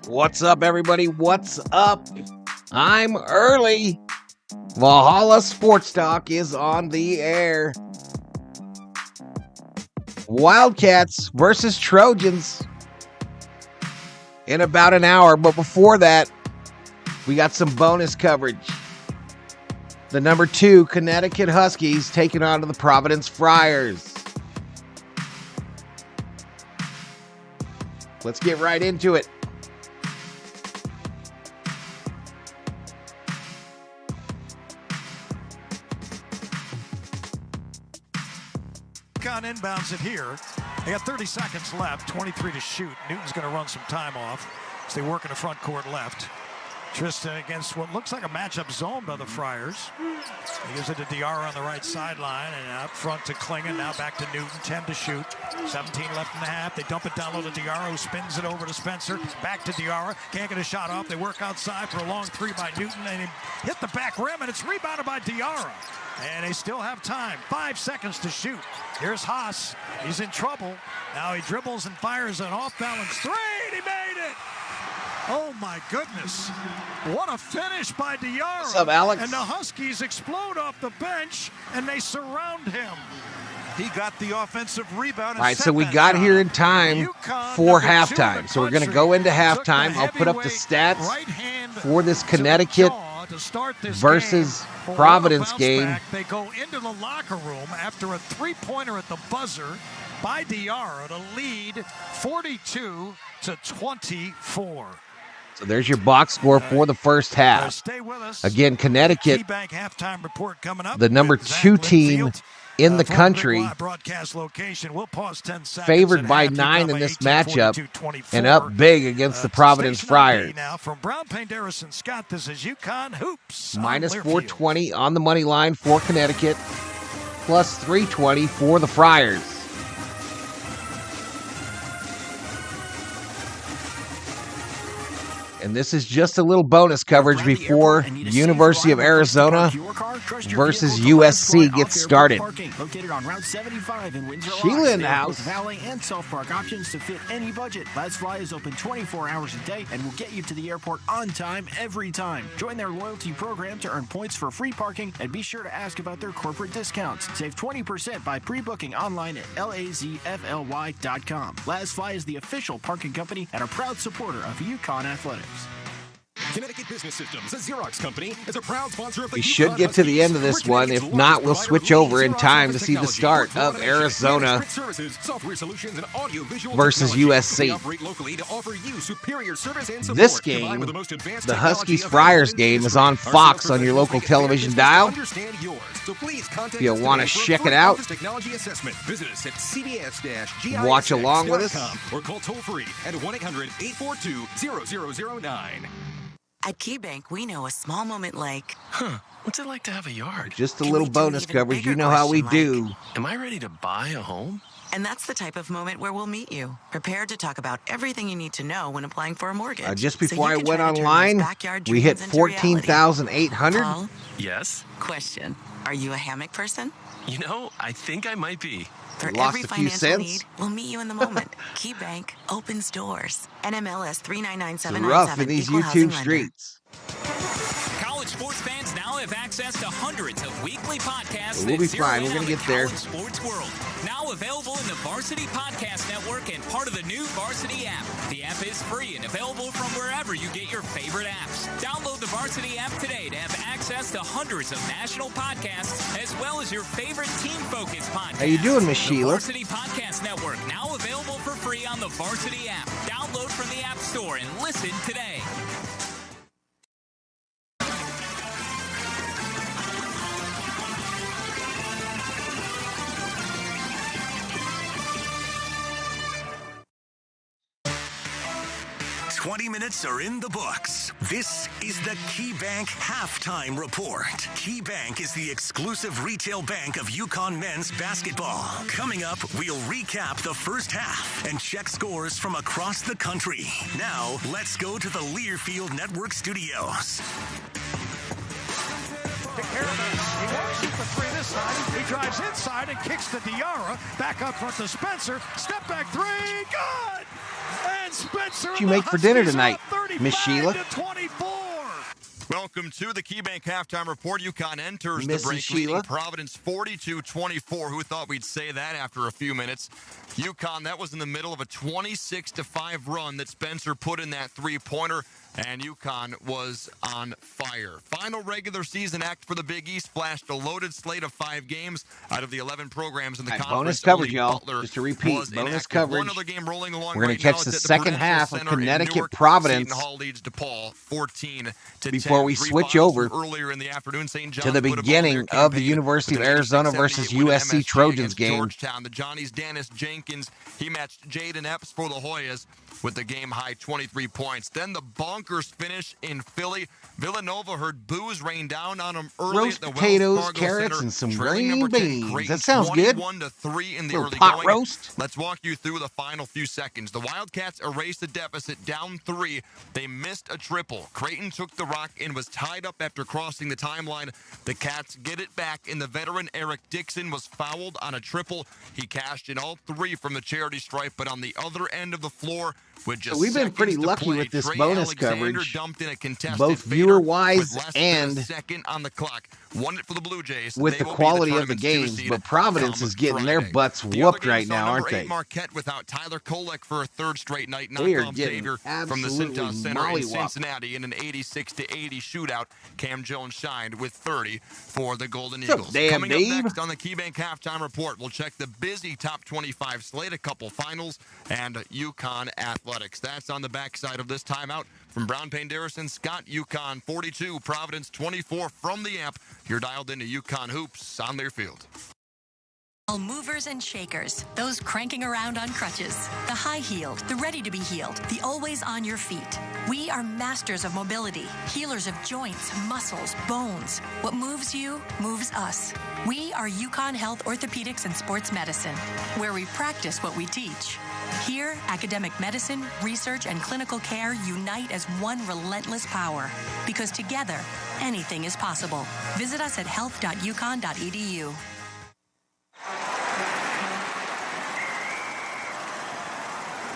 What's up, everybody? What's up? I'm early. Valhalla Sports Talk is on the air. Wildcats versus Trojans in about an hour. But before that, we got some bonus coverage. The number 2 Connecticut Huskies taking on to the Providence Friars. Let's get right into it. UConn inbounds it here. They got 30 seconds left, 23 to shoot. Newton's going to run some time off as they work in the front court left. Tristan against what looks like a matchup zone by the Friars. He gives it to Diarra on the right sideline and out front to Klingon. Now back to Newton, 10 to shoot. 17 left in the half. They dump it down low to Diarra, who spins it over to Spencer. Back to Diarra. Can't get a shot off. They work outside for a long three by Newton, and he hit the back rim, and it's rebounded by Diarra. And they still have time. 5 seconds to shoot. Here's Haas. He's in trouble. Now he dribbles and fires an off-balance three, and he made it! Oh, my goodness. What a finish by Diarra. What's up, Alex? And the Huskies explode off the bench, and they surround him. He got the offensive rebound. All right, so we got here in time for halftime. So we're going to go into halftime. I'll put up the stats for this Connecticut versus Providence game. They go into the locker room after a three-pointer at the buzzer by Diarra to lead 42-24. So there's your box score for the first half. Again, Connecticut, the number 2 team in the country, favored by 9 in this matchup and up big against the Providence Friars. Minus 420 on the money line for Connecticut, plus 320 for the Friars. And this is just a little bonus coverage before University of Arizona versus USC gets started. Sheila in the house. Valet and self-park options to fit any budget. Let's Fly is open 24 hours a day and will get you to the airport on time every time. Join their loyalty program to earn points for free parking, and be sure to ask about their corporate discounts. Save 20% by pre-booking online at lazfly.com. Let's Fly is the official parking company and a proud supporter of UConn athletics. Connecticut Business Systems, a Xerox company, is a proud sponsor of the We should get to the end of this one. If not, we'll switch over in time to see the start of Arizona versus USC. This game, the Huskies-Friars game, is on Fox on your local television dial. If you want to check it out, watch along with us. Or call toll-free at 1-800-842-0009. At KeyBank, we know a small moment like, what's it like to have a yard? Just a little bonus coverage. You know how we do. Am I ready to buy a home? And that's the type of moment where we'll meet you, prepared to talk about everything you need to know when applying for a mortgage. Just before I went online, we hit 14,800. Yes. Question: are you a hammock person? You know, I think I might be. For Lost every a few financial cents. need, we'll meet you in the moment. KeyBank opens doors. NMLS 399797. It's rough in these YouTube streets. College sports fans now have access to hundreds of weekly podcasts. We'll be fine. We're going to get there. Sports world. Now available in the Varsity Podcast Network and part of the new Varsity app. The app is free and available from wherever you get your favorite apps. Download the Varsity app today to have access to hundreds of national podcasts as well as your favorite team-focused podcasts. How you doing, Miss Sheila? The Varsity Podcast Network, now available for free on the Varsity app. Download from the App Store and listen today. $20 minutes are in the books. This is the KeyBank Halftime Report. KeyBank is the exclusive retail bank of UConn men's basketball. Coming up, we'll recap the first half and check scores from across the country. Now, let's go to the Learfield Network studios. He won't shoot the three this time. He drives inside and kicks to Diarra. Back up front to Spencer. Step back three. Good! And Spencer What you make for dinner tonight, Miss Sheila? 24. Welcome to the KeyBank Halftime Report. UConn enters the Mrs. break Sheila? leading Providence 42-24. Who thought we'd say that after a few minutes? UConn, that was in the middle of a 26-5 run that Spencer put in that three-pointer, and UConn was on fire. Final regular season act for the Big East flashed a loaded slate of 5 games out of the 11 programs in the conference. Bonus coverage, Only y'all. Butler Just to repeat, was bonus inactive. coverage. One other game rolling along We're going right to catch now the is at second Prudential half of Center in Connecticut Newark. Providence. Seton Hall leads DePaul 14-10. Before we Three switch finals over from earlier in the afternoon, St. John's to the put up on beginning their of the campaign University of with an Arizona 86-78 versus win at USC MSG Trojans against game. Georgetown. The Johnny's Dennis Jenkins, he matched Jaden Epps for the Hoyas with the game-high 23 points. Then the bonkers finish in Philly. Villanova heard boos rain down on them early Roast at the potatoes, Wells Fargo carrots, Center, and some trailing green number 10 beans. Creighton That sounds good. 21-3 in the Little early pot going. roast. Let's walk you through the final few seconds. The Wildcats erased the deficit down 3. They missed a triple. Creighton took the rock and was tied up after crossing the timeline. The Cats get it back, and the veteran Eric Dixon was fouled on a triple. He cashed in all 3 from the charity stripe, but on the other end of the floor, with just We've been pretty seconds to lucky play, with this Trey bonus Alexander coverage, dumped in a contested both fader viewer-wise with less than and a second on the clock. Won it for the Blue Jays. with They the will be quality of the tournament's games, 2 but seed Providence come is getting their Friday. butts The other whooped game right saw now, number aren't 8 they? Marquette without Tyler Kolek for a third straight night. They are Knocked off getting Xavier from the absolutely Cintas Center in mollywopped. Cincinnati in an 86-80 shootout. Cam Jones shined with 30 for the Golden What's up, Eagles. Dan Coming up Dave? next on the KeyBank Halftime Report, we'll check the busy top 25 slate, a couple finals, and UConn athletics. That's on the backside of this timeout. From Brown Payne Darrison, Scott, UConn 42, Providence 24 from the amp. You're dialed into UConn Hoops on their field. All movers and shakers, those cranking around on crutches, the high-heeled, the ready-to-be-healed, the always on your feet. We are masters of mobility, healers of joints, muscles, bones. What moves you, moves us. We are UConn Health Orthopedics and Sports Medicine, where we practice what we teach. Here, academic medicine, research, and clinical care unite as one relentless power. Because together, anything is possible. Visit us at health.uconn.edu.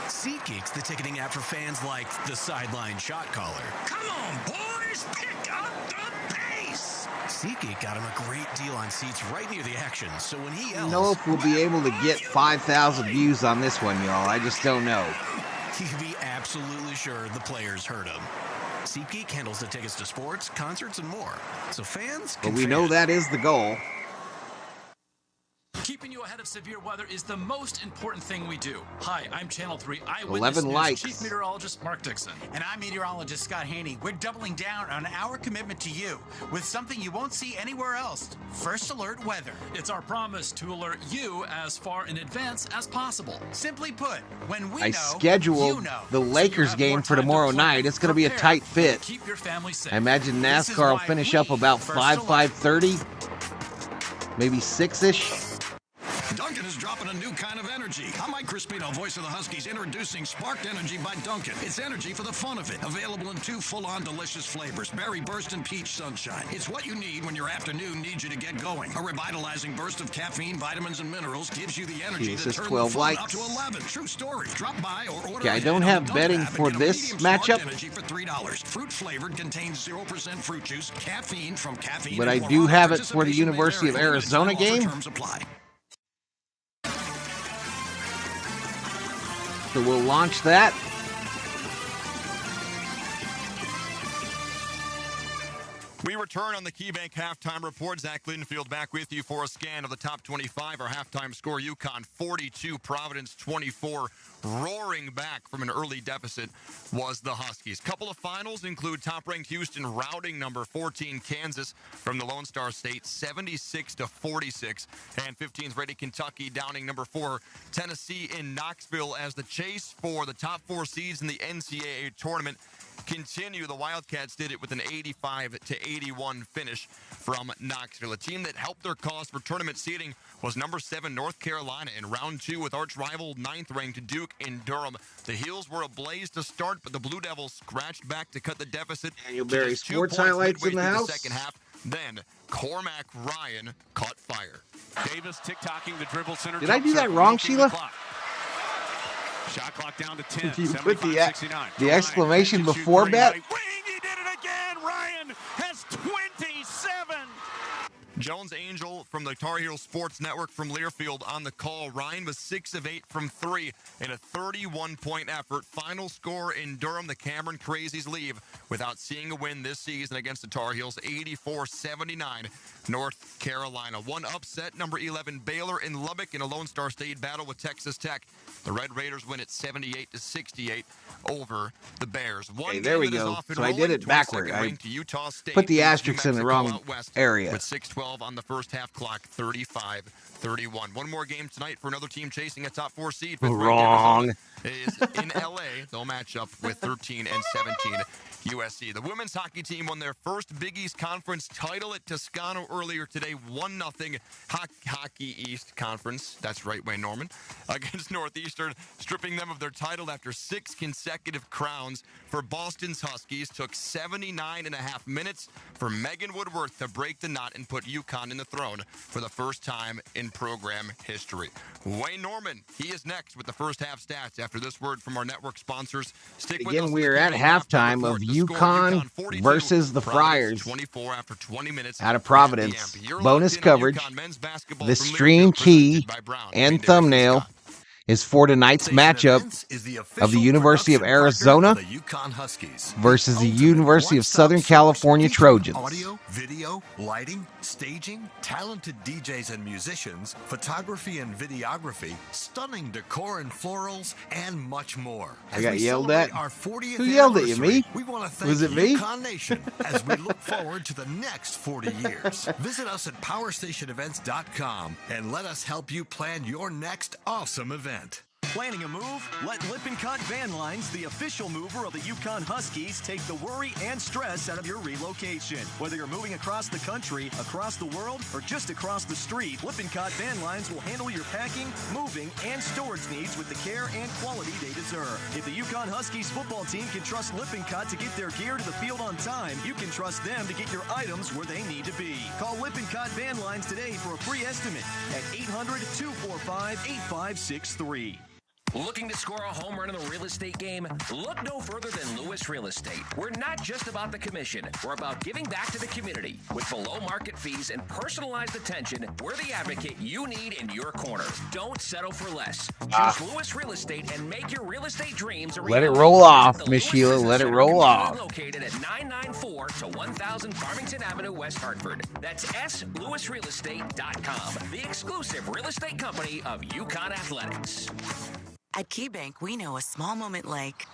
SeatGeek's the ticketing app for fans like the sideline shot caller. Come on, boys, pick up the pace. SeatGeek got him a great deal on seats right near the action, so when he yells, know if we'll be able to get 5,000 views on this one, y'all. I just don't know. you can be absolutely sure the players heard him. SeatGeek handles the tickets to sports, concerts, and more, so fans can But we know fan. that is the goal. Keeping you ahead of severe weather is the most important thing we do. Hi, I'm Channel 3 Eyewitness 11 News likes. Chief Meteorologist Mark Dixon. And I'm meteorologist Scott Haney. We're doubling down on our commitment to you with something you won't see anywhere else. First Alert Weather. It's our promise to alert you as far in advance as possible. Simply put, when we I know, scheduled you know. the So you Lakers have game more for time to tomorrow plan, night. It's going to be a prepare, tight fit. and keep your family safe. I imagine This is NASCAR will why finish we up about First 5:30, maybe 6-ish. Dunkin' is dropping a new kind of energy. I'm Mike Crispino, voice of the Huskies, introducing Sparked Energy by Dunkin'. It's energy for the fun of it. Available in 2 full-on delicious flavors, Berry Burst and Peach Sunshine. It's what you need when your afternoon needs you to get going. A revitalizing burst of caffeine, vitamins, and minerals gives you the energy Jesus, to turn 12 the fun likes. up to 11. True story. Drop by or order Okay, I ahead don't on have the betting Dunkin' app for and get a this medium Sparked matchup. Energy for $3. Fruit-flavored, contains 0% fruit juice, caffeine from caffeine. But and I more do on it. have it for the Participation may University of vary. Limited Arizona time offer. game. Terms apply. So we'll launch that. We return on the KeyBank Halftime Report. Zach Linfield back with you for a scan of the top 25. Our halftime score, UConn 42, Providence 24. Roaring back from an early deficit was the Huskies. Couple of finals include top-ranked Houston routing number 14 Kansas from the Lone Star State 76-46. And 15th rated Kentucky downing number 4 Tennessee in Knoxville as the chase for the top 4 seeds in the NCAA tournament continue. The Wildcats did it with an 85-81 finish from Knoxville. A team that helped their cause for tournament seeding was number 7 North Carolina in round 2 with arch-rival 9th-ranked Duke in Durham. The Heels were ablaze to start, but the Blue Devils scratched back to cut the deficit. Daniel to Berry just 2 Sports points Highlights in midway the through house. the second half. Then Cormac Ryan caught fire. Davis tick-tocking the dribble center. Did I do that wrong, Sheila? Shot clock down to 10. Did you put the 75-69. the exclamation before bet? He did it again. Ryan has 27. Jones Angel from the Tar Heels Sports Network from Learfield on the call. Ryan was 6 of 8 from 3 in a 31-point effort. Final score in Durham, the Cameron Crazies leave without seeing a win this season against the Tar Heels, 84-79, North Carolina. One upset, number 11 Baylor in Lubbock in a Lone Star State battle with Texas Tech. The Red Raiders win at 78-68 over the Bears. Okay, there we go. So I did it backward. I put the asterisks in the wrong area. With 6:12 on the first half clock, 35-31. One more game tonight for another team chasing a top 4 seed. Wrong. Is in L.A. They'll match up with 13 and 17 USC. The women's hockey team won their first Big East Conference title at Toscano earlier today, 1-0 Hockey East Conference. That's right, Wayne Norman, against Northeastern, stripping them of their title after 6 consecutive crowns. For Boston's Huskies, took 79.5 minutes for Megan Woodworth to break the knot and put UConn in the throne for the first time in program history. Wayne Norman, he is next with the first half stats after this word from our network sponsors. Stick with us. Again, we are at halftime of UConn versus the Friars 24 after 20 minutes out of Providence. Bonus coverage. The stream key and thumbnail is for tonight's matchup of the University of Arizona versus the University of Southern California Trojans. Audio, video, lighting, staging, talented DJs and musicians, photography and videography, stunning decor and florals, and much more. I got yelled at. Who yelled at you, me? We want to thank Was it me? UConn Nation as we look forward to the next 40 years. Visit us at powerstationevents.com and let us help you plan your next awesome event. Planning a move? Let Lippincott Van Lines, the official mover of the UConn Huskies, take the worry and stress out of your relocation. Whether you're moving across the country, across the world, or just across the street, Lippincott Van Lines will handle your packing, moving, and storage needs with the care and quality they deserve. If the UConn Huskies football team can trust Lippincott to get their gear to the field on time, you can trust them to get your items where they need to be. Call Lippincott Van Lines today for a free estimate at 800-245-8563. Looking to score a home run in the real estate game? Look no further than Lewis Real Estate. We're not just about the commission. We're about giving back to the community. With below market fees and personalized attention, we're the advocate you need in your corner. Don't settle for less. Choose Lewis Real Estate and make your real estate dreams a reality. Let it roll off, Miss Sheila. Let it roll off. Located at 994 to 1000 Farmington Avenue, West Hartford. That's SLewisRealEstate.com, the exclusive real estate company of UConn Athletics. At KeyBank, we know a small moment like,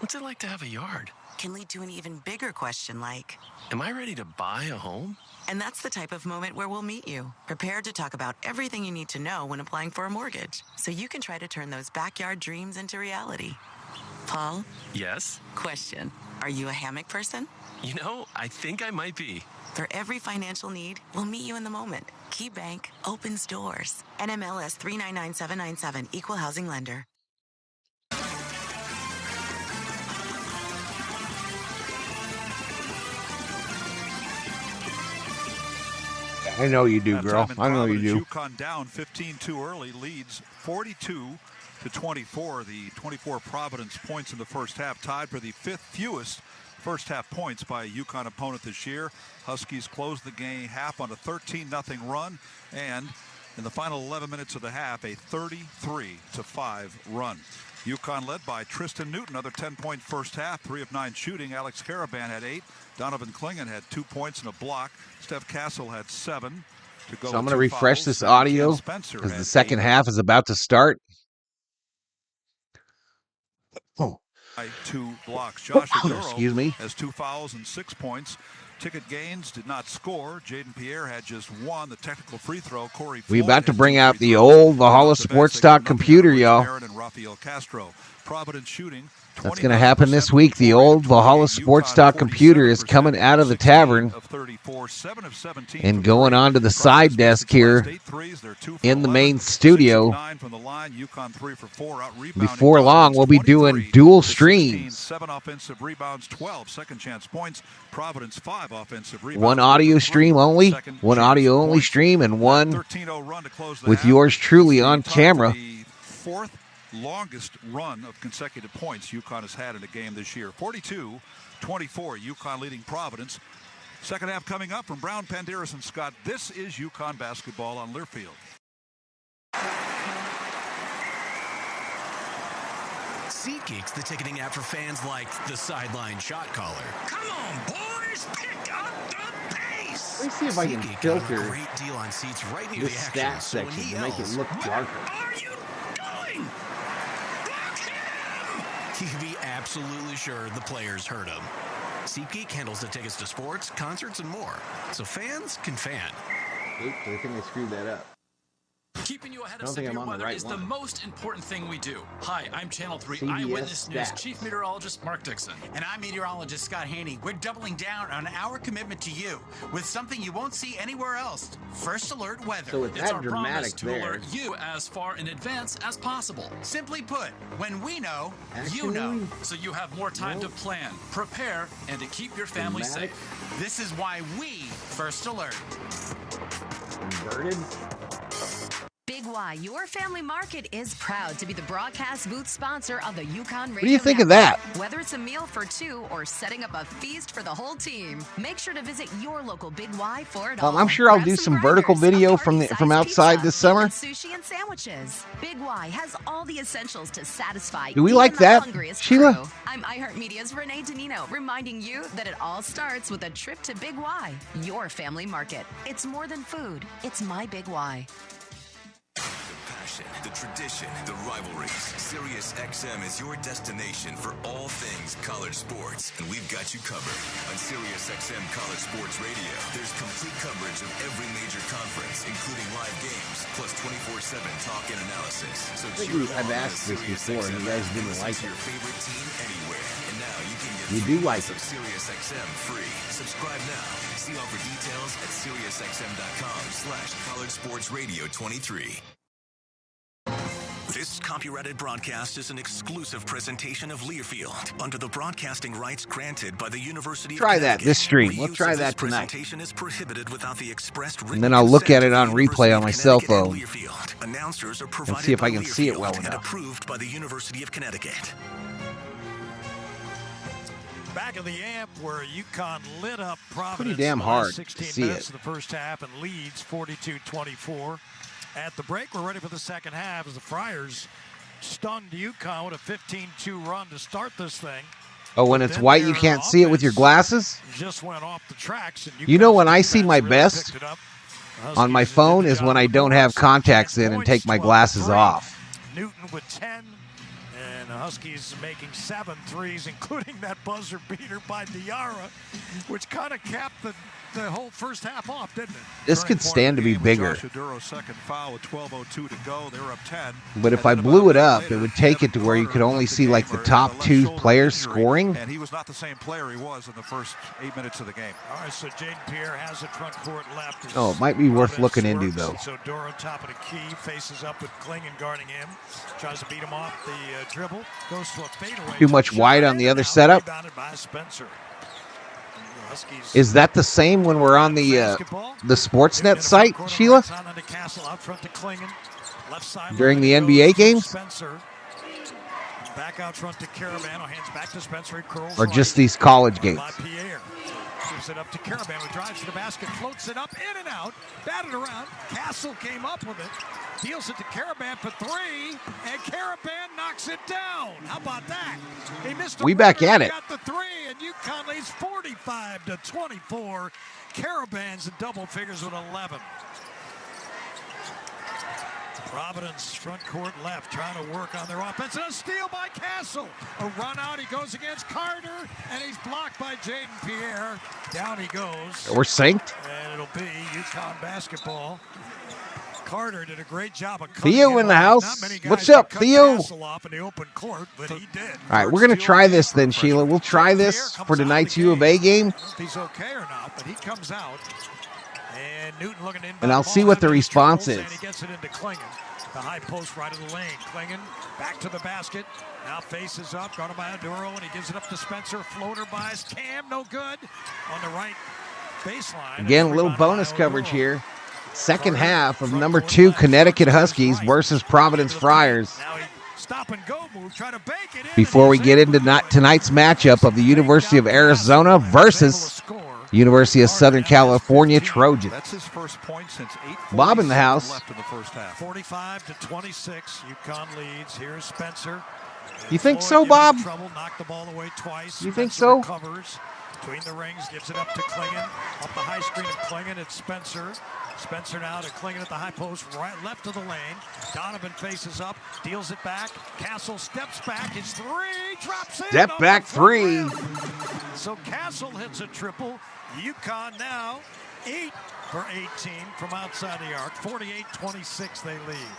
what's it like to have a yard? Can lead to an even bigger question like, am I ready to buy a home? And that's the type of moment where we'll meet you, prepared to talk about everything you need to know when applying for a mortgage, so you can try to turn those backyard dreams into reality. Paul? Yes? Question. Are you a hammock person? You know, I think I might be. For every financial need, we'll meet you in the moment. KeyBank opens doors. NMLS 399797, Equal Housing Lender. I know you do, girl. I know you do. UConn down 15-2 early, leads 42-24. The 24 Providence points in the first half, tied for the 5th fewest first half points by a UConn opponent this year. Huskies closed the game half on a 13-0 run, and in the final 11 minutes of the half, a 33-5 run. UConn led by Tristan Newton, another 10-point first half, 3 of 9 shooting. Alex Caravan had 8. Donovan Klingon had 2 points and a block. Steph Castle had 7 to go. So I'm going to refresh this audio because the second half is about to start. 2 blocks. Josh Excuse me. has 2 fouls and 6 points. Ticket Gaines did not score. Jaden Pierre had just 1. The technical free throw. Corey We about to bring out the old Valhalla Sports Talk computer, y'all. And Rafael Castro. Providence shooting. That's going to happen this week. The old Valhalla Sports Talk computer is coming out of the tavern and going on to the side desk here in the main studio. Before long, we'll be doing dual streams. 7 offensive rebounds, 12 second chance points. Providence 5 offensive rebounds. One audio stream only, one audio only stream, and one with yours truly on camera. longest run of consecutive points UConn has had in a game this year. 42-24, UConn leading Providence. Second half coming up from Brown, Panderas, and Scott. This is UConn basketball on Learfield. SeatGeek's the ticketing app for fans like the sideline shot caller. Come on, boys, pick up the pace. Let me see if I can SeatGeek filter got a great deal on seats right near the the action. stats So when section he to make it yells, look darker. Are you doing? you can be absolutely sure the players heard him. SeatGeek handles the tickets to sports, concerts, and more, so fans can fan. Oops, I think I screwed that up. Keeping you ahead I of don't think I'm severe on the weather right is one. the most important thing we do. Hi, I'm Channel 3 CBS Eyewitness News stats. Chief Meteorologist Mark Dixon. And I'm meteorologist Scott Haney. We're doubling down on our commitment to you with something you won't see anywhere else. First Alert Weather. So it's It's that our promise dramatic to there. alert you as far in advance as possible. Simply put, when we know, Actually, you know. So you have more time to plan, prepare, and to keep your family Dramatic. safe. This is why we First Alert. Inverted. Big Y, your family market, is proud to be the broadcast booth sponsor of the UConn Radio. What do you think of that? Whether it's a meal for two or setting up a feast for the whole team, make sure to visit your local Big Y for it all. I'm sure I'll Grab do some vertical burgers, video a from party-sized outside pizza, this summer. even sushi and sandwiches. Big Y has all the essentials to satisfy. Do we even like the that, hungriest Sheila? crew. I'm iHeartMedia's Renee Danino, reminding you that it all starts with a trip to Big Y, your family market. It's more than food. It's my Big Y. The passion, the tradition, the rivalries. SiriusXM is your destination for all things college sports, and we've got you covered. On SiriusXM College Sports Radio, there's complete coverage of every major conference, including live games, plus 24/7 talk and analysis. So I've asked this before, and you guys didn't like it. Your favorite team anywhere, and now you can get You do like it. SiriusXM free. Subscribe now. See offer details at SiriusXM.com/College Sports Radio 23. This copyrighted broadcast is an exclusive presentation of Learfield under the broadcasting rights granted by the University Try of that, Connecticut. this stream. We'll Reuse try of this that tonight. presentation is prohibited without the expressed written And then I'll look at consent it of on the replay on my University cell of Connecticut phone and Learfield. Announcers are and provided see if by I can see it Learfield well and enough. approved by the University of Connecticut. Back in the amp where UConn lit up Providence. Pretty damn in the last hard to 16 see minutes it. of the first half and leads 42-24. At the break, we're ready for the second half as the Friars stunned UConn with a 15-2 run to start this thing. Oh, when it's white, you can't see it with your glasses? Just went off the tracks. And You know when I see UConn's my really best picked it up. on my phone is when I don't have contacts in and take my glasses off. Newton with 10. And the Huskies making 7 threes, including that buzzer beater by Diarra, which kind of capped the whole first half off, didn't it? This could stand to be bigger. Josh Aduro's second foul with 12:02 to go. They were up 10. But if I blew it up, it would take it to where you could only see like the top 2 players scoring. And he was not the same player he was in the first 8 minutes of the game. All right, so Jaden Pierre has it front court left. Oh, it might be worth looking into, though. So Doro, top of the key, faces up with Klingon guarding him. Tries to beat him off the dribble. Goes to a fadeaway. Too much wide on the other setup. Rebounded by Spencer. Is that the same when we're on the Sportsnet site, Sheila? During the NBA games? Back out front to Carabano, hands back to Spencer. He curls Or just these college games? Gives it up to Carabano, who drives to the basket, floats it up, in and out, batted around. Castle came up with it, deals it to Caravan for 3, and Caravan knocks it down. How about that? He missed a We back at it. Got the 3, and UConn leads 45-24. Caravan's in double figures with 11. Providence front court left, trying to work on their offense. And a steal by Castle. A run out. He goes against Carter, and he's blocked by Jaden Pierre. Down he goes. We're synced. And it'll be UConn basketball. Carter did a great job of cutting Theo him in the off. house. Not many guys What's could up, cut Theo? Castle off in the open court, but he did. All right, we're going to try this then, Sheila. We'll try this for tonight's U of A game. I don't know if he's okay or not, but he comes out. And Newton looking in. And I'll see what the response is. And he gets it into Klingon. The high post right of the lane. Klingon back to the basket. Now faces up. Guarded by Aduro, and he gives it up to Spencer. Floater by Cam. No good. On the right baseline. Again, a little bonus coverage here. Second half of number 2 Connecticut Huskies versus Providence Friars. Now he Stop-and-go move. Try to bank it in. Before we get into tonight's matchup of the University of Arizona versus University of Southern California Trojans. That's his first point since 8:40 Bob in the house. left in the first half. 45-26. UConn leads. Here's Spencer. You think so, Bob? Trouble. Knocked the ball away twice. You think Spencer so? Recovers. Between the rings, gives it up to Klingon. Up the high screen of Klingon, it's Spencer. Spencer now to Klingon at the high post, right left of the lane. Donovan faces up, deals it back. Castle steps back, his three, drops in. Step back three. So Castle hits a triple. UConn now 8 for 18 from outside the arc. 48-26 they lead.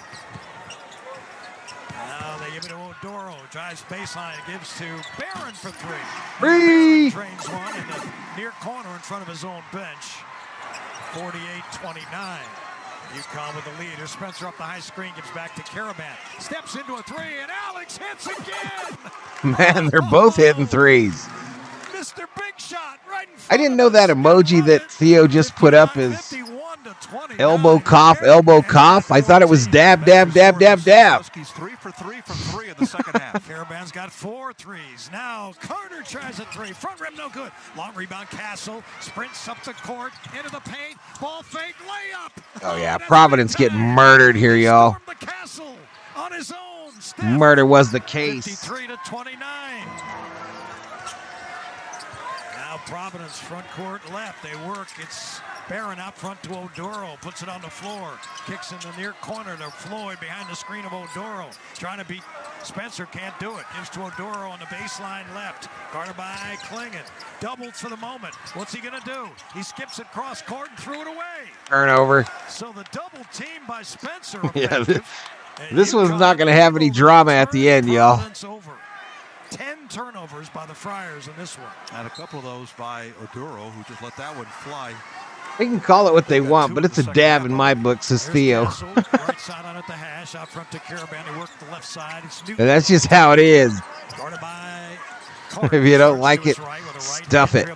Now they give it to Odoro. Drives baseline. Gives to Barron for three. Barron drains one in the near corner in front of his own bench. 48-29. UConn with the lead. Here's Spencer up the high screen. Gives back to Caravan. Steps into a three, and Alex hits again. Man, they're both hitting threes. Mr. Big Shot right in front. I didn't know that emoji that Theo just put up is elbow cough, elbow cough. I thought it was dab, dab, dab, dab, dab. Huskies 3 for 3 from 3 in the second half. Caravan's got 4 threes. Now Carter tries a three. Front rim, no good. Long rebound, Castle. Sprints up the court, into the paint. Ball fake, layup. Oh, yeah. Providence getting murdered here, y'all. The Castle on his own. Steph. Murder was the case. 53-29. Now Providence front court left. They work. It's Barron out front to Odoro. Puts it on the floor. Kicks in the near corner to Floyd behind the screen of Odoro. Trying to beat Spencer. Can't do it. Gives to Odoro on the baseline left. Guarded by Klingon. Doubles for the moment. What's he going to do? He skips it cross court and threw it away. Turnover. So the double team by Spencer. Yeah, this one's not going to have any drama at the end, y'all. 10 turnovers by the Friars in this one. And a couple of those by Oduro, who just let that one fly. They can call it what they want, but it's a dab in my book, says Theo. Right side on at the hash, out front to Caravan. He worked the left side. And that's just how it is. If you don't like it, stuff it.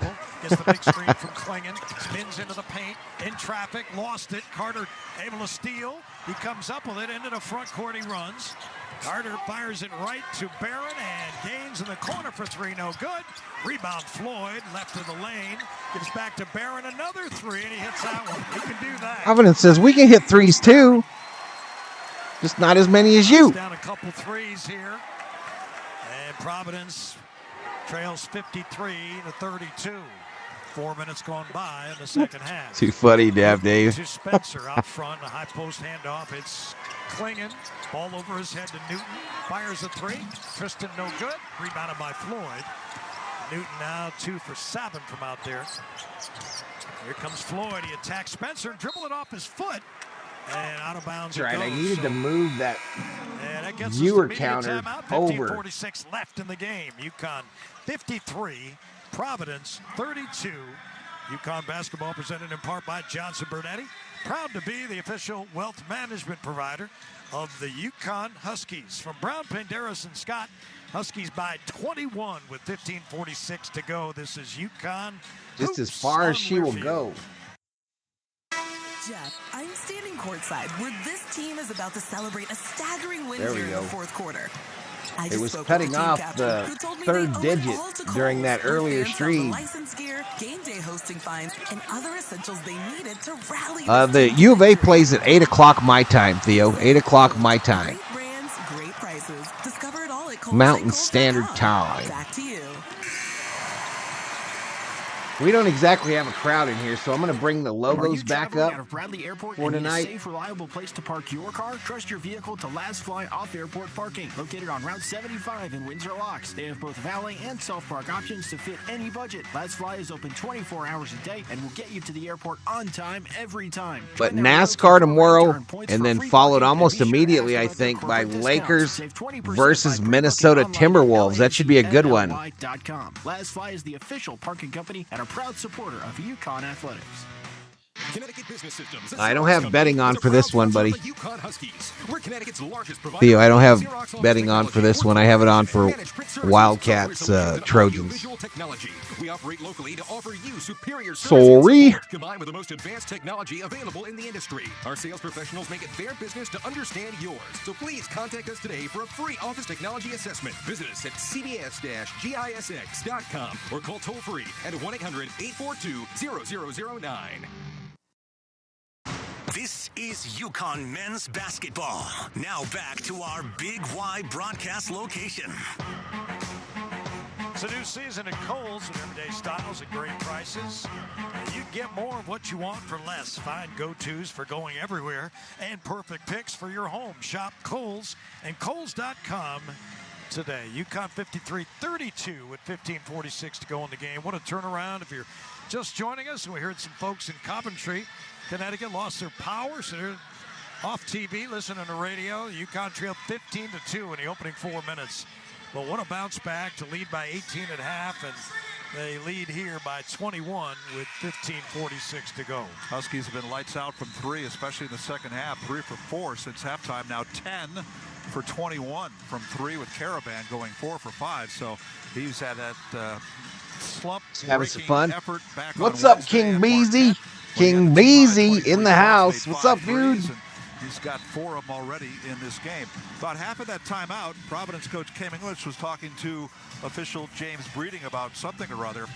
Gets the big screen from Klingon. Spins into the paint. In traffic. Lost it. Carter able to steal. He comes up with it. Into the front court he runs. Carter fires it right to Barron and gains in the corner for three. No good. Rebound Floyd. Left of the lane. Gives back to Barron. Another three, and he hits that one. He can do that. Providence says we can hit threes too. Just not as many as you. Down a couple threes here. And Providence trails 53-32. 4 minutes gone by in the second half. Too funny, Dab Dave. To Spencer out front, a high post handoff. It's Klingon. Ball over his head to Newton. Fires a three. Tristan no good. Rebounded by Floyd. Newton now 2 for 7 from out there. Here comes Floyd. He attacks Spencer and dribbled it off his foot. And out of bounds. That's right. It goes. I needed to move that That viewer counter over. 15:46 left in the game. UConn 53. Providence 32. UConn basketball presented in part by Johnson Bernetti. Proud to be the official wealth management provider of the UConn Huskies. From Brown, Penderas, and Scott, Huskies by 21 with 15:46 to go. This is UConn. Just as far as she will go. Jeff, I'm standing courtside where this team is about to celebrate a staggering win There we here in go. the fourth quarter. It was cutting off the third digit during that earlier stream. License gear, game day hosting fines, and other essentials they needed to rally. The U of A plays at 8 o'clock my time, Theo. 8 o'clock my time. Great brands, great prices. Discover it all at Mountain Standard Time. Back to you. We don't exactly have a crowd in here, so I'm going to bring the logos back up Out of Bradley Airport for and need a tonight. safe, reliable place to park your car? Trust your vehicle to Laz Fly Off-Airport Parking, located on Route 75 in Windsor Locks. They have both valet and self-park options to fit any budget. Laz Fly is open 24 hours a day and will get you to the airport on time every time. But Join their NASCAR loyalty program to tomorrow, earn points and for then free followed parking, almost and be sure to immediately, ask I about think, their by corporate Lakers discounts. Save 20% versus by Minnesota pre-booking Timberwolves. online That should be a good one. LAZFly.com. Laz Fly is the official parking company and a proud supporter of UConn Athletics. I don't have betting on for this one, buddy. Theo, I don't have betting on for this one. I have it on for Wildcats, Trojans. We operate locally to offer you superior Sorry. combined with the most advanced technology available in the industry. Our sales professionals make it their business to understand yours. So please contact us today for a free office technology assessment. Visit us at cbs-gisx.com or call toll-free at 1-800-842-0009. This is UConn men's basketball. Now back to our Big Y broadcast location. It's a new season at Kohl's with everyday styles at great prices. And you get more of what you want for less. Find go-tos for going everywhere and perfect picks for your home. Shop Kohl's and Kohl's.com today. UConn 53-32 with 15:46 to go in the game. What a turnaround. If you're just joining us, we heard some folks in Coventry, Connecticut, lost their power, so they're off TV, listening to radio. UConn trailed 15-2 in the opening 4 minutes. But what a bounce back to lead by 18 at half, and they lead here by 21 with 15:46 to go. Huskies have been lights out from three, especially in the second half. 3 for 4 since halftime. Now 10 for 21 from three, with Caravan going 4 for 5. So he's had that slump. Having some fun. Back What's up, King Beezy? King Beezy in the house. What's up, dude? He's got 4 of them already in this game. About half of that timeout, Providence coach Kim English was talking to official James Breeding about something or other.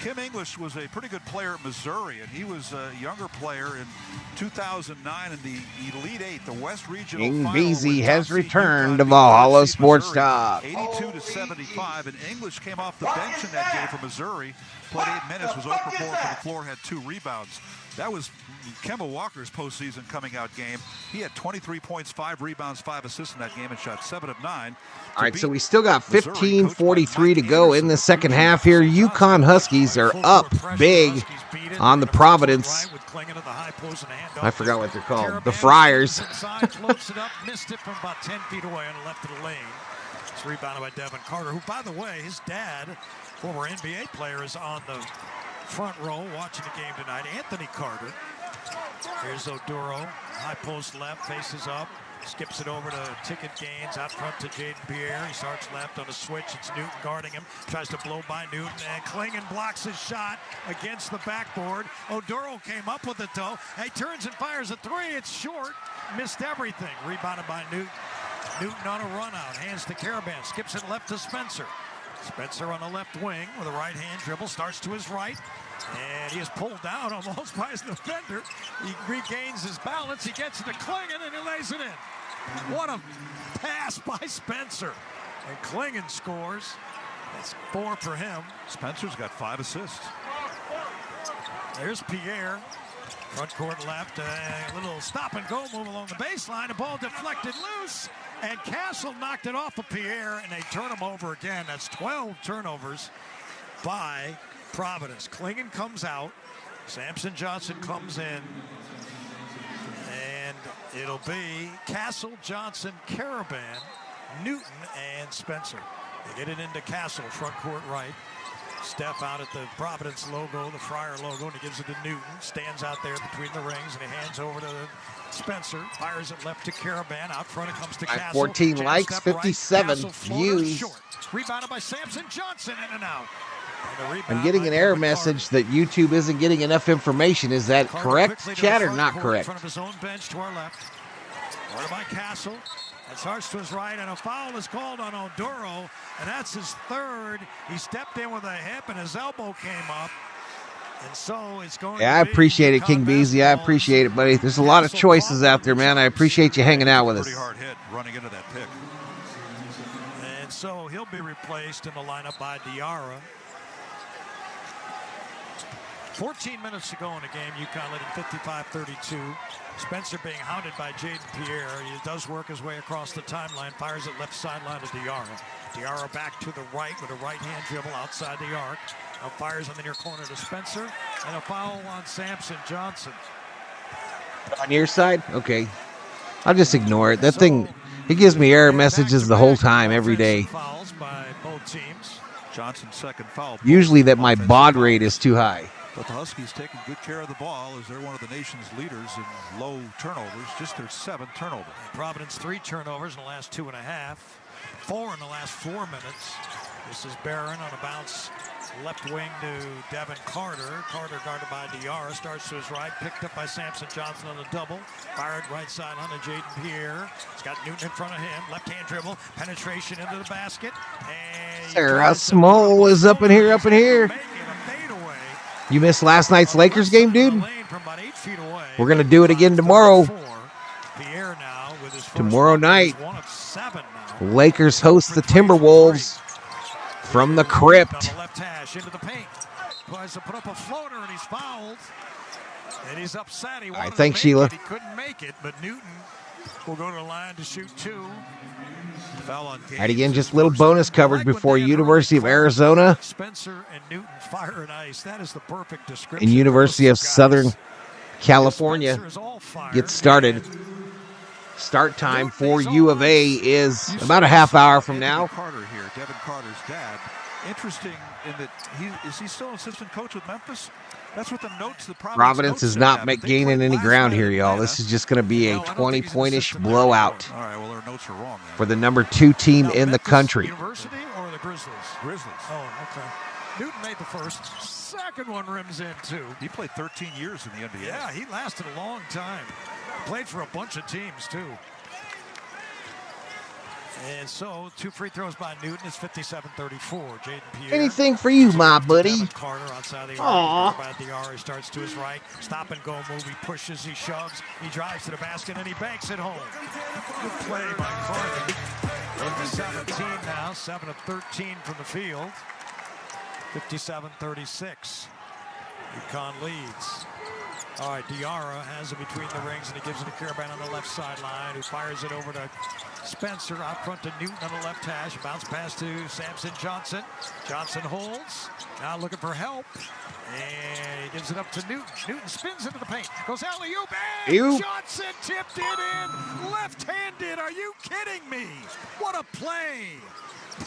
Kim English was a pretty good player at Missouri, and he was a younger player in 2009 in the Elite Eight, the West Regional King Final. Beezy has returned to Valhalla Sports Talk. 82-75, and English came off the bench in that game for Missouri, played 8 minutes, was 0 for 4 from the floor, had 2 rebounds. That was Kemba Walker's postseason coming out game. He had 23 points, 5 rebounds, 5 assists in that game, and shot 7 of 9. All right, so we still got 15:43 to go in the second half here. UConn Huskies are up big on the Providence. I forgot what they're called. The Friars. Floats it up, missed it from about 10 feet away on the left of the lane. It's rebounded by Devin Carter, who, by the way, his dad, former NBA player, is on the front row watching the game tonight. Anthony Carter. Here's Oduro, high post left, faces up, skips it over to Ticket Gaines, out front to Jaden Pierre. He starts left on a switch. It's Newton guarding him, tries to blow by Newton, and Klingon blocks his shot against the backboard. Oduro came up with it, though. He turns and fires a 3. It's short, missed everything. Rebounded by Newton. Newton on a run out, hands to Caravan, skips it left to Spencer. Spencer on the left wing with a right-hand dribble, starts to his right, and he is pulled down almost by his defender. He regains his balance, he gets it to Klingon, and he lays it in. What a pass by Spencer. And Klingon scores. That's 4 for him. Spencer's got 5 assists. There's Pierre. Front court left, a little stop and go move along the baseline. The ball deflected loose, and Castle knocked it off of Pierre, and they turn him over again. That's 12 turnovers by Providence. Klingon comes out. Samson Johnson comes in. And it'll be Castle, Johnson, Caravan, Newton, and Spencer. They get it into Castle, front court right. Steph out at the Providence logo, the Friar logo, and he gives it to Newton. Stands out there between the rings, and he hands over to Spencer. Fires it left to Caravan. Out front it comes to Castle. 14 likes, 57 right. views. Rebounded by Samson Johnson, in and out. I'm getting an error message that YouTube isn't getting enough information. Is that correct, Chad, or not correct? In front of his own bench to our left. Guarded by Castle. It starts to his right, and a foul is called on Oduro, and that's his 3rd. He stepped in with a hip, and his elbow came up. And so it's going I appreciate it, King Beezy. I appreciate it, buddy. There's a lot of choices out there, man. I appreciate you hanging out with us. Pretty hard hit running into that pick. And so he'll be replaced in the lineup by Diarra. 14 minutes to go in the game. UConn leading 55-32. Spencer being hounded by Jaden Pierre. He does work his way across the timeline. Fires it left sideline to Diarra. Diarra back to the right with a right-hand dribble outside the arc. Now fires on the near corner to Spencer. And a foul on Samson Johnson. On your side? Okay. I'll just ignore it. That thing, it gives me error messages the whole time, every day. Fouls by both teams. Johnson's second foul. Usually that my baud rate is too high. But the Huskies taking good care of the ball as they're one of the nation's leaders in low turnovers. Just their 7th turnover. Providence 3 turnovers in the last 2.5. 4 in the last 4 minutes. This is Barron on a bounce left wing to Devin Carter. Carter guarded by Diarra. Starts to his right. Picked up by Samson Johnson on the double. Fired right side on to Jaden Pierre. He's got Newton in front of him. Left-hand dribble. Penetration into the basket. And Sarah Small is up in here, You missed last night's Lakers game, dude? We're going to do it again tomorrow. Tomorrow night, Lakers host the Timberwolves from the crypt. Into the paint. Tries to put up a floater and he's fouled. And he's upset. He wanted Thanks, to make Sheila. it. He couldn't make it, but Newton will go to the line to shoot 2. Foul on Gaines. And again, just a little bonus coverage before University of Arizona Spencer and Newton, fire and ice. That is the perfect description. and University of Southern California gets started. Start time for U of A is about a half hour from now. Carter here, Devin Carter's dad. Interesting in that is he still an assistant coach with Memphis? That's what the notes. The Providence is not gaining any ground here, y'all. This is just going to be a 20-point-ish blowout All right, well, our notes are wrong. for the number 2 team in the country. University or the Grizzlies? Grizzlies. Oh, okay. Newton made the first. Second one rims in, too. He played 13 years in the NBA. Yeah, he lasted a long time. Played for a bunch of teams, too. And so, 2 free throws by Newton is 57-34. Jaden Pierre. Anything for you, my buddy. Carter outside the Aw. arc. By Diarra. He starts to his right. Stop and go move. He pushes, he shoves, he drives to the basket, and he banks it home. Good play by Carter. 17 now, 7 of 13 from the field. 57-36. UConn leads. All right, Diarra has it between the rings, and he gives it to Caravan on the left sideline, who fires it over to Spencer out front to Newton on the left hash. Bounce pass to Samson Johnson. Johnson holds. Now looking for help. And he gives it up to Newton. Newton spins into the paint. Goes alley-oop. And Johnson tipped it in. Left-handed. Are you kidding me? What a play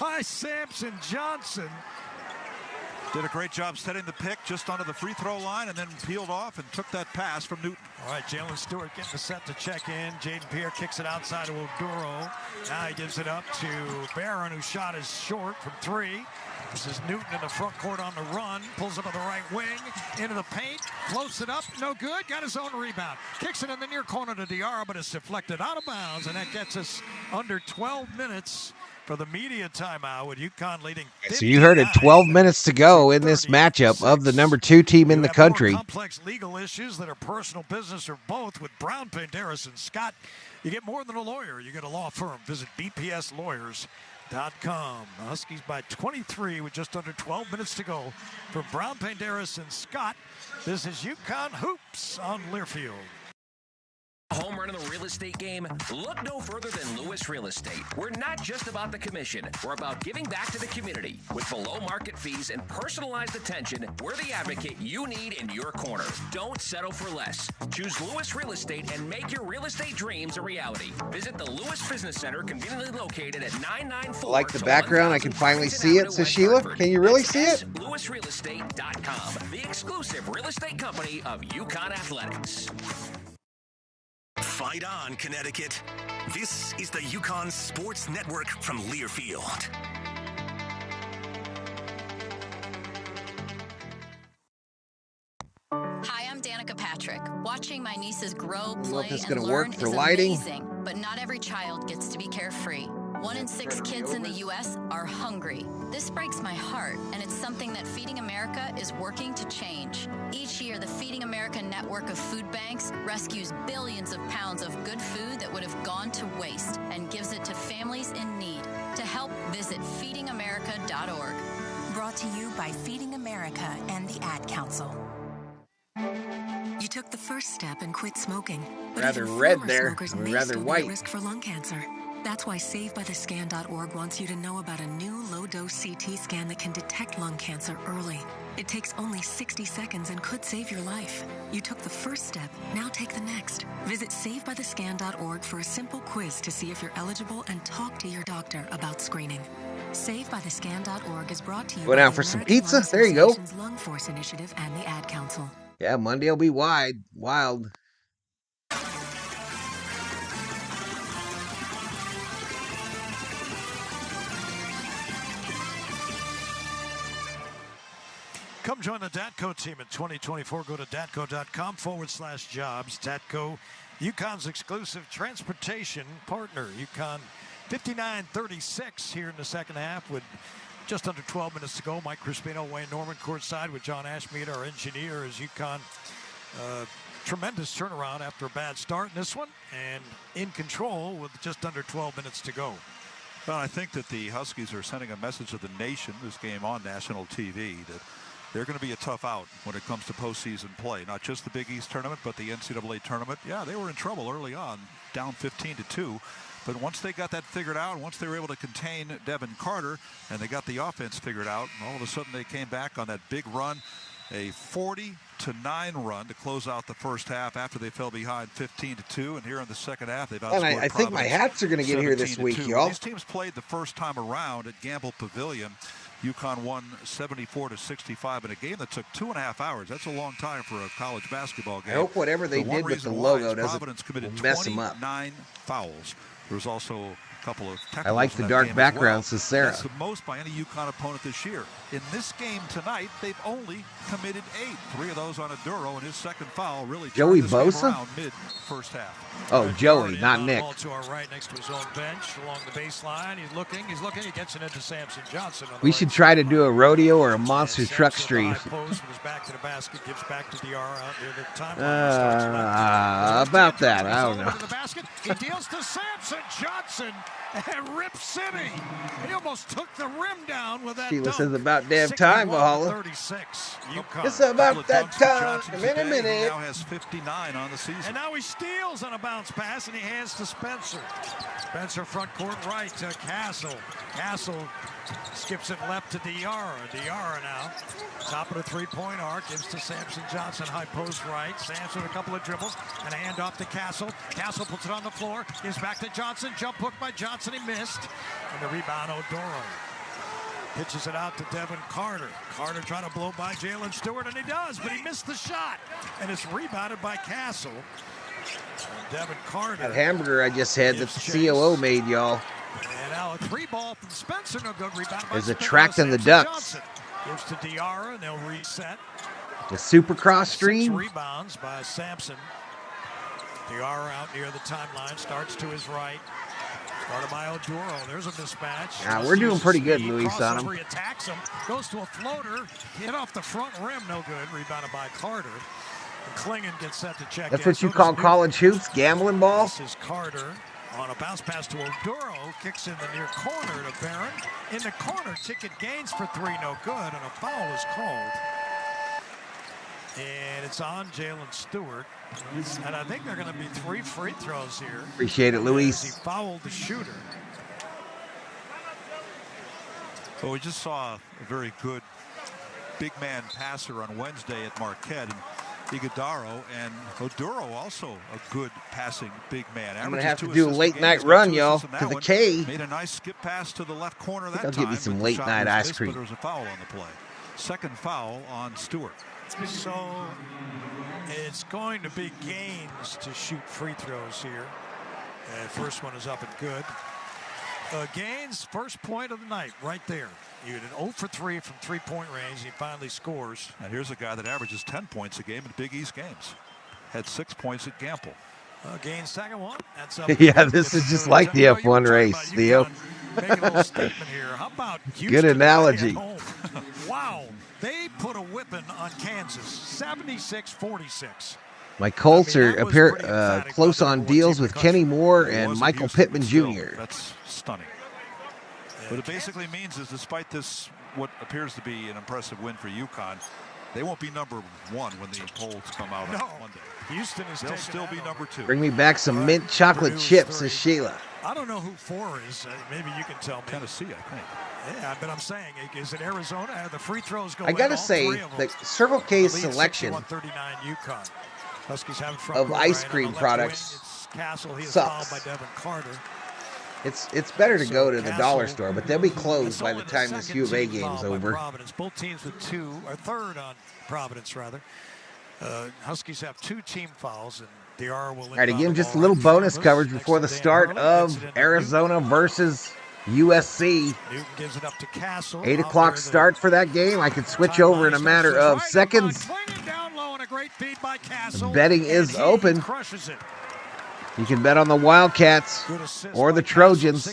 by Samson Johnson. Did a great job setting the pick just onto the free throw line and then peeled off and took that pass from Newton. All right, Jalen Stewart getting the set to check in. Jaden Pierre kicks it outside to Oduro. Now he gives it up to Barron, whose shot is short from 3. This is Newton in the front court on the run. Pulls up on the right wing. Into the paint. Floats it up. No good. Got his own rebound. Kicks it in the near corner to Diarra, but it's deflected out of bounds. And that gets us under 12 minutes for the media timeout with UConn leading. So you heard it, 12 minutes to go in this matchup of the number 2 team in the country. Complex legal issues that are personal, business, or both with Brown, Penderas, and Scott. You get more than a lawyer. You get a law firm. Visit bpslawyers.com. Huskies by 23 with just under 12 minutes to go. For Brown, Penderas, and Scott, this is UConn Hoops on Learfield. Home run in the real estate game? Look no further than Lewis Real Estate. We're not just about the commission. We're about giving back to the community. With below market fees and personalized attention, we're the advocate you need in your corner. Don't settle for less. Choose Lewis Real Estate and make your real estate dreams a reality. Visit the Lewis Business Center, conveniently located at 994. Like the background, I can finally see it. So Sheila, can you really see it? LewisRealEstate.com, the exclusive real estate company of UConn Athletics. Fight on, Connecticut. This is the UConn Sports Network from Learfield. Hi, I'm Danica Patrick. Watching my nieces grow, play, this is and gonna learn work for is lighting. amazing, but not every child gets to be carefree. 1 in 6 kids in the U.S. are hungry. This breaks my heart, and it's something that Feeding America is working to change. Each year, the Feeding America network of food banks rescues billions of pounds of good food that would have gone to waste and gives it to families in need. To help, visit feedingamerica.org. Brought to you by Feeding America and the Ad Council. You took the first step and quit smoking. But Rather even red former there, smokers or may rather still be white. at risk for lung cancer. That's why SaveByTheScan.org wants you to know about a new low-dose CT scan that can detect lung cancer early. It takes only 60 seconds and could save your life. You took the first step, now take the next. Visit SaveByTheScan.org for a simple quiz to see if you're eligible and talk to your doctor about screening. SaveByTheScan.org is brought to you Going by out the for some American pizza? Lung There you go. Association's Lung Force Initiative and the Ad Council. Yeah, Monday will be wild. Come join the DATCO team in 2024. Go to datco.com/jobs. DATCO, UConn's exclusive transportation partner. UConn 59-36 here in the second half with just under 12 minutes to go. Mike Crispino, Wayne Norman courtside with John Ashmead, our engineer, as UConn. Tremendous turnaround after a bad start in this one, and in control with just under 12 minutes to go. Well, I think that the Huskies are sending a message to the nation, this game on national TV, that they're going to be a tough out when it comes to postseason play. Not just the Big East tournament, but the NCAA tournament. Yeah, they were in trouble early on, down 15-2. But once they got that figured out, once they were able to contain Devin Carter, and they got the offense figured out, all of a sudden they came back on that big run, a 40-9 run to close out the first half after they fell behind 15-2. And here in the second half, they've outscored And I think my hats are going to get here this week, y'all. These teams played the first time around at Gamble Pavilion. UConn won 74-65 in a game that took 2.5 hours. That's a long time for a college basketball game. I hope whatever they did with the logo doesn't mess them up. 29 fouls. There was also a couple of technicals. I like the dark background, says Sarah. That's the most by any UConn opponent this year. In this game tonight, they've only committed 8. 3 of those on Aduro, and his second foul really Joey turned this game Bosa? around mid-first half. Oh, Joey, not Nick. Ball to our right next to his own bench along the baseline. He's looking. He gets it into Samson Johnson. We should try to do a rodeo or a monster truck stream. Post with his back to the basket, gives back to DR out near the timeline. About that, I don't know. To the basket. He deals to Samson Johnson and Rip City. He almost took the rim down with that Sheila dunk. says about damn time, Valhalla. 36. UConn. It's about that time. In a minute. He now has 59 on the season. And now he steals on a bounce pass, and he hands to Spencer. Spencer front court right to Castle. Castle skips it left to Diarra. Diarra now, top of the three-point arc, gives to Samson Johnson, high post right. Samson a couple of dribbles, and a handoff to Castle. Castle puts it on the floor, gives back to Johnson. Jump hook by Johnson, he missed. And the rebound, Odoro. Pitches it out to Devin Carter. Carter trying to blow by Jalen Stewart, and he does, but he missed the shot. And it's rebounded by Castle. And Devin Carter. That hamburger I just had that the COO made, y'all. And now a 3-ball from Spencer. No good rebound by There's Spencer. attracting the Ducks. Johnson gives to Diarra, and they'll reset. The Supercross 6 stream. rebounds by Sampson. Diarra out near the timeline. Starts to his right. Started by Oduro. There's a mismatch. Yeah, we're doing pretty good, Luis, on him. He attacks him. Goes to a floater. Hit off the front rim. No good. Rebounded by Carter. And Klingon gets set to check That's in. what you call college hoops, gambling ball. This is Carter on a bounce pass to Oduro. Kicks in the near corner to Barron. In the corner, ticket gains for 3. No good. And a foul is called. And it's on Jalen Stewart. And I think they're going to be 3 free throws here. Appreciate it, Luis. He fouled the shooter. Well, we just saw a very good big man passer on Wednesday at Marquette. And Iguodaro and Oduro also a good passing big man. I'm going to have to do a late night run, y'all, to the K. Made a nice skip pass to the left corner that I'll time. give you some late night ice cream. But there was a foul on the play. Second foul on Stewart. So it's going to be Gaines to shoot free throws here. First one is up and good. Gaines, first point of the night right there. You had an 0 for 3 from three-point range. He finally scores. And here's a guy that averages 10 points a game in Big East games. Had 6 points at Gamble. Gaines second one. That's up. Yeah, this is just like the F1 race, Theo. Make a little statement here. How about Houston? Good analogy. Wow. They put a whipping on Kansas, 76-46. My Colts are close on deals with Kenny Moore and Michael Pittman Jr. That's stunning. What it basically means is, despite this, what appears to be an impressive win for UConn, they won't be number 1 when the polls come out on Monday. Houston is They'll still be number 2. Bring me back some mint chocolate chips, says Sheila. I don't know who 4 is. Maybe you can tell me. Tennessee, I think. Yeah, but I'm saying, is it Arizona? The free throws go I got to say, the Circle K's selection UConn. Huskies have of ice cream products Castle, he is sucks. fouled by Devin Carter. It's better to go to the dollar store, but they'll be closed by the time this U of A game's over. Providence. Both teams with third on Providence, rather. Huskies have 2 team fouls, and DR will. All right, again, just a little bonus coverage before the start of Arizona versus USC. Newton gives it up to Castle. 8 o'clock start for that game. I could switch over in a matter of seconds. Betting is open. You can bet on the Wildcats or the Trojans.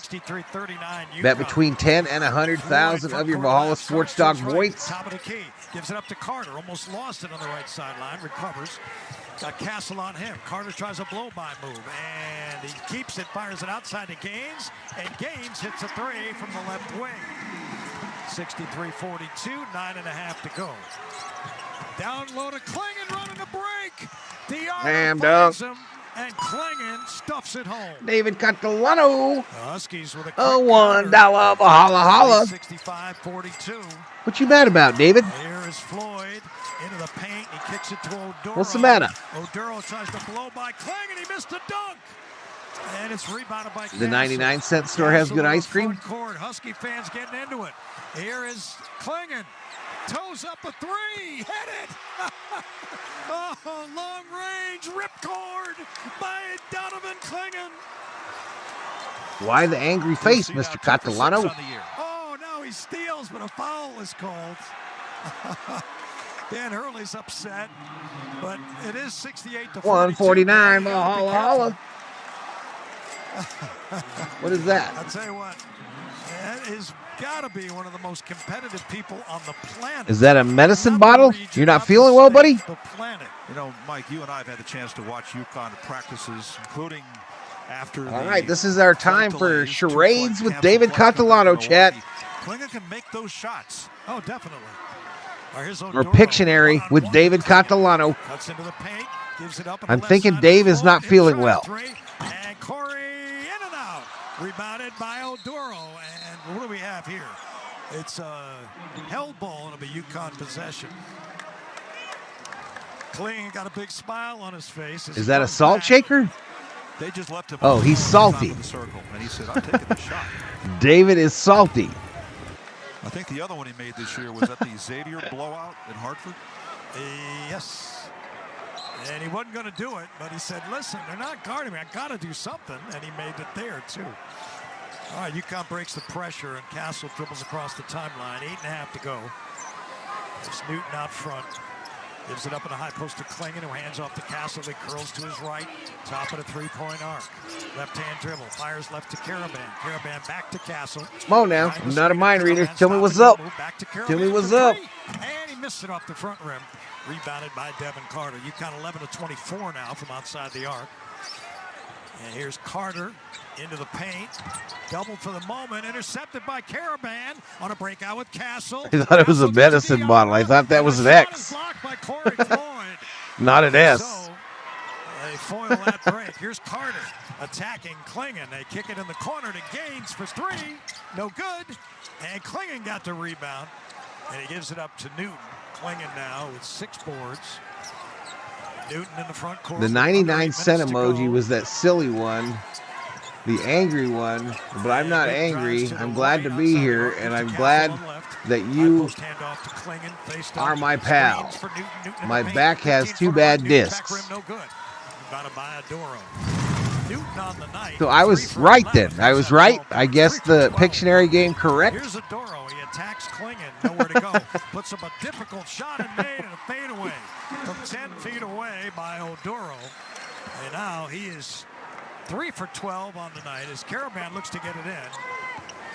Bet between 10 and 100,000 of your Valhalla Sports Dog points. Top of the key. Gives it up to Carter. Almost lost it on the right sideline. Recovers. Got Castle on him. Carter tries a blow-by move, and he keeps it, fires it outside to Gaines, and Gaines hits a 3 from the left wing. 63-42, 9.5 to go. Down low to Klingon, running a break. Slam dunk. And Klingon stuffs it home. David Catalano. Huskies with a $1 Valhalla holla. 65-42. What you mad about, David? Here is Floyd into the paint. He kicks it to Oduro. What's the matter? Oduro tries to blow by Klingon. He missed a dunk. And it's rebounded by The 99-cent store has good ice cream. Court. Husky fans getting into it. Here is Klingon. Toes up a 3. Hit it. Oh, long range ripcord by Donovan Klingon. Why the angry face, Mr. Catalano? Oh, now he steals, but a foul is called. Dan Hurley's upset, but it is 68-42. 149, holla holla. What is that? I'll tell you what, that is got to be one of the most competitive people on the planet. Is that a medicine bottle? You're not feeling well, buddy? The planet. You know, Mike, you and I have had the chance to watch UConn practices, including after. All right, this is our time for charades with David Catalano, chat. Klingon can make those shots. Oh, definitely. Or Pictionary with David Catalano. I'm thinking Dave is not feeling well. And Corey in and out. Rebounded by Oduro. And what do we have here? It's a held ball and it'll be UConn possession. Kling got a big smile on his face. Is that a salt shaker? They just left him. Oh, he's salty. The circle, and he said, "I'm taking the shot." David is salty. I think the other one he made this year was at the Xavier blowout in Hartford. Yes. And he wasn't going to do it, but he said, listen, they're not guarding me. I got to do something. And he made it there, too. All right, UConn breaks the pressure, and Castle dribbles across the timeline. 8.5 to go. It's Newton out front. Gives it up in the high post to Klingon, who hands off to Castle. He curls to his right. Top of the three-point arc. Left-hand dribble. Fires left to Caravan. Caravan back to Castle. Come on now. I'm not a mind reader. Tell me what's up. Tell me what's up. And he missed it off the front rim. Rebounded by Devin Carter. UConn 11-24 now from outside the arc. And here's Carter into the paint. Double for the moment. Intercepted by Caravan on a breakout with Castle. I thought it was a medicine bottle. I thought that was an X. Not an S. So they foil that break. Here's Carter attacking Klingon. They kick it in the corner to Gaines for 3. No good. And Klingon got the rebound. And he gives it up to Newton. Klingon now with 6 boards. Newton in the front court. The 99-cent emoji was that silly one, the angry one, but I'm not angry. I'm glad to be here, and I'm glad that you are my pal. My back has 2 bad discs. So I was right then. I was right. I guessed the Pictionary game correct. Here's Oduro. He attacks Klingon. Nowhere to go. Puts up a difficult shot and made and a fadeaway from 10 feet away by Oduro. And now he is 3 for 12 on the night as Caravan looks to get it in.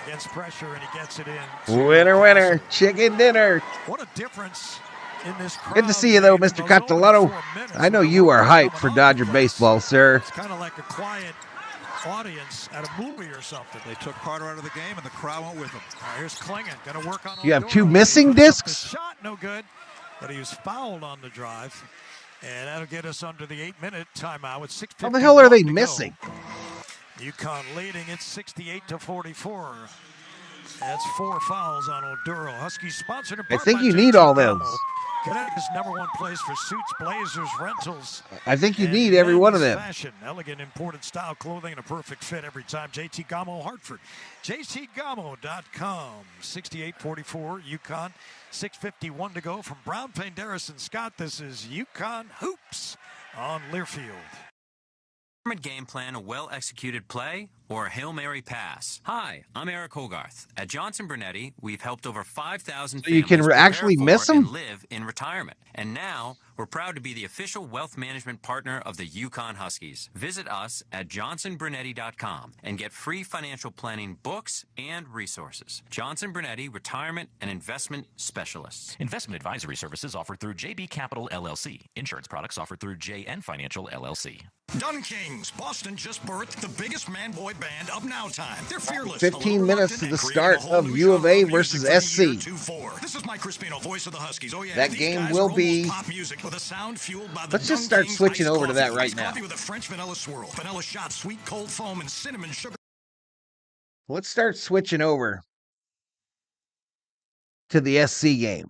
Against pressure, and he gets it in. Winner, winner. Chicken dinner. What a difference in this crowd. Good to see you, though, Mr. Catalano. I know you are hyped for Dodger baseball, sir. It's kind of like a quiet audience at a movie or something. They took Carter out of the game, and the crowd went with him. Here's Klingon. Going to work on You have 2 missing discs? Shot no good, but he was fouled on the drive. And that'll get us under the 8-minute timeout with 6:50. How the hell are they missing? UConn leading it 68-44. That's 4 fouls on Oduro. Huskies sponsored in part I think by you James need all Campbell. those. Connecticut's #1 place for suits, blazers, rentals. I think you and need every one of men's them. Fashion, elegant imported style clothing and a perfect fit every time. JT Gamo, Hartford. JTGamo.com. 68-44, UConn. 6:51 to go from Brown, Penderis, and Scott. This is UConn Hoops on Learfield. Game plan, a well-executed play, or a Hail Mary pass. Hi, I'm Eric Hogarth. At Johnson Brunetti, we've helped over 5,000 So you can families actually prepare miss for 'em? and live in retirement. And now, we're proud to be the official wealth management partner of the UConn Huskies. Visit us at johnsonbrunetti.com and get free financial planning books and resources. Johnson Brunetti, Retirement and Investment Specialists. Investment advisory services offered through JB Capital LLC. Insurance products offered through JN Financial LLC. Dun Kings, Boston just birthed the biggest man-boy band of now time. They're fearless. 15 minutes to the start of U of A versus SC. This is Mike Crispino, voice of the Huskies. Oh yeah, That these game guys will are be. almost pop music with a sound fueled by the Let's just Dun start Kings switching iced over to that coffee. right Iced now. coffee with a French vanilla swirl, vanilla shot, sweet cold foam, and cinnamon sugar. Let's start switching over to the SC game.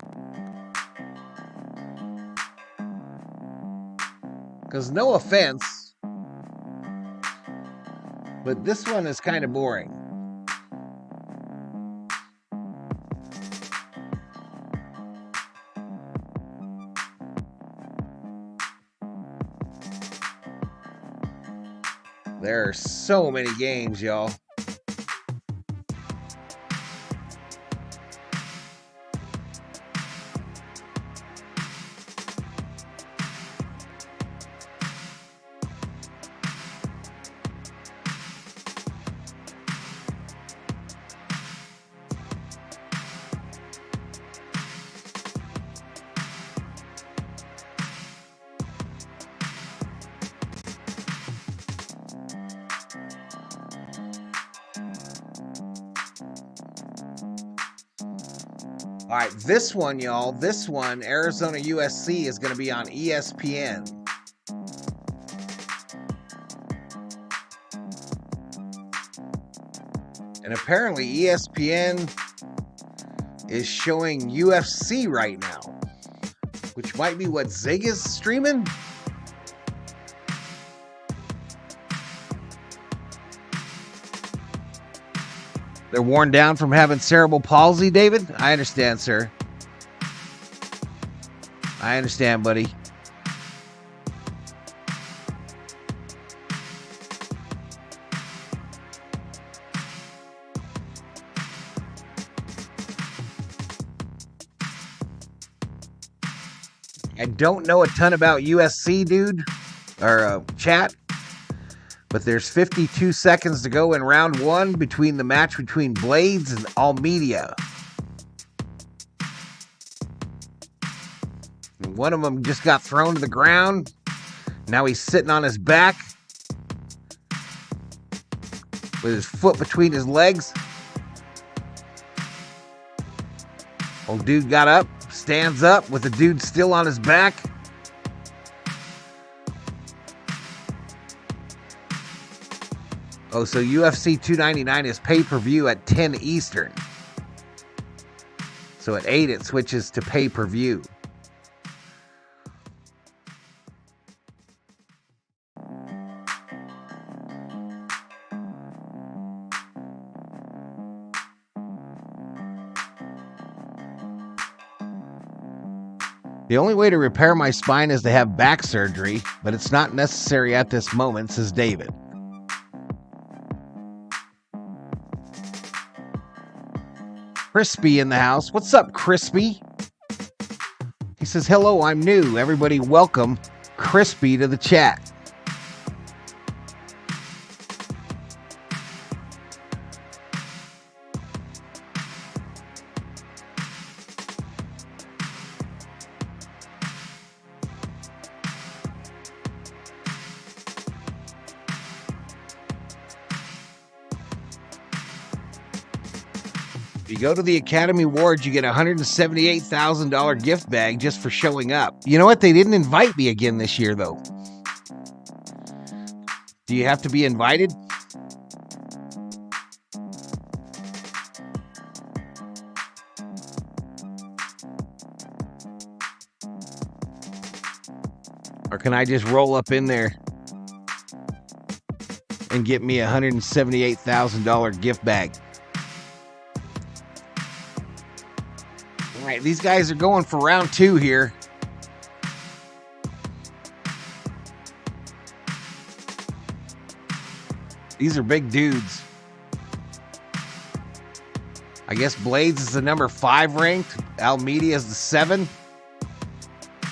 Because no offense, but this one is kind of boring. There are so many games, y'all. All right, this one, y'all, Arizona-USC is going to be on ESPN. And apparently ESPN is showing UFC right now, which might be what Zig is streaming. They're worn down from having cerebral palsy, David? I understand, sir. I understand, buddy. I don't know a ton about USC, dude, or chat. But there's 52 seconds to go in round one between the match between Blades and Almeida. And one of them just got thrown to the ground. Now he's sitting on his back with his foot between his legs. Old dude got up, stands up with the dude still on his back. Oh, so UFC 299 is pay-per-view at 10 Eastern. So at 8 it switches to pay-per-view. The only way to repair my spine is to have back surgery, but it's not necessary at this moment, says David. Crispy in the house. What's up, Crispy? He says, hello, I'm new. Everybody welcome Crispy to the chat. If you go to the Academy Awards, you get a $178,000 gift bag just for showing up. You know what? They didn't invite me again this year, though. Do you have to be invited? can I just roll up in there and get me a $178,000 gift bag? All right, these guys are going for round 2 here. These are big dudes. I guess Blades is the number 5 ranked. Almeida is the 7.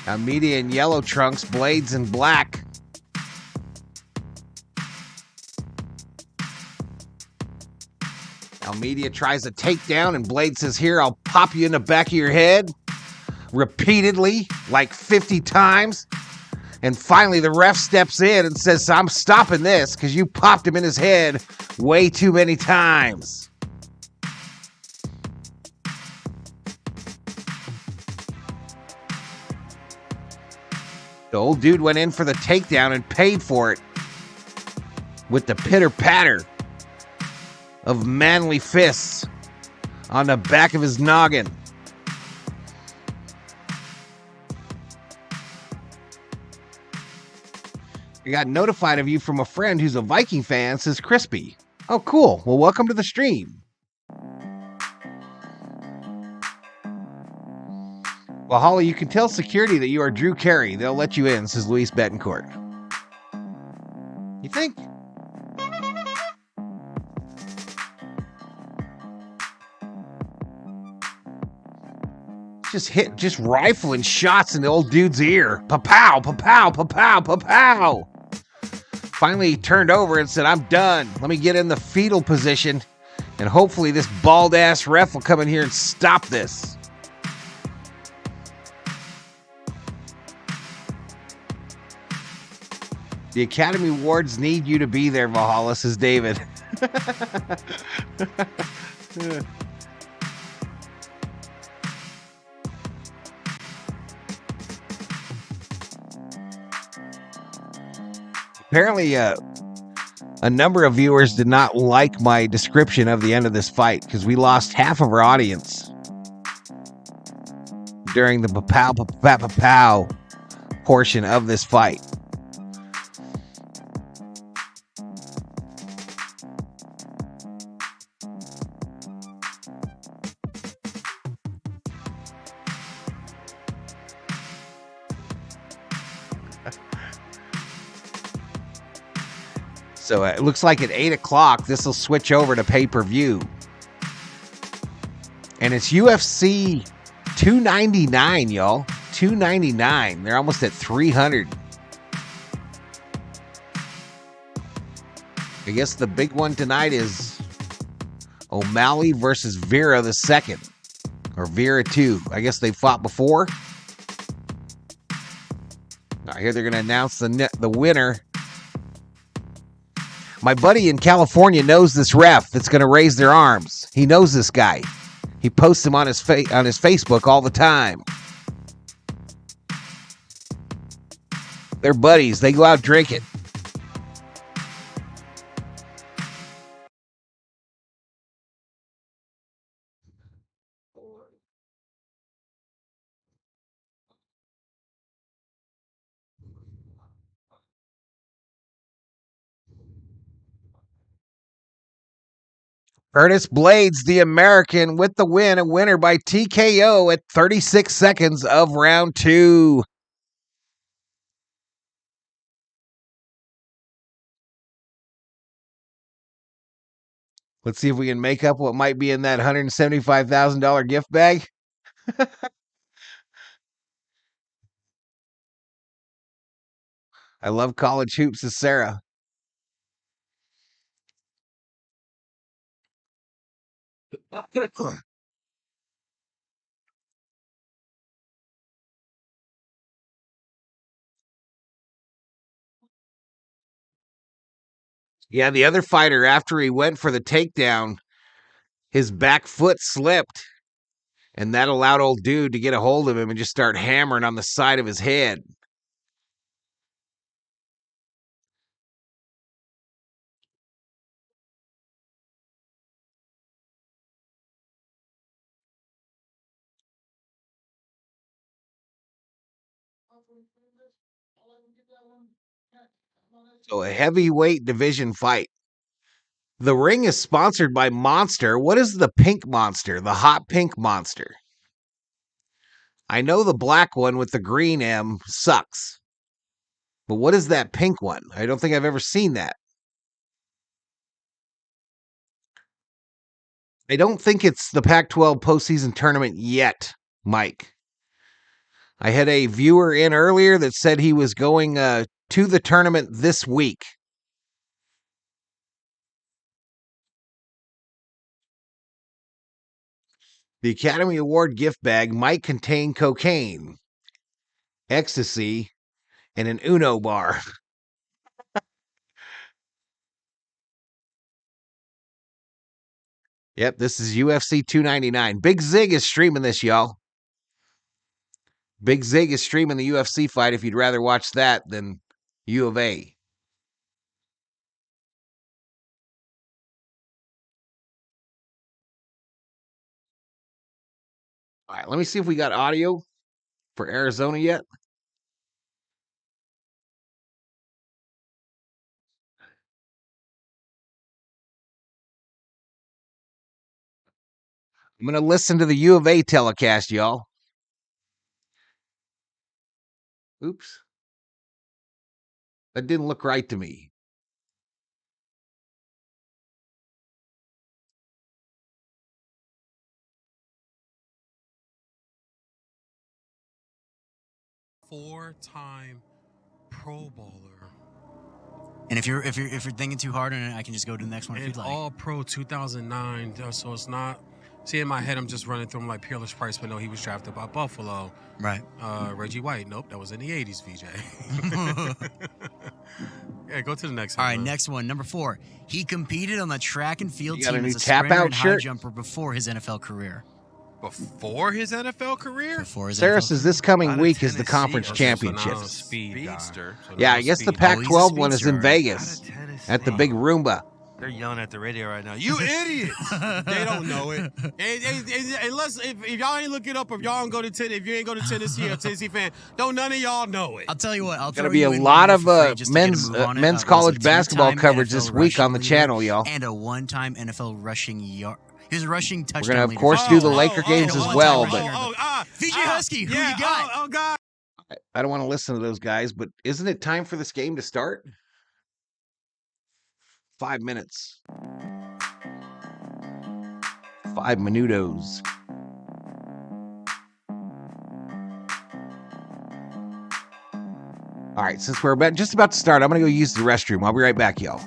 Almeida in yellow trunks, Blades in black. Almeida tries a takedown, and Blades says, "Here, I'll pop you in the back of your head." Repeatedly, like 50 times. And finally, the ref steps in and says, "I'm stopping this because you popped him in his head way too many times." The old dude went in for the takedown and paid for it with the pitter-patter of manly fists on the back of his noggin. I got notified of you from a friend who's a Viking fan, says Crispy. Oh, cool. Well, welcome to the stream. Well, Holly, you can tell security that you are Drew Carey. They'll let you in, says Luis Betancourt. You think? Just rifling shots in the old dude's ear. Pa-pow, pa-pow, pa-pow, pa-pow. Finally, he turned over and said, "I'm done. Let me get in the fetal position, and hopefully this bald-ass ref will come in here and stop this." The Academy Awards need you to be there, Valhalla, says David. Apparently, a number of viewers did not like my description of the end of this fight because we lost half of our audience during the pa-pow, pa-pow, pa-pow portion of this fight. So it looks like at 8 o'clock, this will switch over to pay-per-view. And it's UFC 299, y'all. 299. They're almost at 300. I guess the big one tonight is O'Malley versus Vera the second. Or Vera 2. I guess they fought before. I hear they're going to announce the winner. My buddy in California knows this ref that's going to raise their arms. He knows this guy. He posts him on his Facebook all the time. They're buddies. They go out drinking. Curtis Blades, the American, with the win, a winner by TKO at 36 seconds of round 2. Let's see if we can make up what might be in that $175,000 gift bag. I love college hoops, says Sarah. Yeah, the other fighter, after he went for the takedown, his back foot slipped, and that allowed old dude to get a hold of him and just start hammering on the side of his head. So a heavyweight division fight. The ring is sponsored by Monster. What is the pink monster? The hot pink monster. I know the black one with the green M sucks. But what is that pink one? I don't think I've ever seen that. I don't think it's the Pac-12 postseason tournament yet, Mike. I had a viewer in earlier that said he was going to the tournament this week. The Academy Award gift bag might contain cocaine, ecstasy, and an Uno bar. Yep, this is UFC 299. Big Zig is streaming this, y'all. Big Zig is streaming the UFC fight if you'd rather watch that than U of A. All right, let me see if we got audio for Arizona yet. I'm going to listen to the U of A telecast, y'all. Oops. That didn't look right to me. Four-time Pro Bowler. And if you're thinking too hard on it, I can just go to the next one if you'd like. All Pro 2009. So it's not. See, in my head, I'm just running through them like Peerless Price, but no, he was drafted by Buffalo. Right. Reggie White. Nope, that was in the 80s, VJ. Yeah, go to the next one. All right, next one, number 4. He competed on the track and field You got team a as new a sprinter tap-out and high shirt? jumper before his NFL career. Before his NFL career? Before his Saris NFL says this coming Out of week is the Tennessee. conference Okay, so now championships. Speedster. Yeah, I guess the Pac-12 one is in Vegas at the big Roomba. They're yelling at the radio right now. You idiots! They don't know it. Unless if y'all ain't look it up, if y'all don't go to Tennessee, if you ain't go to Tennessee or Tennessee fan, don't none of y'all know it. I'll tell you what. I'll Going to be a lot of men's college basketball coverage this week on the channel, y'all. And a one-time NFL rushing yard. He was a rushing touchdown. We're going to, of leader. course, do the Laker games as well. But VJ Husky, who you got? Oh, God. I don't want to listen to those guys, but isn't it time for this game to start? 5 minutes. 5 minutos. All right, since we're just about to start, I'm going to go use the restroom. I'll be right back, y'all.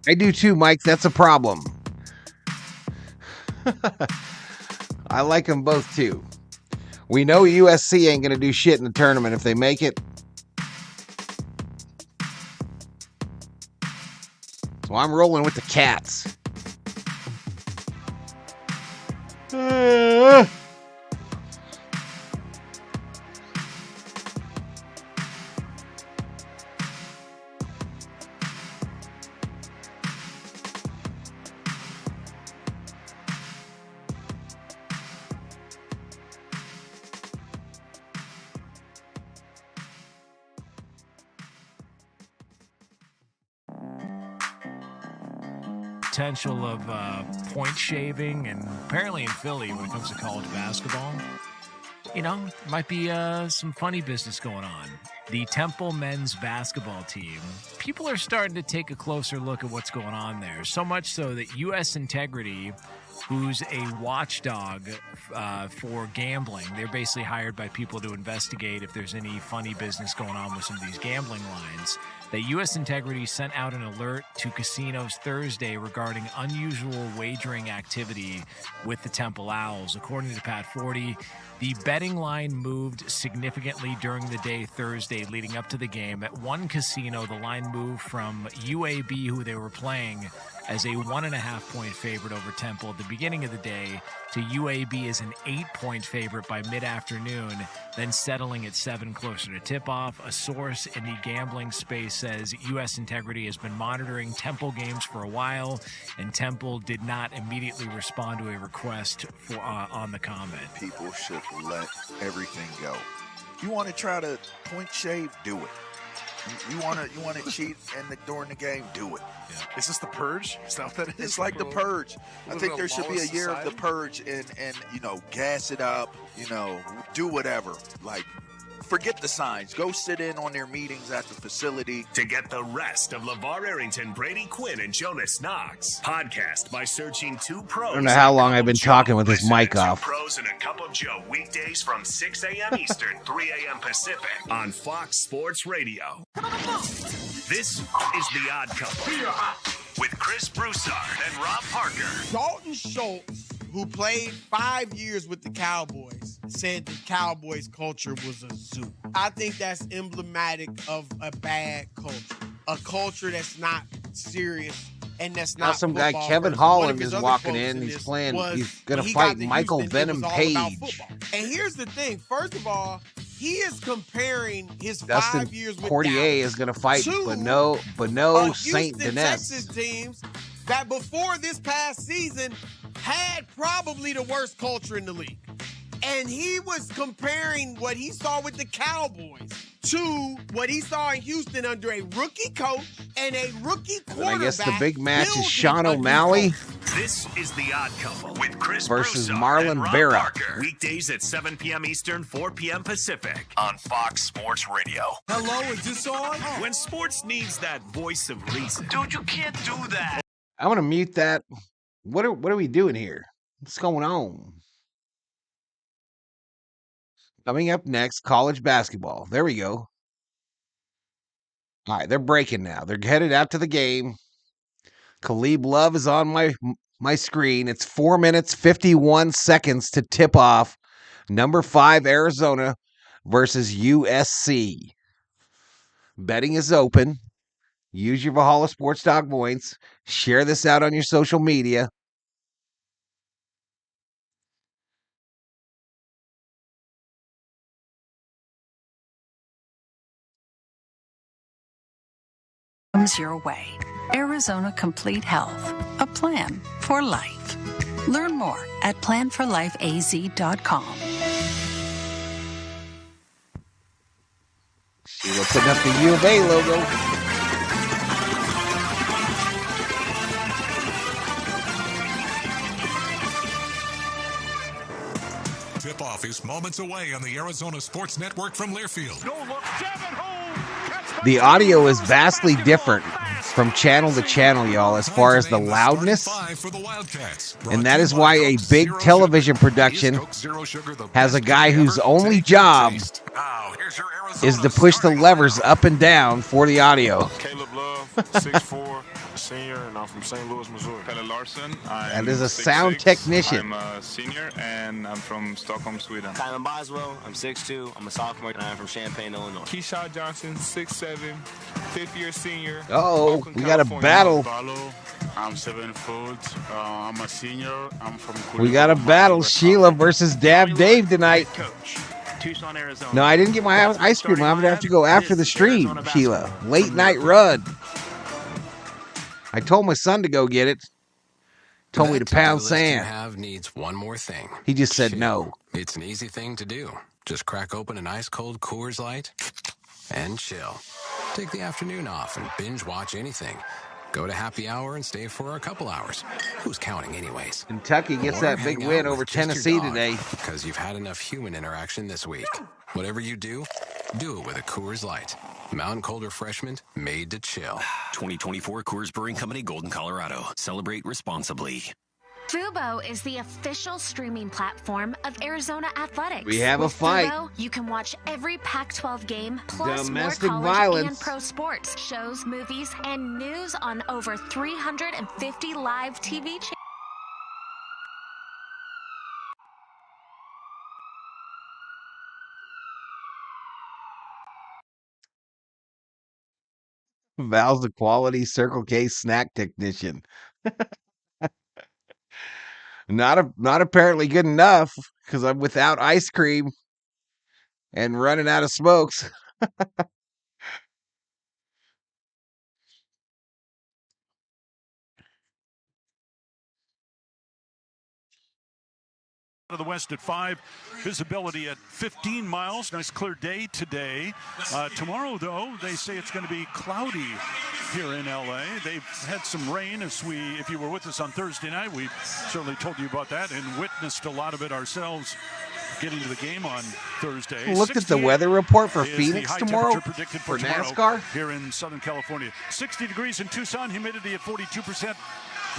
I do too, Mike. That's a problem. I like them both too. We know USC ain't going to do shit in the tournament if they make it. So I'm rolling with the Cats. Potential of point shaving, and apparently in Philly when it comes to college basketball, might be some funny business going on. The Temple men's basketball team, people are starting to take a closer look at what's going on there. So much so that U.S. Integrity, who's a watchdog for gambling, they're basically hired by people to investigate if there's any funny business going on with some of these gambling lines. That U.S. Integrity sent out an alert to casinos Thursday regarding unusual wagering activity with the Temple Owls. According to Pat Forty, the betting line moved significantly during the day Thursday leading up to the game. At one casino, the line moved from UAB, who they were playing as a 1.5-point favorite over Temple at the beginning of the day, to UAB as an 8-point favorite by mid-afternoon, then settling at 7 closer to tip-off. A source in the gambling space says U.S. Integrity has been monitoring Temple games for a while, and Temple did not immediately respond to a request for on the comment. People should let everything go. You want to try to point shave? Do it. You want to cheat during the game? Do it. Yeah. Is this the purge? Is that what that is? It's like the purge. I think there should be a year of the purge and gas it up. Do whatever. Like, forget the signs. Go sit in on their meetings at the facility. To get the rest of LeVar Arrington, Brady Quinn, and Jonas Knox, podcast by searching Two Pros. I don't know how long I've been talking with this mic off. Two Pros and a Cup of Joe, weekdays from 6 a.m. Eastern, 3 a.m. Pacific on Fox Sports Radio. This is The Odd Couple with Chris Broussard and Rob Parker. Dalton Schultz, who played 5 years with the Cowboys, said the Cowboys culture was a zoo. I think that's emblematic of a bad culture, a culture that's not serious and that's not. Now some guy, Kevin Holland, is walking in. He's playing. He's going to fight Michael Venom Page. And here's the thing. First of all, he is comparing his Dustin 5 years with Poirier Dallas is going to fight Beno Saint Houston, Denis. Texas teams that before this past season had probably the worst culture in the league. And he was comparing what he saw with the Cowboys to what he saw in Houston under a rookie coach and a rookie quarterback. And I guess the big match is Sean O'Malley. This is The Odd Couple with Chris versus Broussard Marlon and Rob Vera. Parker. Weekdays at 7 p.m. Eastern, 4 p.m. Pacific on Fox Sports Radio. Hello, is this on? When sports needs that voice of reason. Dude, you can't do that. I want to mute that. What are we doing here? What's going on? Coming up next, college basketball. There we go. All right, they're breaking now. They're headed out to the game. Khalib Love is on my screen. It's 4 minutes, 51 seconds to tip off. Number 5, Arizona versus USC. Betting is open. Use your Valhalla Sports Dog points. Share this out on your social media. Comes your way. Arizona Complete Health, a plan for life. Learn more at planforlifeaz.com. We're putting up the U of A logo. Tip-off is moments away on the Arizona Sports Network from Learfield. The audio is vastly different from channel to channel, y'all, as far as the loudness. And that is why a big television production has a guy whose only job is to push the levers up and down for the audio. Caleb Love, 6'4", senior, and I'm from St. Louis, Missouri. Pelle Larson. That is a sound technician. I'm a senior, and I'm from Stockholm, Sweden. Kylan Boswell, I'm 6'2", I'm a sophomore, and I'm from Champaign, Illinois. Keyshawn Johnson, 6'7", fifth-year senior. Uh-oh, we got a battle. I'm 7 foot. I'm a senior. I'm from. We got a battle, Sheila versus Dab Dave tonight. Tucson, Arizona. No, I didn't get my ice cream. I'm going to have to go after the stream, Sheila. Late night run. I told my son to go get it. Told me to pound sand. Have needs one more thing. He just said no. It's an easy thing to do. Just crack open an ice cold Coors Light and chill. Take the afternoon off and binge watch anything. Go to happy hour and stay for a couple hours. Who's counting anyways? Kentucky gets that big win over Tennessee today. Because you've had enough human interaction this week. Whatever you do, do it with a Coors Light. Mountain Cold Refreshment made to chill. 2024 Coors Brewing Company, Golden, Colorado. Celebrate responsibly. Fubo is the official streaming platform of Arizona Athletics. We have a With fight. Fubo, you can watch every Pac-12 game, plus Domestic more college violence. and pro sports, shows, movies, and news on over 350 live TV channels. Val's the quality Circle K snack technician. Not apparently good enough because I'm without ice cream and running out of smokes. To the west at 5, visibility at 15 miles. Nice clear day today. Tomorrow, though, they say it's going to be cloudy here in LA. They've had some rain. If you were with us on Thursday night, we certainly told you about that and witnessed a lot of it ourselves getting to the game on Thursday. Looked at the weather report for is Phoenix the high tomorrow predicted for tomorrow NASCAR here in Southern California. 60 degrees in Tucson, humidity at 42%.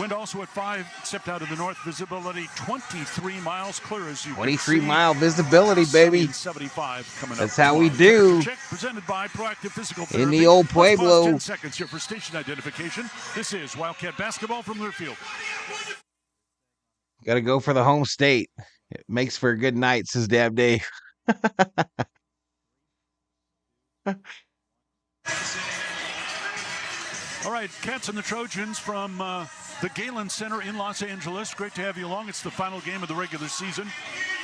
Wind also at 5, except out of the north. Visibility 23 miles, clear as you 23-mile visibility, baby. 75 coming That's up. how we do. Check presented by Proactive Physical in Therapy. the old Let's pause Pueblo. 10 seconds here for station identification. This is Wildcat Basketball from Learfield. Got to go for the home state. It makes for a good night, says Dab Dave. All right, Cats and the Trojans from the Galen Center in Los Angeles. Great to have you along. It's the final game of the regular season.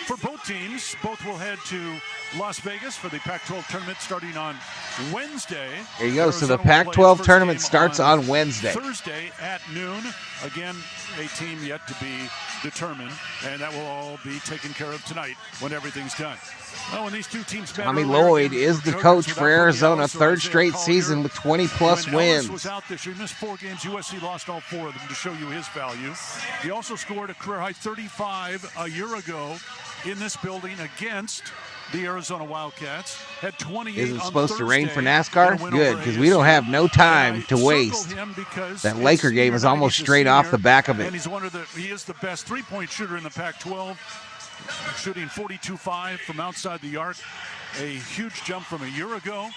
For both teams, both will head to Las Vegas for the Pac-12 tournament starting on Wednesday. There you go. So the Arizona will play Pac-12 its first tournament game starts on Wednesday. Thursday at noon. Again, a team yet to be determined, and that will all be taken care of tonight when everything's done. Well, when these two teams Tommy Lloyd is the coach for Arizona, third straight season with 20-plus when wins. Ellis was out this year, he missed 4 games. USC lost all 4 of them to show you his value. He also scored a career-high 35 a year ago in this building against the Arizona Wildcats. Had 28 Is it on supposed to rain for Thursday NASCAR? in a win Good, over because we don't have no time to waste. That Laker game is almost straight off the back of it. And he is the best three-point shooter in the Pac-12, shooting 42.5 from outside the arc, a huge jump from a year ago.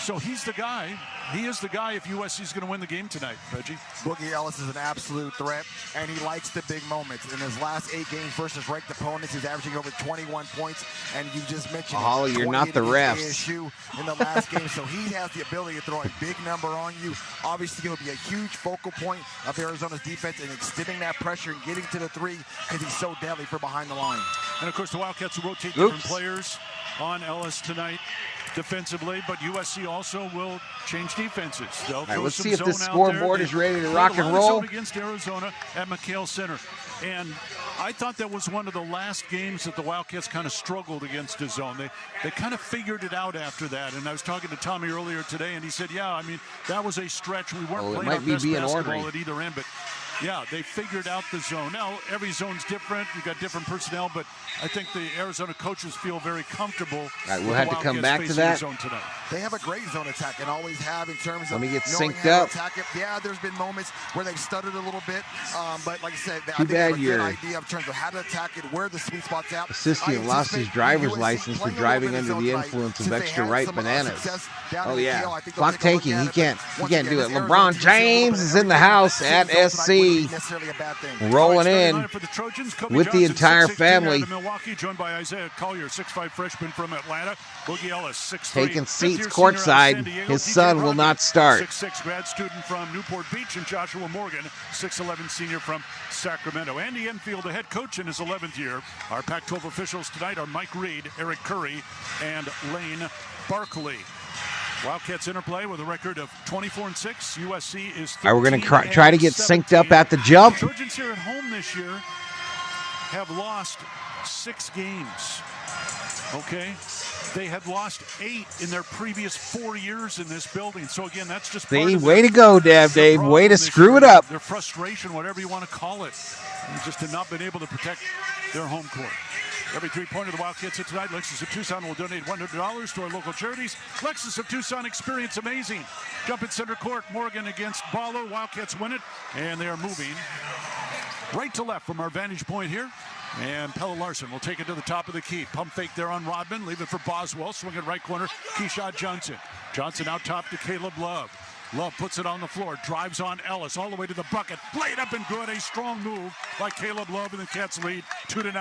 So he's the guy. He is the guy if USC is going to win the game tonight, Reggie. Boogie Ellis is an absolute threat, and he likes the big moments. In his last 8 games versus ranked opponents, he's averaging over 21 points, and you just mentioned Holly, you're not the refs. ASU in the last game, so he has the ability to throw a big number on you. Obviously, he'll be a huge focal point of Arizona's defense and extending that pressure and getting to the 3 because he's so deadly for behind the line. And, of course, the Wildcats will rotate different players on Ellis tonight defensively, but USC also will change defenses. All right, let's see if the scoreboard is ready to rock and roll. Against Arizona at McHale Center. And I thought that was one of the last games that the Wildcats kind of struggled against a zone. They kind of figured it out after that. And I was talking to Tommy earlier today, and he said, yeah, I mean, that was a stretch. We weren't playing our best basketball at either end, but yeah, they figured out the zone. Now, every zone's different. You've got different personnel, but I think the Arizona coaches feel very comfortable. All right, we'll have to come back to that. They have a great zone attack and always have in terms of Let me get knowing synced how to up. attack it. Yeah, there's been moments where they've stuttered a little bit, but like I said, I Too think bad it's a your good idea in terms of how to attack it, where the sweet spot's at. assistant lost his driver's license for driving under the influence of extra ripe bananas. Oh yeah, clock taking. He can't do it. LeBron James is in the house at SC. USC necessarily a bad thing. rolling in for the Trojans, Kobe with the Johnson, entire 6'6", family. out of Milwaukee, joined by Isaiah Collier, 6'5" freshman from Atlanta. Boogie Ellis, 6'3", Taking seats fifth-year senior out of courtside. San Diego. His DJ son will Rodman, not start. 6'6", grad student from Newport Beach, and Joshua Morgan, 6'11", senior from Sacramento. Andy Enfield, the head coach in his 11th year. Our Pac-12 officials tonight are Mike Reed, Eric Curry, and Lane Barkley. Wildcats interplay with a record of 24-6. USC is 13. All right, we're going to try to get synced up at the jump. The Trojans here at home this year have lost 6 games. Okay? They had lost 8 in their previous 4 years in this building. So, again, that's just part of Way to go, Dave. Way to screw it up. Their frustration, whatever you want to call it, just to not been able to protect their home court. Every three-pointer the Wildcats hit tonight, Lexus of Tucson will donate $100 to our local charities. Lexus of Tucson, experience amazing. Jump at center court, Morgan against Baller. Wildcats win it, and they are moving right to left from our vantage point here. And Pella Larson will take it to the top of the key. Pump fake there on Rodman, leave it for Boswell. Swing it right corner, Keyshawn Johnson. Johnson out top to Caleb Love. Love puts it on the floor, drives on Ellis all the way to the bucket. Laid up and good. A strong move by Caleb Love, and the Cats lead 2-0.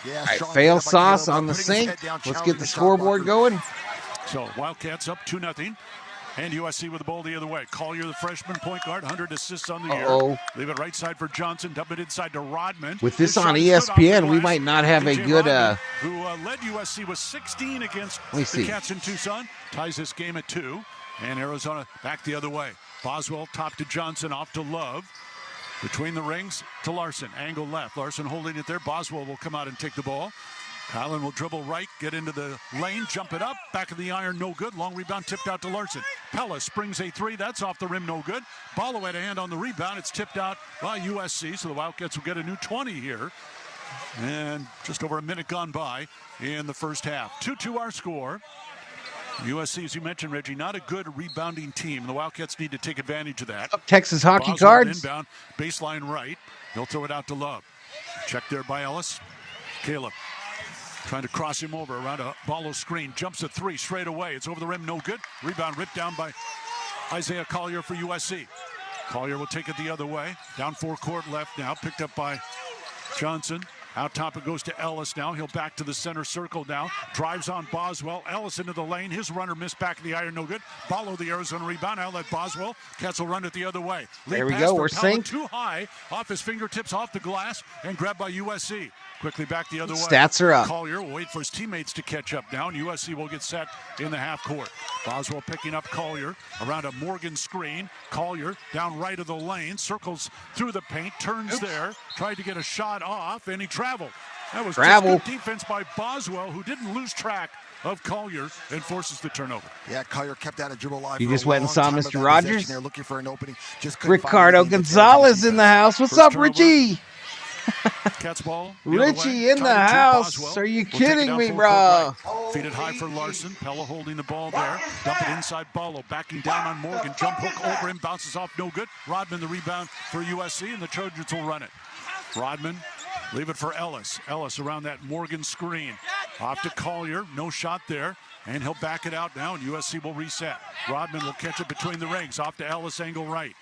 Yeah, all right, fail sauce on the sink. Let's get the scoreboard going. So Wildcats up 2-0. And USC with the ball the other way. Collier, the freshman point guard, 100 assists on the year. Leave it right side for Johnson. Dump it inside to Rodman. With this on ESPN, we might not have a good... Rodman, who led USC with 16 against the Cats in Tucson. Ties this game at 2. And Arizona back the other way. Boswell top to Johnson, off to Love. Between the rings to Larson. Angle left. Larson holding it there. Boswell will come out and take the ball. Kylan will dribble right, get into the lane, jump it up, back of the iron, no good. Long rebound tipped out to Larson. Pella springs a 3, that's off the rim, no good. Ballo had a hand on the rebound, it's tipped out by USC, so the Wildcats will get a new 20 here. And just over a minute gone by in the first half. 2-2 our score. USC, as you mentioned, Reggie, not a good rebounding team. The Wildcats need to take advantage of that. Texas hockey Boswell cards. Inbound, baseline right. He'll throw it out to Love. Check there by Ellis. Caleb trying to cross him over around a Ballo screen. Jumps a 3 straight away. It's over the rim, no good. Rebound ripped down by Isaiah Collier for USC. Collier will take it the other way. Down 4 court left now. Picked up by Johnson. Out top it goes to Ellis now. He'll back to the center circle now. Drives on Boswell. Ellis into the lane. His runner missed back of the iron, no good. Follow the Arizona rebound. Outlet Boswell. Cats will run it the other way. There we go. We're synced. Too high. Off his fingertips, off the glass, and grabbed by USC. Quickly back the other way. Stats are up. Collier will wait for his teammates to catch up now, and USC will get set in the half court. Boswell picking up Collier around a Morgan screen. Collier down right of the lane, circles through the paint, turns there, tried to get a shot off, and he traveled. That was just good defense by Boswell, who didn't lose track of Collier and forces the turnover. Yeah, Collier kept that a dribble alive. You just went and saw Mr. Rogers. They're looking for an opening. Just Ricardo Gonzalez in the house. What's up, Richie? Cat's ball. Richie in the house. Are you kidding me, bro? Feed it high for Larson. Pella holding the ball there. Dump it inside Ballo. Backing down on Morgan. Jump hook over him. Bounces off. No good. Rodman the rebound for USC, and the Trojans will run it. Rodman. Leave it for Ellis. Ellis around that Morgan screen. Off to Collier. No shot there. And he'll back it out now, and USC will reset. Rodman will catch it between the rings. Off to Ellis, angle right.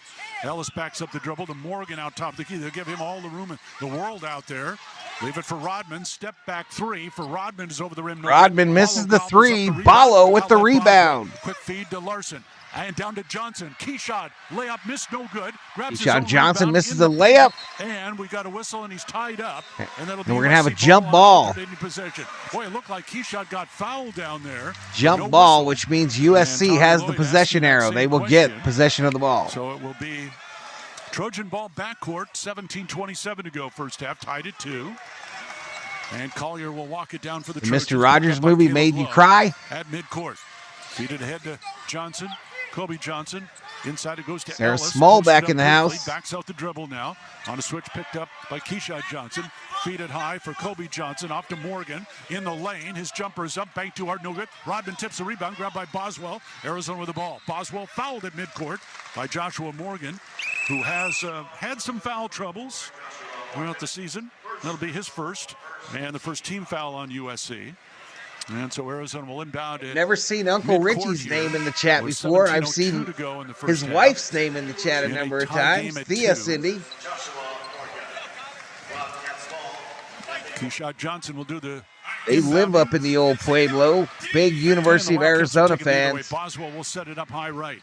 Ellis backs up the dribble to Morgan out top of the key. They'll give him all the room in the world out there. Leave it for Rodman. Step back 3 for Rodman is over the rim. Rodman misses the 3. Ballo with the rebound. Quick feed to Larson. And down to Johnson. Key shot. Layup missed, no good. Keyshawn Johnson misses the layup. And we got a whistle, and he's tied up. And that'll be we're going to have a jump ball. Possession. Boy, it looked like Keyshawn got fouled down there. Jump ball, which means USC has the possession arrow. They will get possession of the ball. So it will be Trojan ball backcourt. 17:27 to go first half. Tied at 2. And Collier will walk it down for the Trojans. Mr. Rogers movie made you cry? At midcourt. Feed it ahead to Johnson. Kobe Johnson. Inside it goes to Sarah Ellis. Small back in the house. Backs out the dribble now. On a switch picked up by Keyshawn Johnson. Feed it high for Kobe Johnson. Off to Morgan. In the lane. His jumper is up. Banked too hard. No good. Rodman tips the rebound. Grabbed by Boswell. Arizona with the ball. Boswell fouled at midcourt by Joshua Morgan, who has had some foul troubles throughout the season. That'll be his first. And the first team foul on USC. And so Arizona will inbound it. Never seen Uncle Richie's name in the chat before. I've seen his wife's name in the chat a number of times. Thea Cindy. Keyshawn Johnson will do the. They live up in the old Pueblo. Big University of Arizona fans. Boswell will set it up high right.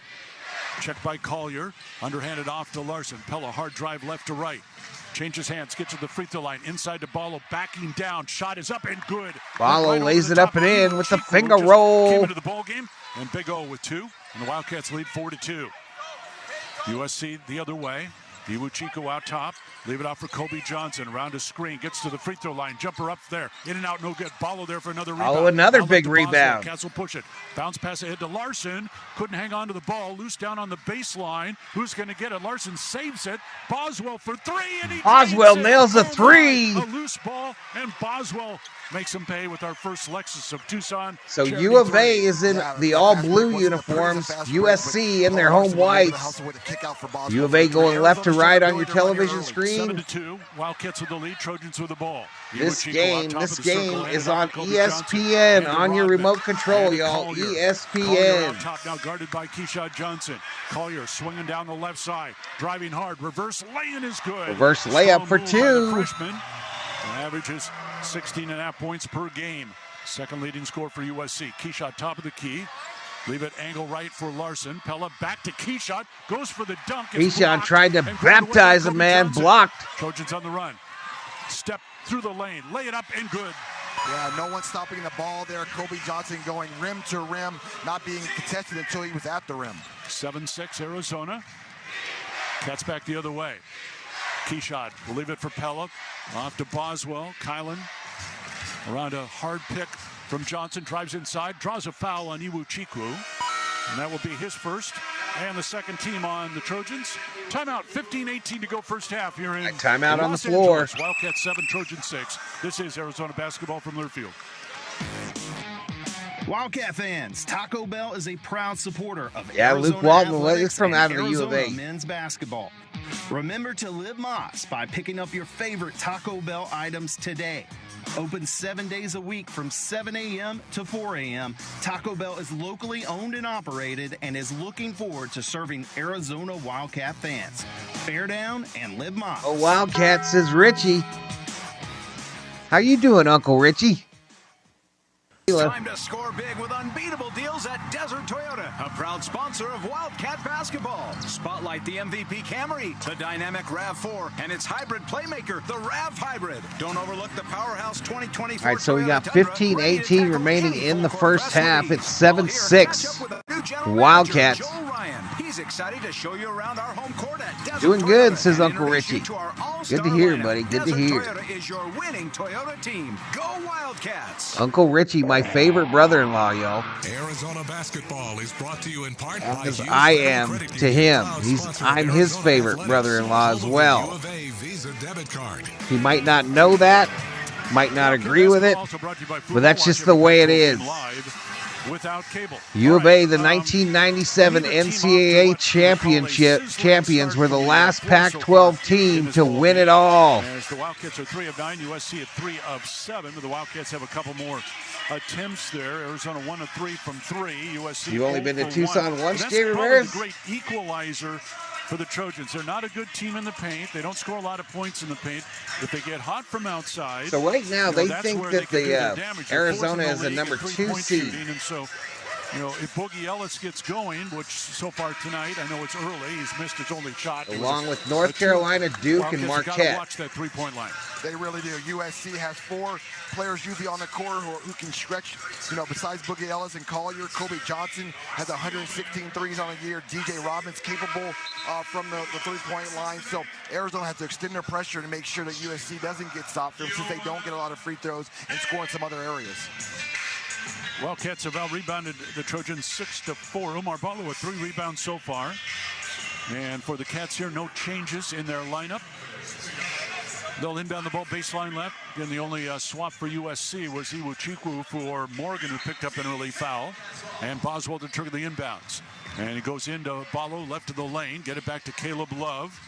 Checked by Collier. Underhanded off to Larson. Pella hard drive left to right. Changes hands, gets to the free throw line. Inside to Ballo, backing down. Shot is up and good. Ballo lays it up and in with the finger roll. Came into the ball game, and Big O with 2. And the Wildcats lead 4-2. USC the other way. Iwu Chico out top. Leave it out for Kobe Johnson. Around a screen. Gets to the free throw line. Jumper up there. In and out, no good. Ballo there for another rebound. Ballo another big rebound. Cats will push it. Bounce pass ahead to Larson. Couldn't hang on to the ball. Loose down on the baseline. Who's going to get it? Larson saves it. Boswell for 3. And he Boswell nails a 3. A loose ball. And Boswell makes him pay with our first Lexus of Tucson. So U of A is in the all-blue uniforms. USC in their home whites. U of A going left to right on your television screen. 7-2. Wildcats with the lead. Trojans with the ball. This game is on ESPN on your remote control, y'all. ESPN. Top now guarded by Keyshawn Johnson. Collier swinging down the left side. Driving hard. Reverse laying is good. Reverse layup for 2. Freshman. Averages 16.5 points per game. Second leading scorer for USC. Keyshot top of the key. Leave it angle right for Larson. Pella back to Keyshot. Goes for the dunk. Keyshot tried to baptize a man. Blocked. Trojans on the run. Step through the lane. Lay it up and good. Yeah, no one stopping the ball there. Kobe Johnson going rim to rim. Not being contested until he was at the rim. 7-6 Arizona. Cats back the other way. Keyshot will leave it for Pella. Off to Boswell. Kylan around a hard pick from Johnson. Drives inside. Draws a foul on Iwu Chiku. And that will be his first. And the second team on the Trojans. Timeout. 15-18 to go first half here in timeout on the Los floor. Angeles. Wildcats 7, Trojans 6. This is Arizona basketball from Learfield. Wildcat fans, Taco Bell is a proud supporter of Arizona Luke Walton is from out of the U of A. Men's basketball. Remember to live Moss by picking up your favorite Taco Bell items today. Open 7 days a week from 7 a.m. to 4 a.m. Taco Bell is locally owned and operated and is looking forward to serving Arizona Wildcat fans. Bear down and live Moss. Oh, Wildcat, says Richie. How you doing, Uncle Richie? Time to score big with unbeatable deals at Desert Toyota, a proud sponsor of Wildcat Basketball. Spotlight the MVP Camry, the dynamic RAV4, and its hybrid playmaker, the RAV Hybrid. Don't overlook the powerhouse 2024. All right, so we got 15-18 remaining in the first half. It's 7-6. Wildcats. He's excited to show you around our home court at Desert Doing good, Toyota, says Uncle Richie. Good to hear, buddy. Good to hear. Toyota is your winning Toyota team. Go Wildcats! Uncle Richie, my favorite brother-in-law, y'all. Arizona basketball is brought to you in part by Because I am to him. I'm his favorite brother-in-law as well. He might not know that, might not agree with it, but that's just the way it is. U of A, the 1997 NCAA champions, were the last Pac-12 team to win it all. As the Wildcats are 3 of 9, USC at 3 of 7. The Wildcats have a couple more attempts there. Arizona 1 of 3 from 3. USC. You've only been to Tucson once, Jay Ramirez? The great equalizer for the Trojans. They're not a good team in the paint. They don't score a lot of points in the paint. If they get hot from outside. So right now they think that the Arizona is a number 2 seed. And so, if Boogie Ellis gets going, which so far tonight, I know it's early, he's missed his only shot. Along with North Carolina, Duke, and Marquette. Watch that three-point line. They really do. USC has 4 players usually on the court who can stretch. Besides Boogie Ellis and Collier, Kobe Johnson has 116 threes on the year. DJ Robbins capable from the three-point line. So Arizona has to extend their pressure to make sure that USC doesn't get stopped since they don't get a lot of free throws and score in some other areas. Wildcats have out-rebounded the Trojans 6-4. Umar Ballo with 3 rebounds so far. And for the Cats here, no changes in their lineup. They'll inbound the ball baseline left. Again, the only swap for USC was Iwu Chiku for Morgan, who picked up an early foul. And Boswell to trigger the inbounds. And he goes into Ballo, left of the lane. Get it back to Caleb Love.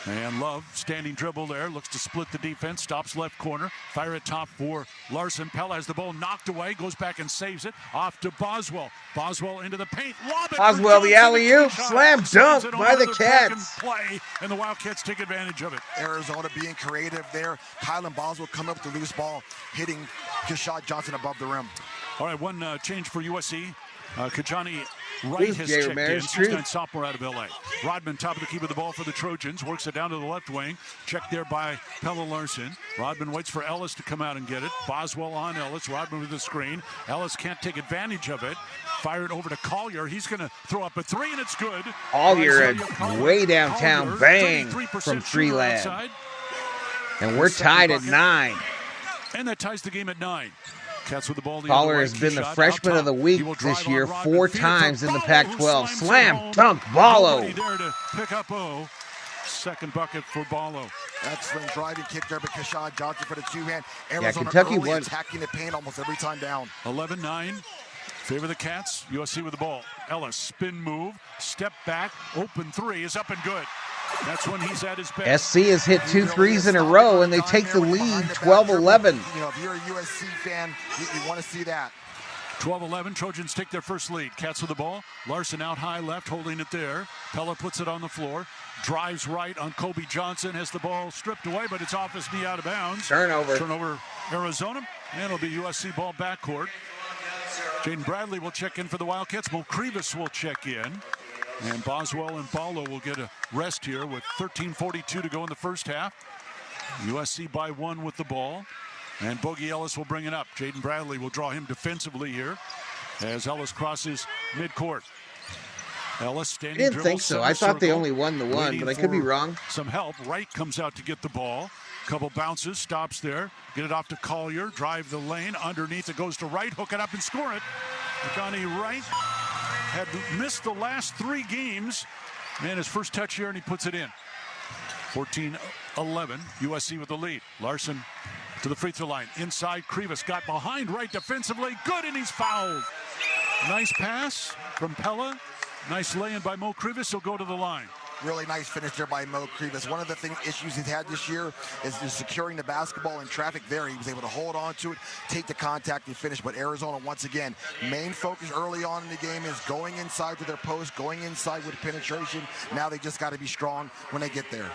And Love, standing dribble there, looks to split the defense, stops left corner, fire it top for Larson. Pella has the ball knocked away, goes back and saves it, off to Boswell. Boswell into the paint, lob it Boswell, the alley-oop, slam dunk by the Cats. Play, and the Wildcats take advantage of it. Arizona being creative there. Kylan Boswell coming up with the loose ball, hitting Keshad Johnson above the rim. All right, one change for USC. Kajani Wright has Jay checked Ramirez, in. 6'9" sophomore out of L.A. Rodman, top of the key with the ball for the Trojans. Works it down to the left wing. Checked there by Pella Larson. Rodman waits for Ellis to come out and get it. Boswell on Ellis. Rodman with the screen. Ellis can't take advantage of it. Fire it over to Collier. He's going to throw up a three, and it's good. Collier, way downtown, Collier, bang, from Treeland. And we're tied at 9. And that ties the game at 9. Cats with the ball. Collier has been the freshman of the week this year 4 times in the Pac-12. Slam dunk, Ballo. There to pick up O. Second bucket for Ballo. Excellent driving kick there by Keshad Johnson for the two-hand. Arizona Kentucky won. Attacking the paint almost every time down. 11-9. Favor the Cats. USC with the ball. Ellis, spin move, step back, open three is up and good. That's when he's at his best. SC has hit 2 threes in a row, and they take the lead 12-11. You know, if you're a USC fan, you want to see that. 12-11, Trojans take their first lead. Cats with the ball. Larson out high left, holding it there. Pella puts it on the floor. Drives right on Kobe Johnson. Has the ball stripped away, but it's off his knee out of bounds. Turnover Arizona, and it'll be USC ball backcourt. Jaden Bradley will check in for the Wildcats. Mo Krivas will check in. And Boswell and Ballo will get a rest here with 13:42 to go in the first half. USC by 1 with the ball. And Bogey Ellis will bring it up. Jaden Bradley will draw him defensively here as Ellis crosses midcourt. Ellis standing. I didn't think so. I thought they only won the one, but I could be wrong. Some help. Wright comes out to get the ball. Couple bounces, stops there. Get it off to Collier. Drive the lane. Underneath it goes to Wright. Hook it up and score it. Johnny Wright had missed the last 3 games. Man, his first touch here, and he puts it in. 14-11, USC with the lead. Larson to the free throw line. Inside, Krivas got behind Wright defensively. Good, and he's fouled. Nice pass from Pella. Nice lay-in by Mo Krivas. He'll go to the line. Really nice finish there by Mo Krivas. One of the issues he's had this year is securing the basketball in traffic there. He was able to hold on to it, take the contact, and finish. But Arizona, once again, main focus early on in the game is going inside to their post, going inside with penetration. Now they just got to be strong when they get there.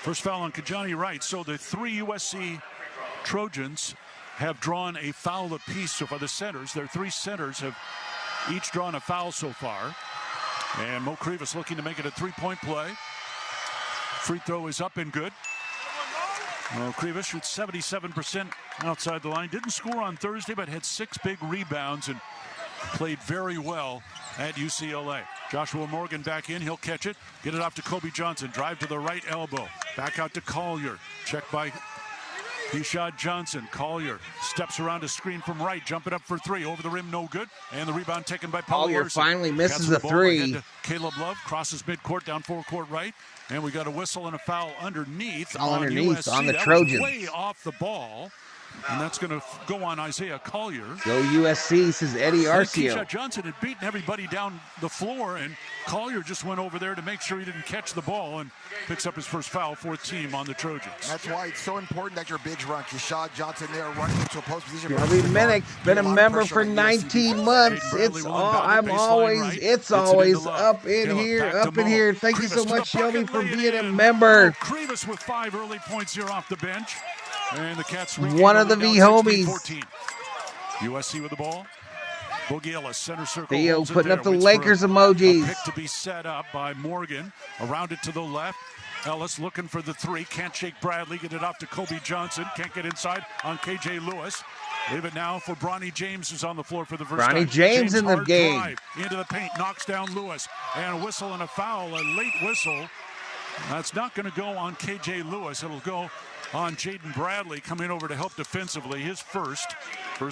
First foul on Kajani Wright. So the 3 USC Trojans have drawn a foul apiece so far. The centers, their 3 centers have each drawn a foul so far. And Mo Krivas looking to make it a 3-point play. Free throw is up and good. Mo Krivas shoots 77% outside the line. Didn't score on Thursday, but had 6 big rebounds and played very well at UCLA. Joshua Morgan back in. He'll catch it. Get it off to Kobe Johnson. Drive to the right elbow. Back out to Collier. Checked by Keshad Johnson. Collier steps around a screen from Wright. Jump it up for 3. Over the rim, no good. And the rebound taken by Paul Collier Larson. finally misses a 3. Caleb Love crosses midcourt down forecourt right. And we got a whistle and a foul underneath. All underneath USC. on the that Trojans. Was way off the ball. And that's going to go on Isaiah Collier. Go USC, says Eddie Arcio. Keshad Johnson had beaten everybody down the floor, and Collier just went over there to make sure he didn't catch the ball and picks up his first foul, 4th team on the Trojans. That's why it's so important that your bigs run. Keshad Johnson there running into a post position. Gary Minnick, been a member for 19 months. It's always up in here. Thank you so much, Shelby, for being a member. Krivas with 5 early points here off the bench. And the Cats one of the V homies. USC with the ball. Boogie Ellis, center circle. Theo putting up the Lakers emojis. Pick to be set up by Morgan. Around it to the left. Ellis looking for the 3. Can't shake Bradley. Get it off to Kobe Johnson. Can't get inside on KJ Lewis. Leave it now for Bronny James, who's on the floor for the first time. Bronny James in the game. Drive into the paint. Knocks down Lewis. And a whistle and a foul. A late whistle. That's not going to go on KJ Lewis. It'll go on Jaden Bradley coming over to help defensively. His first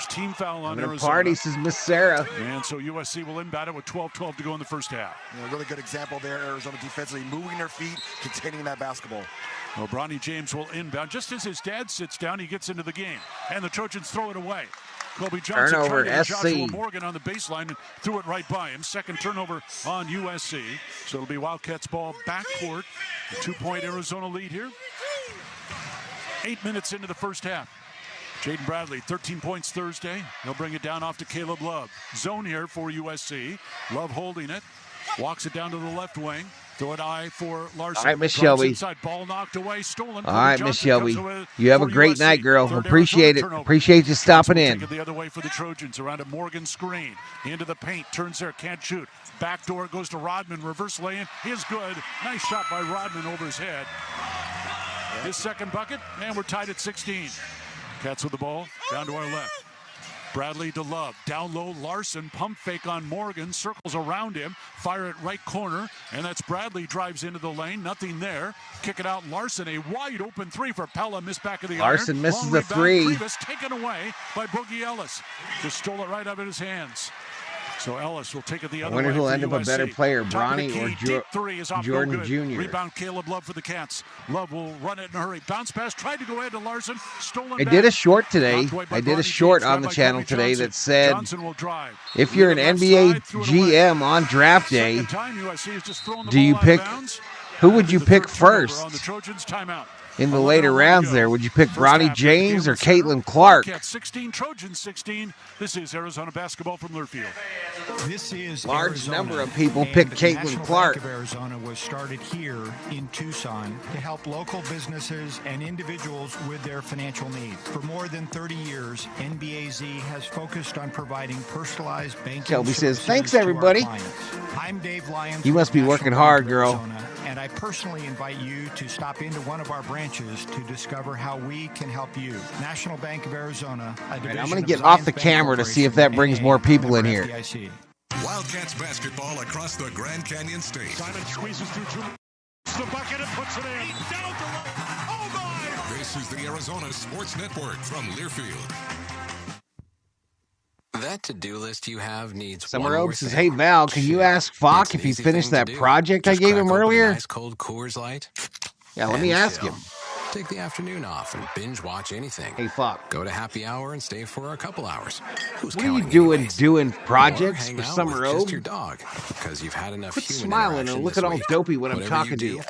team foul on Arizona. Party, says Miss Sarah. And so USC will inbound it with 12-12 to go in the first half. Really good example there, Arizona defensively moving their feet, containing that basketball. Well, Bronny James will inbound. Just as his dad sits down, he gets into the game. And the Trojans throw it away. Kobe Johnson Turnover, tried to Joshua SC. Morgan on the baseline and threw it right by him. Second turnover on USC. So it'll be Wildcats ball backcourt. A 2-point Arizona lead here. 8 minutes into the first half. Jaden Bradley, 13 points Thursday. He'll bring it down off to Caleb Love. Zone here for USC. Love holding it. Walks it down to the left wing. Throw it eye for Larson. All right, Miss Shelby. Inside, ball knocked away, stolen. All right, Miss Shelby. You have a great night, girl. Appreciate it. Appreciate you stopping in. Take it the other way for the Trojans. Around a Morgan screen. Into the paint. Turns there. Can't shoot. Back door goes to Rodman. Reverse lay-in is good. Nice shot by Rodman over his head. His second bucket. And we're tied at 16. Cats with the ball. Down to our left. Bradley to Love. Down low, Larson. Pump fake on Morgan. Circles around him. Fire it right corner. And that's Bradley. Drives into the lane. Nothing there. Kick it out. Larson. A wide open three for Pella. Missed back of the Larson iron. misses Long the rebound. three. Rivas taken away by Boogie Ellis. Just stole it right out of his hands. So Ellis will take it the other way. I wonder who'll end up a USC. better player, Top of the Bronny key, or deep three is off, Jordan no good. Jr. Rebound Caleb Love for the Cats. Love will run it in a hurry. Bounce pass, tried to go ahead to Larson. Stolen I back. did a short today. Knocked away by I did a Bronny short James, on the by channel Kobe today Johnson. that said, Johnson will drive. if you're an Left NBA side, threw it GM on draft day, Second time USC is just throwing the do you ball out of pick, bounds. who would you The pick third turnover first on the Trojans timeout. in the later rounds there? Would you pick First Bronny half, James or the game was Caitlin Clark? Wildcats 16, Trojans 16. This is Arizona basketball from Learfield. This is Large Arizona, number of people and picked the Caitlin National Clark. Bank of Arizona was started here in Tucson to help local businesses and individuals with their financial needs. For more than 30 years, NBAZ has focused on providing personalized banking Shelby says, services "Thanks, to our everybody." clients. I'm Dave Lyons. You with must be the working National Bank hard, of girl. Arizona, and I personally invite you to stop into one of our branches to discover how we can help you. National Bank of Arizona, a division I'm going to of get off Zions the Bank camera to see if that brings more people in here. FDIC. Wildcats basketball across the Grand Canyon State. Simon squeezes through two. The bucket and puts it in. Down the road. Oh my! This is the Arizona Sports Network from Learfield. That to-do list you have needs Summer one more Oaks says, thing. "Hey Val, can you ask Falk It's if an he easy finished thing that to do. project I Just gave crack him open earlier?" a nice cold Coors Light. Yeah, let me and ask chill. him. Take the afternoon off and binge watch anything. Hey, Falk. Go to happy hour and stay for a couple hours. Who's What are you counting doing? anyways? Doing Or projects hang for out Summer with just Oaks? your dog because you've had enough Quit human smiling interaction and look this at all week. dopey when I'm Whatever talking to you you.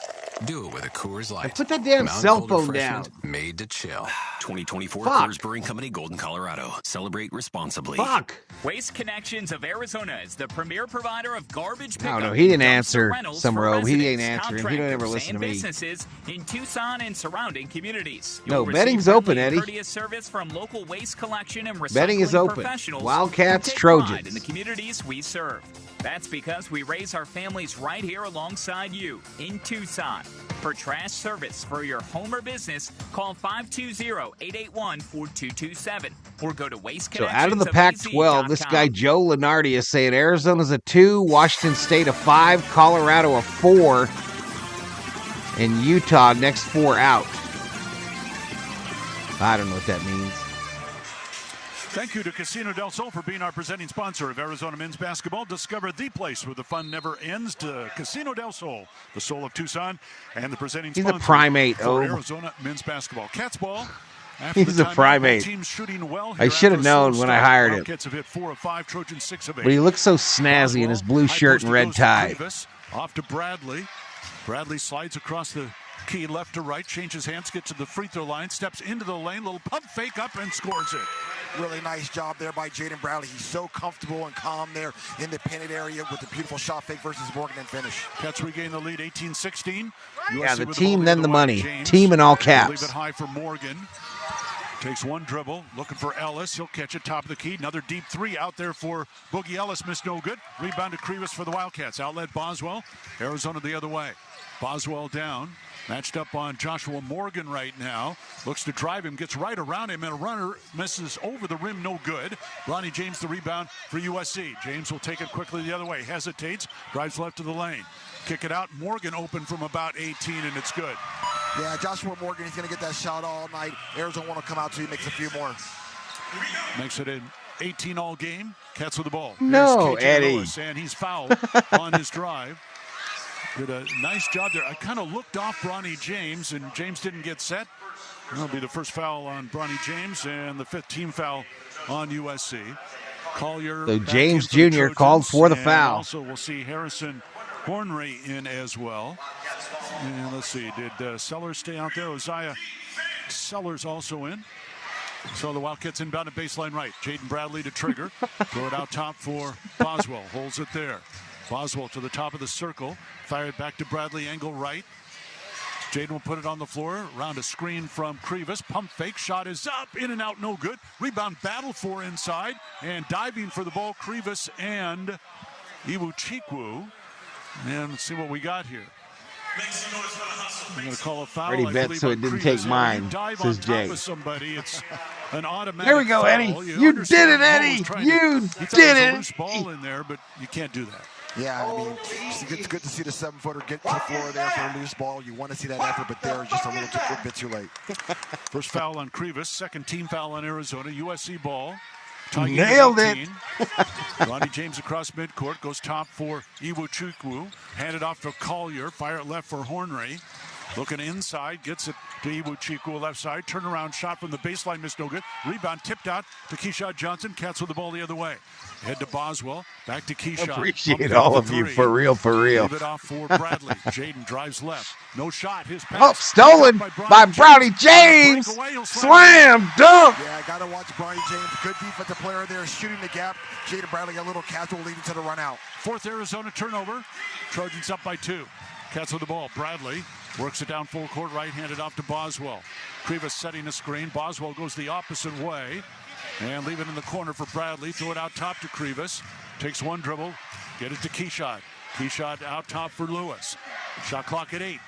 do it with a Coors Light. And put that damn Mountain cell Cold phone refreshment down. Made to chill. 2024 Fuck. Coors Brewing Company, Golden, Colorado. Celebrate responsibly. Fuck. Waste Connections of Arizona is the premier provider of garbage I pickup. don't know. He didn't dumpster answer rentals Summer for Oaks. He ain't residents, answering. He don't ever contractors, listen and to me. businesses in Tucson and surrounding communities. No, You'll receive betting's friendly open, and Eddie. courteous service from local waste collection and recycling Betting is open. professionals Wildcats, who take Trojans. pride in the communities we serve. That's because we raise our families right here alongside you in Tucson. For trash service for your home or business, call 520-881-4227 or go to So out of the Pac-12, this guy Joe Lenardi is saying Arizona's a 2, Washington State a 5, Colorado a 4, and Utah next 4 out. I don't know what that means. Thank you to Casino del Sol for being our presenting sponsor of Arizona men's basketball. Discover the place where the fun never ends. To Casino del Sol, the soul of Tucson, and the presenting He's sponsor a primate, for oh. Arizona men's basketball. Cats ball. After He's the a timeout, primate. team's shooting well I here should have after a known slow when I start. hired him. Wildcats have hit 4 of 5, Trojans 6 of 8. But he looks so snazzy in his blue shirt and red tie. Off to Bradley. Bradley slides across the key left to right, changes hands, gets to the free throw line, steps into the lane, little pump fake up and scores it. Really nice job there by Jaden Bradley. He's so comfortable and calm there in the painted area with the beautiful shot fake versus Morgan and finish. Cats regain the lead 18-16. Yeah, the with team, ball then to the right. money. James Team in all will leave caps. it high for Morgan. Takes one dribble, looking for Ellis. He'll catch it top of the key. Another deep three out there for Boogie Ellis. Missed no good. Rebound to Krivas for the Wildcats. Outlet Boswell. Arizona the other way. Boswell down. Matched up on Joshua Morgan right now. Looks to drive him, gets right around him, and a runner misses over the rim, no good. Bronny James the rebound for USC. James will take it quickly the other way. Hesitates, drives left to the lane. Kick it out. Morgan open from about 18, and it's good. Yeah, Joshua Morgan, he's going to get that shot all night. Arizona want to come out to, he makes a few more. Makes it an 18 all game. Cats with the ball. No, Here's KJ Eddie. Lewis, and he's fouled on his drive. Did a nice job there. I kind of looked off Bronny James, and James didn't get set. That'll be the first foul on Bronny James and the 5th team foul on USC. Collier. So James Jr. called for the foul. Also, we'll see Harrison Hornery in as well. And let's see, did Sellers stay out there? Uzziah Sellers also in. So the Wildcats inbound at baseline right. Jaden Bradley to trigger. Throw it out top for Boswell. Holds it there. Boswell to the top of the circle. Fire it back to Bradley, angle right. Jaden will put it on the floor. Around a screen from Krivas. Pump fake. Shot is up. In and out. No good. Rebound battle for inside. And diving for the ball, Krivas and Iwuchukwu. And let's see what we got here. I'm going to call a foul. Already bet so it didn't take mine, says Jay. It's an automatic there we go, foul. Eddie. You did it, Eddie. You did it. Loose ball in there, but you can't do that. Yeah, I mean, it's good to see the 7-footer get to the floor there for a loose ball. You want to see that effort, but there just a bit too late. First foul on Krivas, 2nd team foul on Arizona. USC ball. Nailed it. Ronnie James across midcourt, goes top for Iwuchukwu. Handed off to Collier. Fire it left for Hornery. Looking inside, gets it to Iwuchukwu left side. Turnaround shot from the baseline, missed no good. Rebound tipped out to Keyshawn Johnson. Cats with the ball the other way. Head to Boswell. Back to Keyshawn. Appreciate all of you, for real, for real. Leave it off for Bradley. Jaden drives left. No shot. His pass. Oh, stolen by Bronny James. Slam dunk. Yeah, I got to watch Bronny James. Good defensive player there, shooting the gap. Jaden Bradley a little casual leading to the run out. 4th Arizona turnover. Trojans up by 2. Cats with the ball. Bradley works it down full court right, handed off to Boswell. Krivas setting a screen. Boswell goes the opposite way. And leave it in the corner for Bradley. Throw it out top to Krivas. Takes one dribble. Get it to Keyshot. Keyshot out top for Lewis. Shot clock at 8.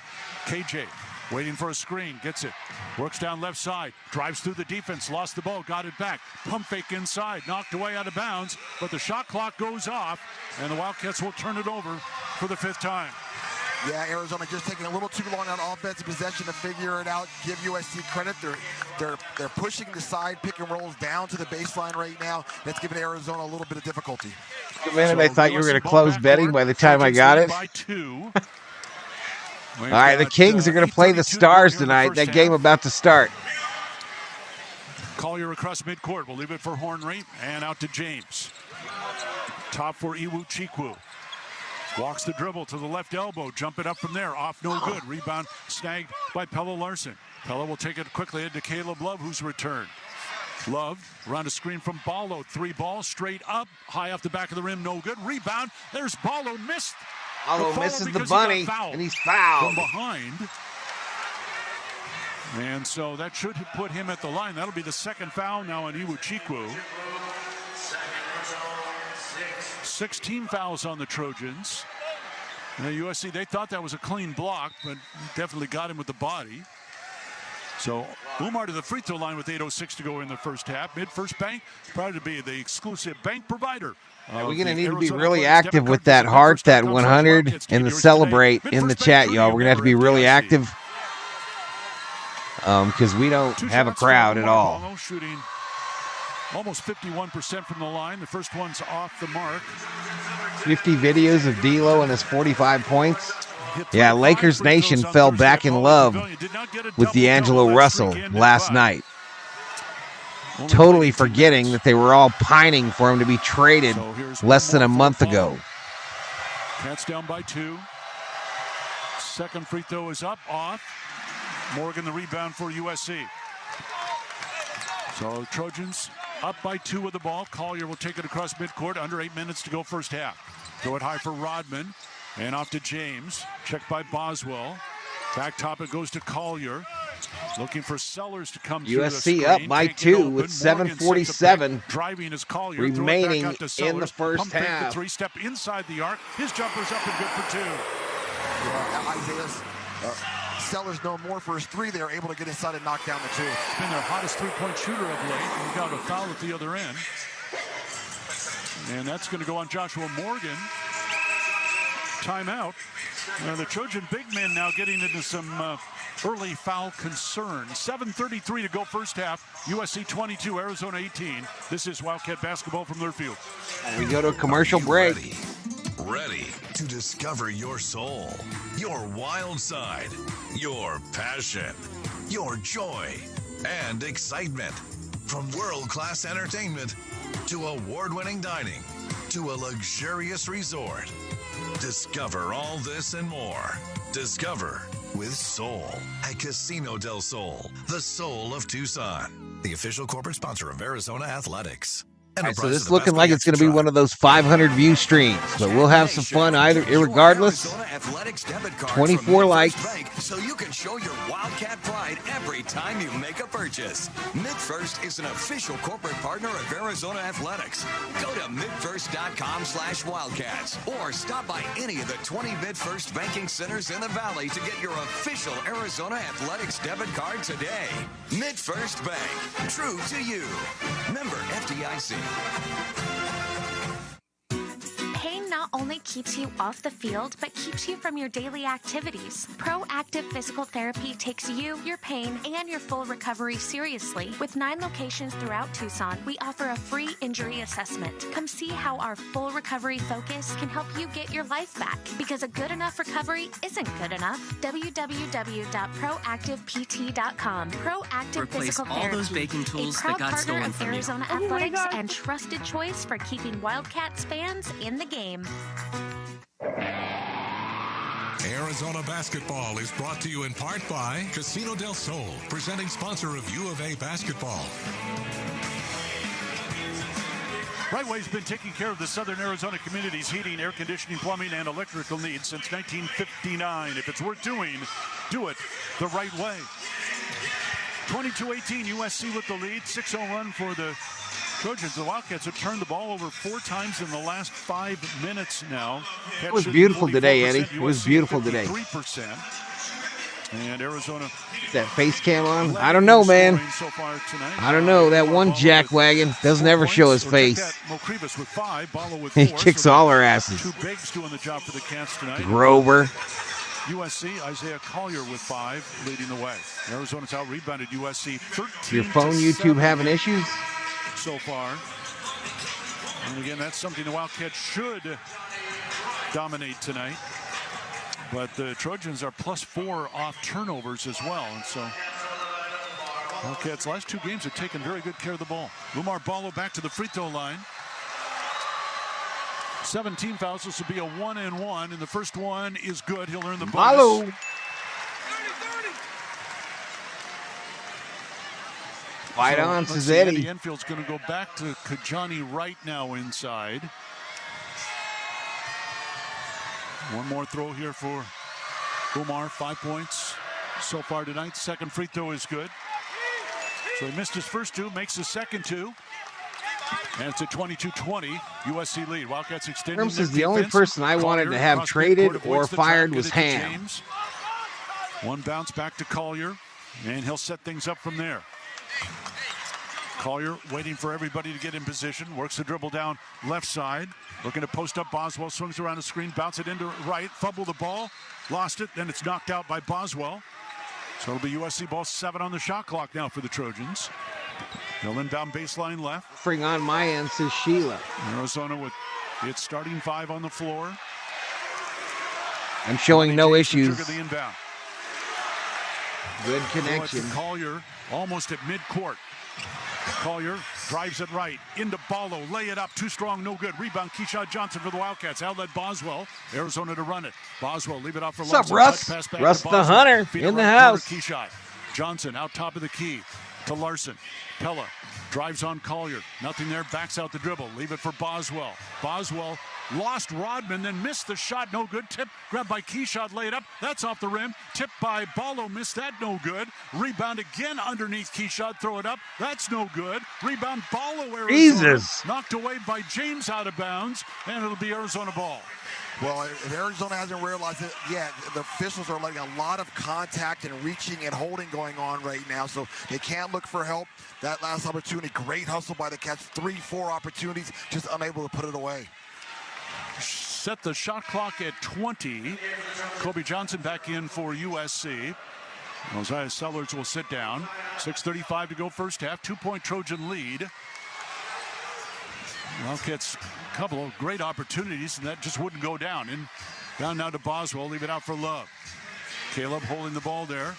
KJ waiting for a screen. Gets it. Works down left side. Drives through the defense. Lost the ball. Got it back. Pump fake inside. Knocked away out of bounds. But the shot clock goes off. And the Wildcats will turn it over for the 5th time. Yeah, Arizona just taking a little too long on offensive possession to figure it out. Give USC credit. They're pushing the side pick and rolls down to the baseline right now. That's giving Arizona a little bit of difficulty. Man, I thought you were going to close betting by the time I got it. All right, the Kings are going to play the Stars tonight. That game about to start. Collier across midcourt. We'll leave it for Hornery and out to James. Top for Iwuchukwu. Walks the dribble to the left elbow. Jump it up from there. Off no good. Rebound snagged by Pella Larson. Pella will take it quickly into Caleb Love, who's returned. Love around a screen from Ballo. 3 ball straight up. High off the back of the rim. No good. Rebound. There's Ballo. Missed. Ballo misses the bunny, and he's fouled. From behind. And so that should put him at the line. That'll be the 2nd foul now on Iwuchukwu. 16 fouls on the Trojans. And the USC, they thought that was a clean block, but definitely got him with the body. So Umar to the free throw line with 8:06 to go in the first half. Mid-First Bank, proud to be the exclusive bank provider. We're going to need to be really active with that heart, that 100, and the celebrate in the chat, y'all. We're going to have to be really active because we don't have a crowd at all. Shooting almost 51% from the line. The first one's off the mark. 50 videos of D'Lo and his 45 points. Yeah, Lakers Nation fell back in love with D'Angelo Russell last night. Totally forgetting that they were all pining for him to be traded less than a month ago. Cats down by 2. Second free throw is up, off. Morgan the rebound for USC. So Trojans up by 2 with the ball. Collier will take it across midcourt. Under 8 minutes to go first half. Throw it high for Rodman. And off to James. Checked by Boswell. Back top it goes to Collier. Looking for Sellers to come through the screen. USC up by 2 with 7:47 driving is Collier. remaining in the first half. 3-step inside the arc. His jumper's up and good for 2. Yeah, Isaiah's Sellers no more for his 3 there, able to get inside and knock down the 2. He's been their hottest 3-point shooter of late. He got a foul at the other end. And that's going to go on Joshua Morgan. Timeout. The Trojan big men now getting into some early foul concern. 7:33 to go first half. USC 22, Arizona 18. This is Wildcat basketball from Learfield. We go to a commercial break. ready to discover your soul, your wild side, your passion, your joy, and excitement. From world-class entertainment to award-winning dining to a luxurious resort. Discover all this and more. Discover with Soul at Casino del Sol, the soul of Tucson. The official corporate sponsor of Arizona Athletics. All right, so this is looking like it's going to be one of those 500 view streams, but we'll have some fun irregardless. 24 likes. So you can show your Wildcat pride every time you make a purchase. MidFirst is an official corporate partner of Arizona Athletics. Go to midfirst.com/Wildcats or stop by any of the 20 MidFirst banking centers in the Valley to get your official Arizona Athletics debit card today. MidFirst Bank, true to you. Member FDIC. Pain not only keeps you off the field, but keeps you from your daily activities. Proactive Physical Therapy takes you, your pain, and your full recovery seriously. With 9 locations throughout Tucson, we offer a free injury assessment. Come see how our full recovery focus can help you get your life back. Because a good enough recovery isn't good enough. www.proactivept.com. Proactive Replace Physical all Therapy, those baking tools a proud that got partner stolen of from you. Arizona Athletics and trusted choice for keeping Wildcats fans in the game. Arizona Basketball is brought to you in part by Casino del Sol, presenting sponsor of U of A Basketball. Brightway's been taking care of the Southern Arizona community's heating, air conditioning, plumbing, and electrical needs since 1959. If it's worth doing, do it the right way. 22-18, USC with the lead. 6-0 run for the Trojans. The Wildcats have turned the ball over 4 times in the last 5 minutes now. It was beautiful today, Eddie. It was beautiful today. 3%. And Arizona. That face cam on? I don't know, man. I don't know. That one jackwagon doesn't ever show his face. He kicks all our asses. 2 bigs doing the job for the Cats tonight. Grover. USC, Isaiah Collier with 5, leading the way. Arizona's out-rebounded USC 13-7. Your phone, YouTube having issues? So far. And again, that's something the Wildcats should dominate tonight. But the Trojans are +4 off turnovers as well. And so Wildcats' last 2 games have taken very good care of the ball. Umar Ballo back to the free throw line. 17 fouls. This will be a 1-and-1, and the first one is good. He'll earn the bonus. Ballo. Fight on, says Eddie. The infield's going to go back to Kajani right now inside. One more throw here for Umar. 5 points so far tonight. Second free throw is good. So he missed his first 2, makes his second 2. And it's a 22-20 USC lead. Wildcats extending Herm says their the only defense. person I wanted to have traded or fired was Ham. James. One bounce back to Collier, and he'll set things up from there. Collier waiting for everybody to get in position. Works the dribble down left side. Looking to post up Boswell. Swings around the screen. Bounce it into right. Fumble the ball. Lost it. Then it's knocked out by Boswell. So it'll be USC ball 7 on the shot clock now for the Trojans. They'll inbound baseline left. Bring on my end, says Sheila. Arizona with its starting 5 on the floor. I'm showing no issues. The inbound. Good connection. Collier almost at midcourt. Collier drives it right into Ballo. Lay it up. Too strong. No good. Rebound. Keyshawn Johnson for the Wildcats. Outlet Boswell. Arizona to run it. Boswell leave it off for What's up, Russ? Russ the Hunter in the house. Keyshawn Johnson out top of the key to Larson. Pella drives on Collier. Nothing there. Backs out the dribble. Leave it for Boswell. Boswell lost Rodman, then missed the shot. No good. Tip grabbed by Keyshawn. Laid up. That's off the rim. Tipped by Ballo. Missed that. No good. Rebound again underneath Keyshawn. Throw it up. That's no good. Rebound Ballo. Arizona. Jesus. Knocked away by James out of bounds, and it'll be Arizona ball. Well, if Arizona hasn't realized it yet, the officials are letting a lot of contact and reaching and holding going on right now, so they can't look for help. That last opportunity, great hustle by the Cats. 3-4 opportunities, just unable to put it away. Set the shot clock at 20. Kobe Johnson back in for USC. Mosiah Sellers will sit down. 6:35 to go first half. 2-point Trojan lead. Wildcats a couple of great opportunities, and that just wouldn't go down. And down now to Boswell, leave it out for Love. Caleb holding the ball there.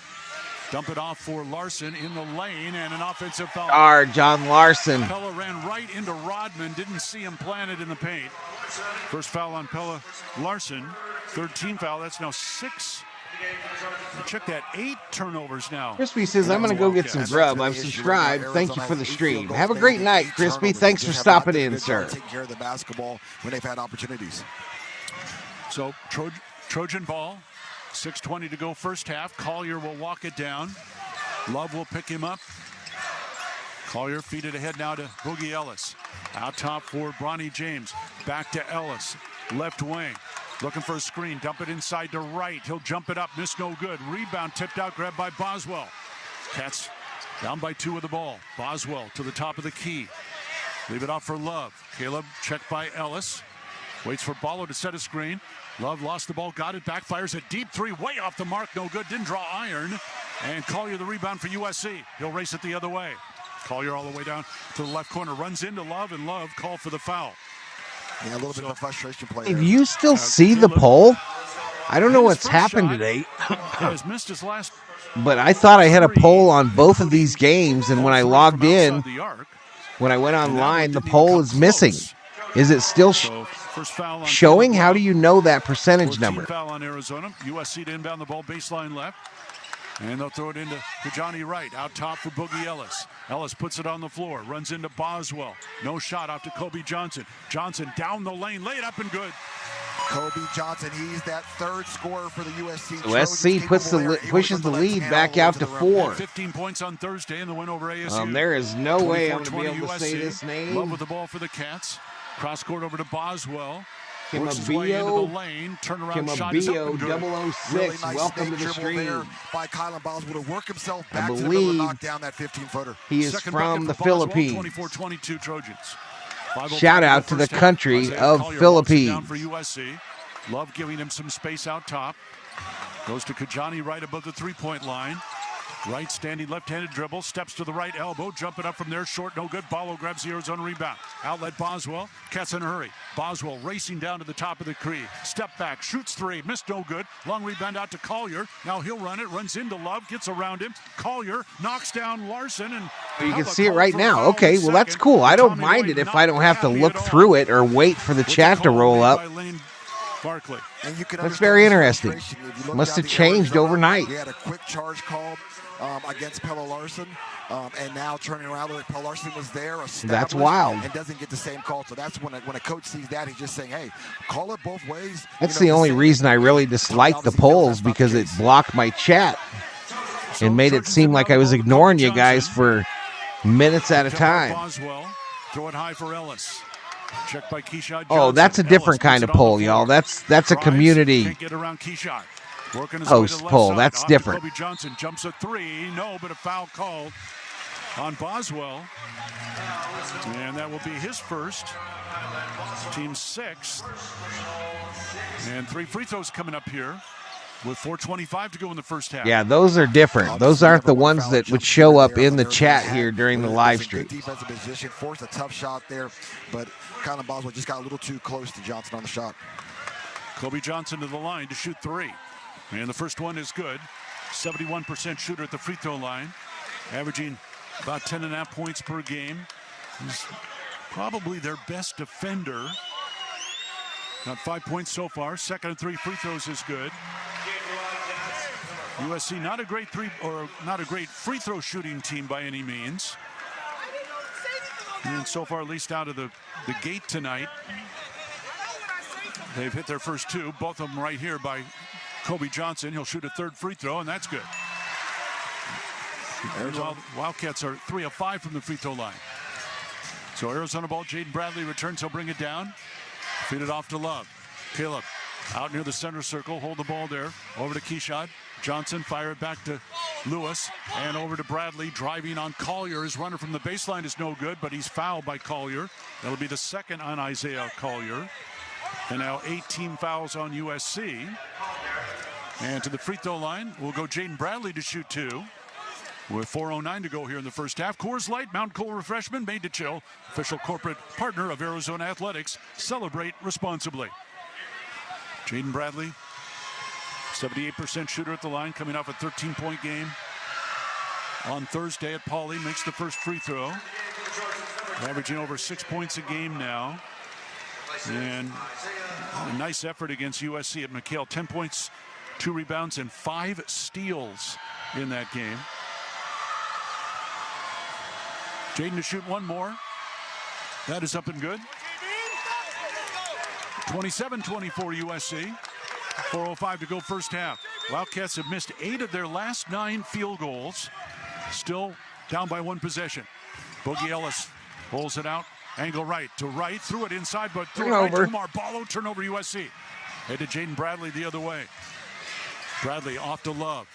Dump it off for Larson in the lane, and an offensive foul. John Larson. Pella ran right into Rodman, didn't see him planted in the paint. First foul on Pella Larson. Third team foul, that's now 6. Check that, 8 turnovers now. Crispy says, I'm going to go get some grub. I'm subscribed. Thank you for the stream. Have a great night, Crispy. Thanks for stopping in, sir. Take care of the basketball when they've had opportunities. So Trojan ball, 6:20 to go first half. Collier will walk it down. Love will pick him up. Collier feed it ahead now to Boogie Ellis. Out top for Bronny James. Back to Ellis. Left wing. Looking for a screen. Dump it inside to right. He'll jump it up. Miss no good. Rebound tipped out. Grabbed by Boswell. Cats down by 2 with the ball. Boswell to the top of the key. Leave it off for Love. Caleb checked by Ellis. Waits for Ballo to set a screen. Love lost the ball. Got it back. Fires a deep 3. Way off the mark. No good. Didn't draw iron. And Collier the rebound for USC. He'll race it the other way. Collier all the way down to the left corner. Runs into Love, and Love called for the foul. Yeah, a little bit of a frustration play. If you still see the poll, I don't know what's happened today. Has missed his last. But I thought I had a poll on both of these games, and when I logged in, when I went online, the poll is missing. Is it still showing? How do you know that percentage number? Foul on Arizona. USC to inbound the ball, baseline left. And they'll throw it into Johnny Wright. Out top for Boogie Ellis. Ellis puts it on the floor. Runs into Boswell. No shot off to Kobe Johnson. Johnson down the lane. Laid up and good. Kobe Johnson, he's that third scorer for the USC. USC pushes the lead back out to 4. 15 points on Thursday in the win over ASU. There is no way I'm going to be able to say this name. Love with the ball for the Cats. Cross court over to Boswell. Kimabio, Really 006. nice Welcome to the stream. By Kylan Boswell to work himself back to the middle and knock down that 15-footer. He is from the Philippines. 24-22 Trojans. Shout out to the country of Philippines. For USC. Love giving him some space out top. Goes to Kajani right above the three-point line. Right standing left-handed dribble, steps to the right elbow, jumping up from there, short, no good. Ballo grabs the Arizona rebound. Outlet Boswell, Cats in a hurry. Boswell racing down to the top of the key. Step back, shoots 3, missed no good. Long rebound out to Collier. Now he'll run it, runs into Love, gets around him. Collier knocks down Larson, and you can see it right now. Okay, well that's cool. I don't mind it if I don't have to look through it or wait for the chat to roll up. Barkley. And you can That's very interesting. Must have changed overnight. He had a quick charge called against Pella Larson, and now turning around, Pella Larson was there. That's wild. And doesn't get the same call. So that's when a coach sees that, he's just saying, hey, call it both ways. That's the only reason I really disliked the polls, because it blocked my chat and made it seem like I was ignoring you guys for minutes at a time. Boswell, throw it high for Ellis. Checked by Keyshawn Johnson. Oh, that's a different kind of poll, y'all. That's a community host poll. That's different. Kobe Johnson jumps a 3. No, but a foul called on Boswell. And that will be his first. Team 6th. And 3 free throws coming up here with 4:25 to go in the first half. Yeah, those are different. Those aren't the ones that would show up in the chat here during the live stream. Defensive position, forced a tough shot there, but Kylan Boswell just got a little too close to Johnson on the shot. Kobe Johnson to the line to shoot 3. And the first one is good. 71% shooter at the free throw line, averaging about 10.5 points per game. He's probably their best defender. Got 5 points so far. Second and 3 free throws is good. USC not a great free throw shooting team by any means. And so far, at least out of the gate tonight, they've hit their first 2, both of them right here by Kobe Johnson. He'll shoot a 3rd free throw, and that's good. Wildcats are 3 of 5 from the free throw line. So Arizona ball, Jaden Bradley returns. He'll bring it down. Feed it off to Love. Caleb out near the center circle. Hold the ball there. Over to Keyshawn. Johnson fire it back to Lewis. And over to Bradley. Driving on Collier. His runner from the baseline is no good, but he's fouled by Collier. That'll be the second on Isaiah Collier. And now 18 fouls on USC. And to the free throw line will go Jaden Bradley to shoot 2. With 4:09 to go here in the first half, Coors Light, Mountain Cold Refreshment, made to chill. Official corporate partner of Arizona Athletics. Celebrate responsibly. Jaden Bradley, 78% shooter at the line, coming off a 13-point game on Thursday at Pauley. Makes the first free throw. Averaging over 6 points a game now. And a nice effort against USC at McHale. 10 points, 2 rebounds, and 5 steals in that game. Jaden to shoot one more. That is up and good. 27-24 USC. 4:05 to go first half. Wildcats have missed 8 of their last 9 field goals. Still down by 1 possession. Boogie Ellis pulls it out. Angle right to right. Threw it inside, but threw it right to Umar Ballo. Turnover USC. Headed Jaden Bradley the other way. Bradley off to Love.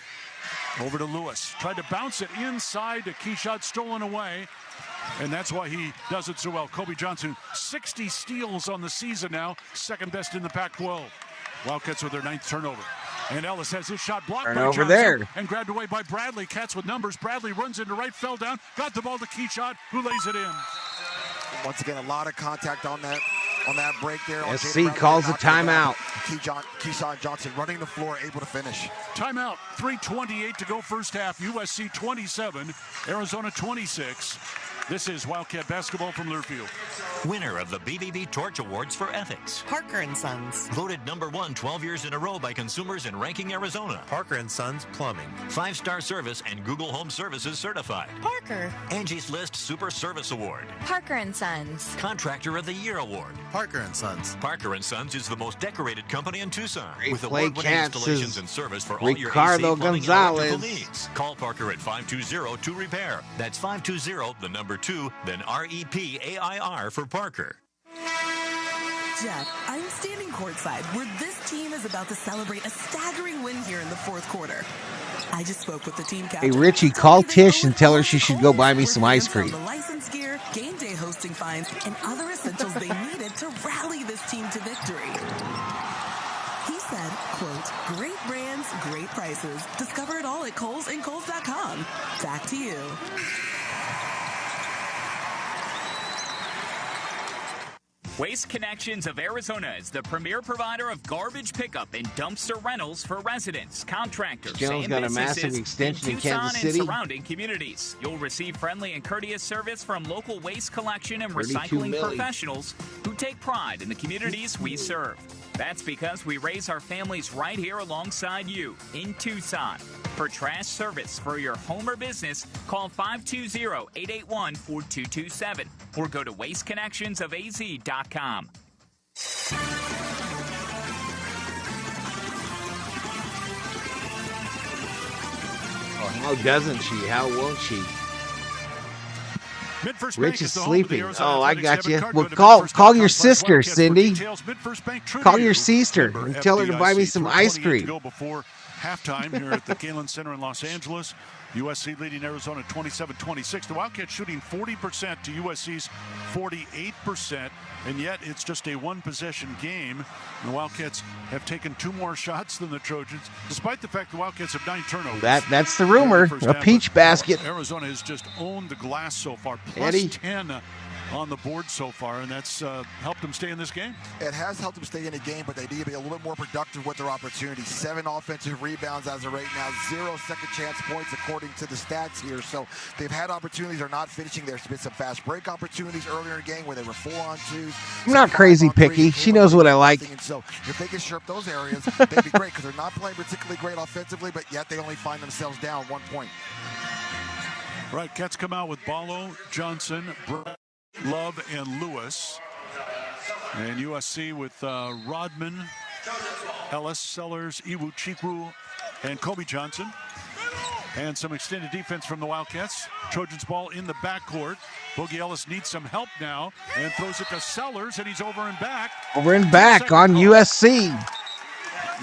Over to Lewis. Tried to bounce it inside to Keyshot. Stolen away. And that's why he does it so well. Kobe Johnson, 60 steals on the season now. Second best in the Pac-12. Wildcats with their 9th turnover. And Ellis has his shot blocked by Johnson. There. And grabbed away by Bradley. Cats with numbers. Bradley runs into right, fell down. Got the ball to Keyshot, who lays it in. Once again, a lot of contact on that break there. SC calls a timeout. Keyshot Johnson running the floor, able to finish. Timeout. 3:28 to go first half. USC 27, Arizona 26. This is Wildcat basketball from Learfield. Winner of the BBB Torch Awards for Ethics. Parker & Sons. Voted #1 12 years in a row by consumers in Ranking Arizona. Parker & Sons Plumbing. 5-star service and Google Home Services certified. Parker. Angie's List Super Service Award. Parker & Sons. Contractor of the Year Award. Parker & Sons. Parker & Sons is the most decorated company in Tucson. Great with play, award-winning Cats, installations is and service for all your Ricardo AC, plumbing, Gonzalez. and electrical needs. Call Parker at 520-2REPAIR. That's 520, the number 2, then REPAIR for Parker. Jeff, I'm standing courtside where this team is about to celebrate a staggering win here in the fourth quarter. I just spoke with the team captain. Hey, Richie, call Tish and tell her she should go buy me some ice cream. The license gear, game day hosting fines, and other essentials they needed to rally this team to victory. He said, quote, great brands, great prices. Discover it all at Kohl's and Kohl's.com. Back to you. Waste Connections of Arizona is the premier provider of garbage pickup and dumpster rentals for residents, contractors, Jones and got a businesses massive extension in Tucson Kansas City. and surrounding communities. You'll receive friendly and courteous service from local waste collection and recycling professionals who take pride in the communities we serve. That's because we raise our families right here alongside you in Tucson. For trash service for your home or business, call 520-881-4227 or go to wasteconnectionsofaz.com. Oh, how doesn't she? How won't she? Rich is sleeping. Oh, I got you. Well, call your sister, Cindy. Call your sister and tell her to buy me some ice cream. Before halftime here at the Galen Center in Los Angeles. USC leading Arizona 27-26. The Wildcats shooting 40% to USC's 48%, and yet it's just a one-possession game. The Wildcats have taken 2 more shots than the Trojans, despite the fact the Wildcats have 9 turnovers. That's the rumor. A peach basket. Arizona has just owned the glass so far, plus 10 on the board so far, and that's helped them stay in this game. It has helped them stay in the game, but they need to be a little bit more productive with their opportunities. 7 offensive rebounds as of right now, 0 second chance points according to the stats here. So they've had opportunities, they're not finishing. There's been some fast break opportunities earlier in the game where they were 4-on-2s. I'm not crazy picky. She knows what I like. And so if they can shore up those areas, they'd be great because they're not playing particularly great offensively, but yet they only find themselves down 1 point. Right, Cats come out with Ballo, Johnson, Love, and Lewis. And USC with Rodman, Ellis, Sellers, Iwu Chikwu, and Kobe Johnson. And some extended defense from the Wildcats. Trojans ball in the backcourt. Boogie Ellis needs some help now and throws it to Sellers, and he's over and back. Over and back on USC.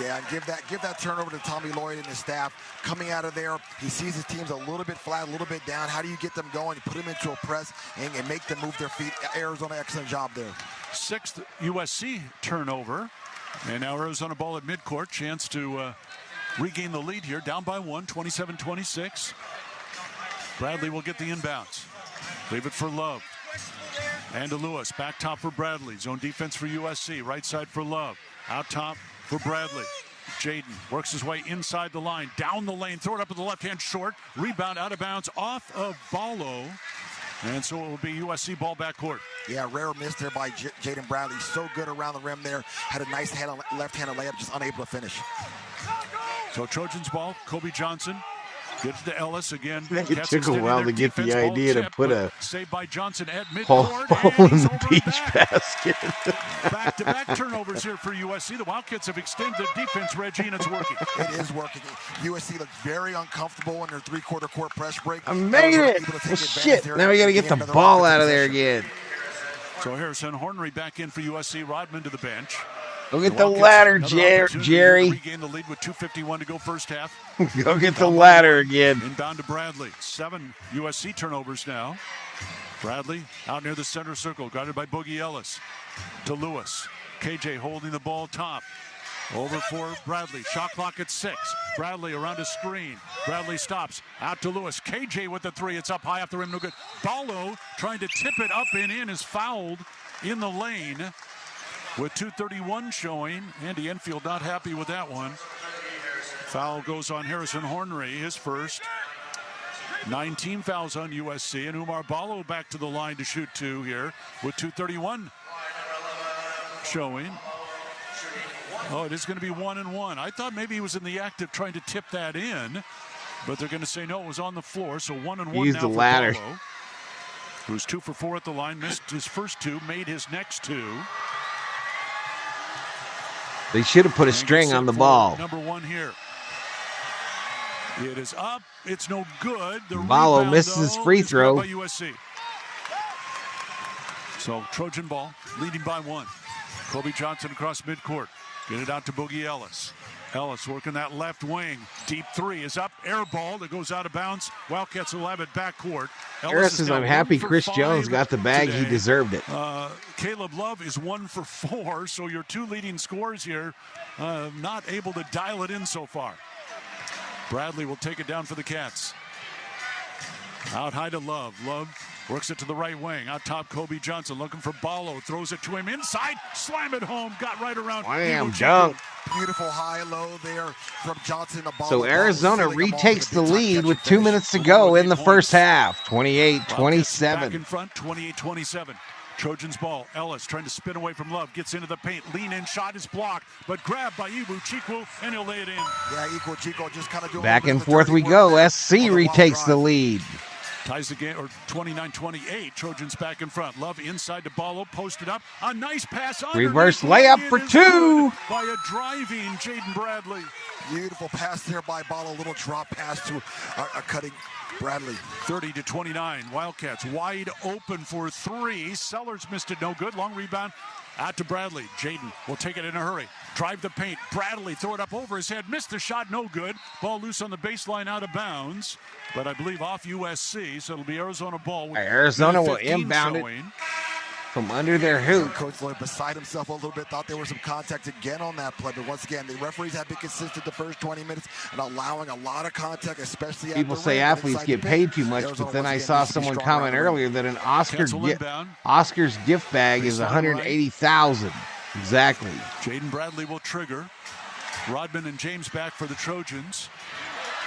Yeah, and give that turnover to Tommy Lloyd and his staff. Coming out of there, he sees his teams a little bit flat, a little bit down. How do you get them going? You put them into a press and make them move their feet. Arizona, excellent job there. 6th USC turnover. And now Arizona ball at midcourt. Chance to regain the lead here. Down by 1, 27-26. Bradley will get the inbounds. Leave it for Love. And to Lewis. Back top for Bradley. Zone defense for USC. Right side for Love. Out top for Bradley. Jaden works his way inside the line. Down the lane. Throw it up with the left hand short. Rebound out of bounds off of Ballo. And so it will be USC ball backcourt. Yeah, rare miss there by Jaden Bradley. So good around the rim there. Had a nice left-handed layup, just unable to finish. So Trojans ball. Kobe Johnson gets to Ellis again. It took a while to get the idea to put a saved by Johnson at hole midcourt. in the beach basket. Back-to-back turnovers here for USC. The Wildcats have extended defense, Reggie, and it's working. It is working. USC looked very uncomfortable in their three-quarter court press break. I made it. Well, shit. Now we got to get the ball out of there again. So Harrison Hornery back in for USC. Rodman to the bench. Go get the ladder, Jerry. Regain the lead with 2:51 to go first half. Go get the ladder again. Inbound to Bradley. 7 USC turnovers now. Bradley out near the center circle, guarded by Boogie Ellis. To Lewis. KJ holding the ball top. Over for Bradley. Shot clock at 6. Bradley around a screen. Bradley stops. Out to Lewis. KJ with the 3. It's up high off the rim. No good. Ballo trying to tip it up and in is fouled in the lane. With 2:31 showing. Andy Enfield not happy with that one. Foul goes on Harrison Hornery, his first. 19 fouls on USC. And Umar Ballo back to the line to shoot 2 here with 2:31 showing. Oh, it is going to be 1-1. I thought maybe he was in the act of trying to tip that in. But they're going to say no, it was on the floor. So 1-1 Use now the for ladder. Ballo, who's 2 for 4 at the line. Missed his first 2, made his next 2. They should have put a string on the ball. Number 1 here. It is up. It's no good. The Ballo rebound, misses his though, free is throw. grabbed by USC. So Trojan ball, leading by 1. Kobe Johnson across midcourt. Get it out to Boogie Ellis. Ellis working that left wing. Deep 3 is up. Air ball that goes out of bounds. Wildcats will have it backcourt. Harris says, I'm happy Chris Jones got the bag. Today. He deserved it. Caleb Love is 1 for 4. So your 2 leading scorers here not able to dial it in so far. Bradley will take it down for the Cats. Out high to Love. Love works it to the right wing. Out top, Kobe Johnson looking for Ballo. Throws it to him inside. Slam it home. Got right around. Wham, dunk. Beautiful high-low there from Johnson. So Arizona retakes the lead with 2 minutes to go in the first half. 28-27. Back in front, 28-27. Trojans ball. Ellis trying to spin away from Love. Gets into the paint. Lean in. Shot is blocked. But grabbed by Ibu Chikwu, and he'll lay it in. Yeah, Chikwu just kind of doing back and forth we go. SC retakes the lead. Ties the game, or 29-28. Trojans back in front. Love inside to Ballo. Posted up. A nice pass. Reverse layup for 2. By a driving Jaden Bradley. Beautiful pass there by Ballo. Little drop pass to a cutting Bradley. 30-29. Wildcats wide open for 3. Sellers missed it. No good. Long rebound. Out to Bradley. Jaden will take it in a hurry. Drive the paint. Bradley throw it up over his head. Missed the shot. No good. Ball loose on the baseline out of bounds. But I believe off USC. So it'll be Arizona ball. Arizona will inbound it from under their hoop. Coach Lloyd beside himself a little bit. Thought there was some contact again on that play. But once again, the referees have been consistent the first 20 minutes and allowing a lot of contact, especially people say athletes get paid too much, but then I saw someone comment earlier that an Oscar's gift bag is $180,000. Exactly. Jaden Bradley will trigger. Rodman and James back for the Trojans.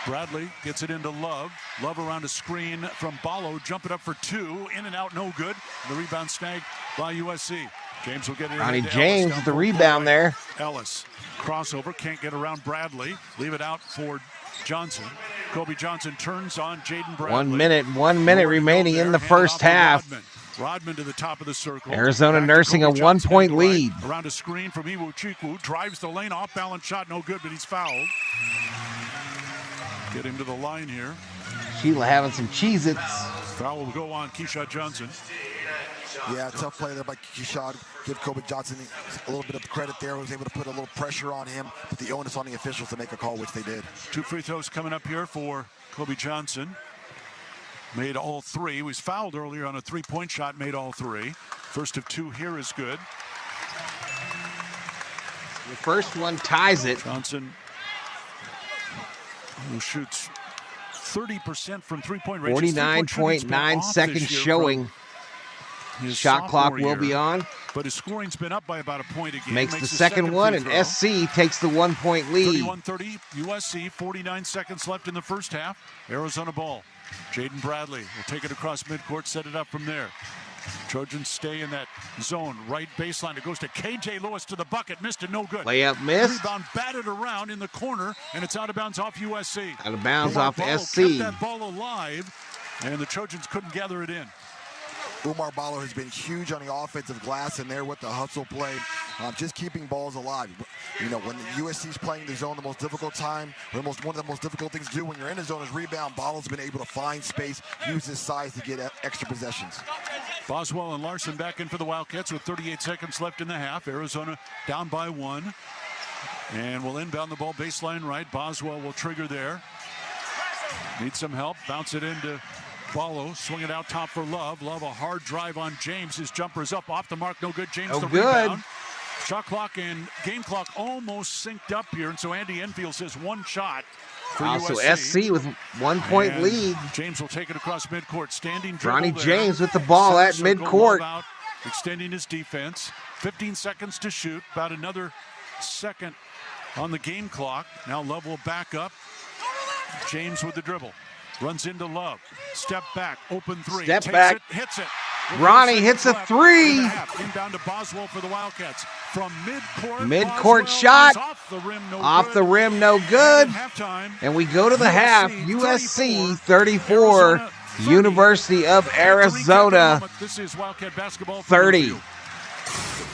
Bradley gets it into Love. Love around a screen from Ballo. Jump it up for 2. In and out, no good. The rebound snagged by USC. James will get it. Ronnie James with the rebound there. Ellis. Crossover. Can't get around Bradley. Leave it out for Johnson. Kobe Johnson turns on Jaden Bradley. 1 minute remaining in the first half. Rodman to the top of the circle. Arizona nursing a 1-point lead. Around a screen from Ibu Chikwu. Drives the lane. Off balance shot. No good, but he's fouled. Get him to the line here. Sheila having some Cheez-Its. Foul will go on Keyshawn Johnson. Yeah, tough play there by Keyshawn. Give Kobe Johnson a little bit of credit there. Was able to put a little pressure on him. Put the onus on the officials to make a call, which they did. 2 free throws coming up here for Kobe Johnson. Made all 3. He was fouled earlier on a 3-point shot. Made all 3. First of 2 here is good. The first one ties it. Johnson, who shoots 30% from three-point range. 49.9 seconds showing. His Shot clock will year, be on. But his scoring's been up by about a point a game. Makes the second one, and SC takes the 1-point lead. 31-30, USC, 49 seconds left in the first half. Arizona ball. Jaden Bradley will take it across midcourt, set it up from there. Trojans stay in that zone, right baseline. It goes to KJ Lewis to the bucket, missed it, no good. Layup missed. Rebound batted around in the corner, and it's out of bounds off USC. Out of bounds off SC. Kept that ball alive, and the Trojans couldn't gather it in. Umar Ballo has been huge on the offensive glass and there with the hustle play, just keeping balls alive. You know, when the USC's playing the zone, the most difficult time, one of the most difficult things to do when you're in the zone is rebound. Ballo's been able to find space, use his size to get extra possessions. Boswell and Larson back in for the Wildcats with 38 seconds left in the half. Arizona down by 1. And will inbound the ball baseline right. Boswell will trigger there. Needs some help. Bounce it into Ballo, swing it out top for Love. Love, a hard drive on James. His jumper is up, off the mark, no good. James the rebound. Shot clock and game clock almost synced up here, and so Andy Enfield says one shot for also USC. SC with 1-point lead. James will take it across midcourt. Standing dribble Ronnie there. James with the ball at midcourt. Out, extending his defense. 15 seconds to shoot. About another second on the game clock. Now Love will back up. James with the dribble. Runs into Love. Step back. Open three. Step Takes back. It, hits it. Ronnie hits a three. Inbound to Boswell for the Wildcats. From midcourt. Midcourt shot. Off the rim, no off good. the rim, no good. And we go to the half. USC 34. University of Arizona This is Wildcat basketball 30. The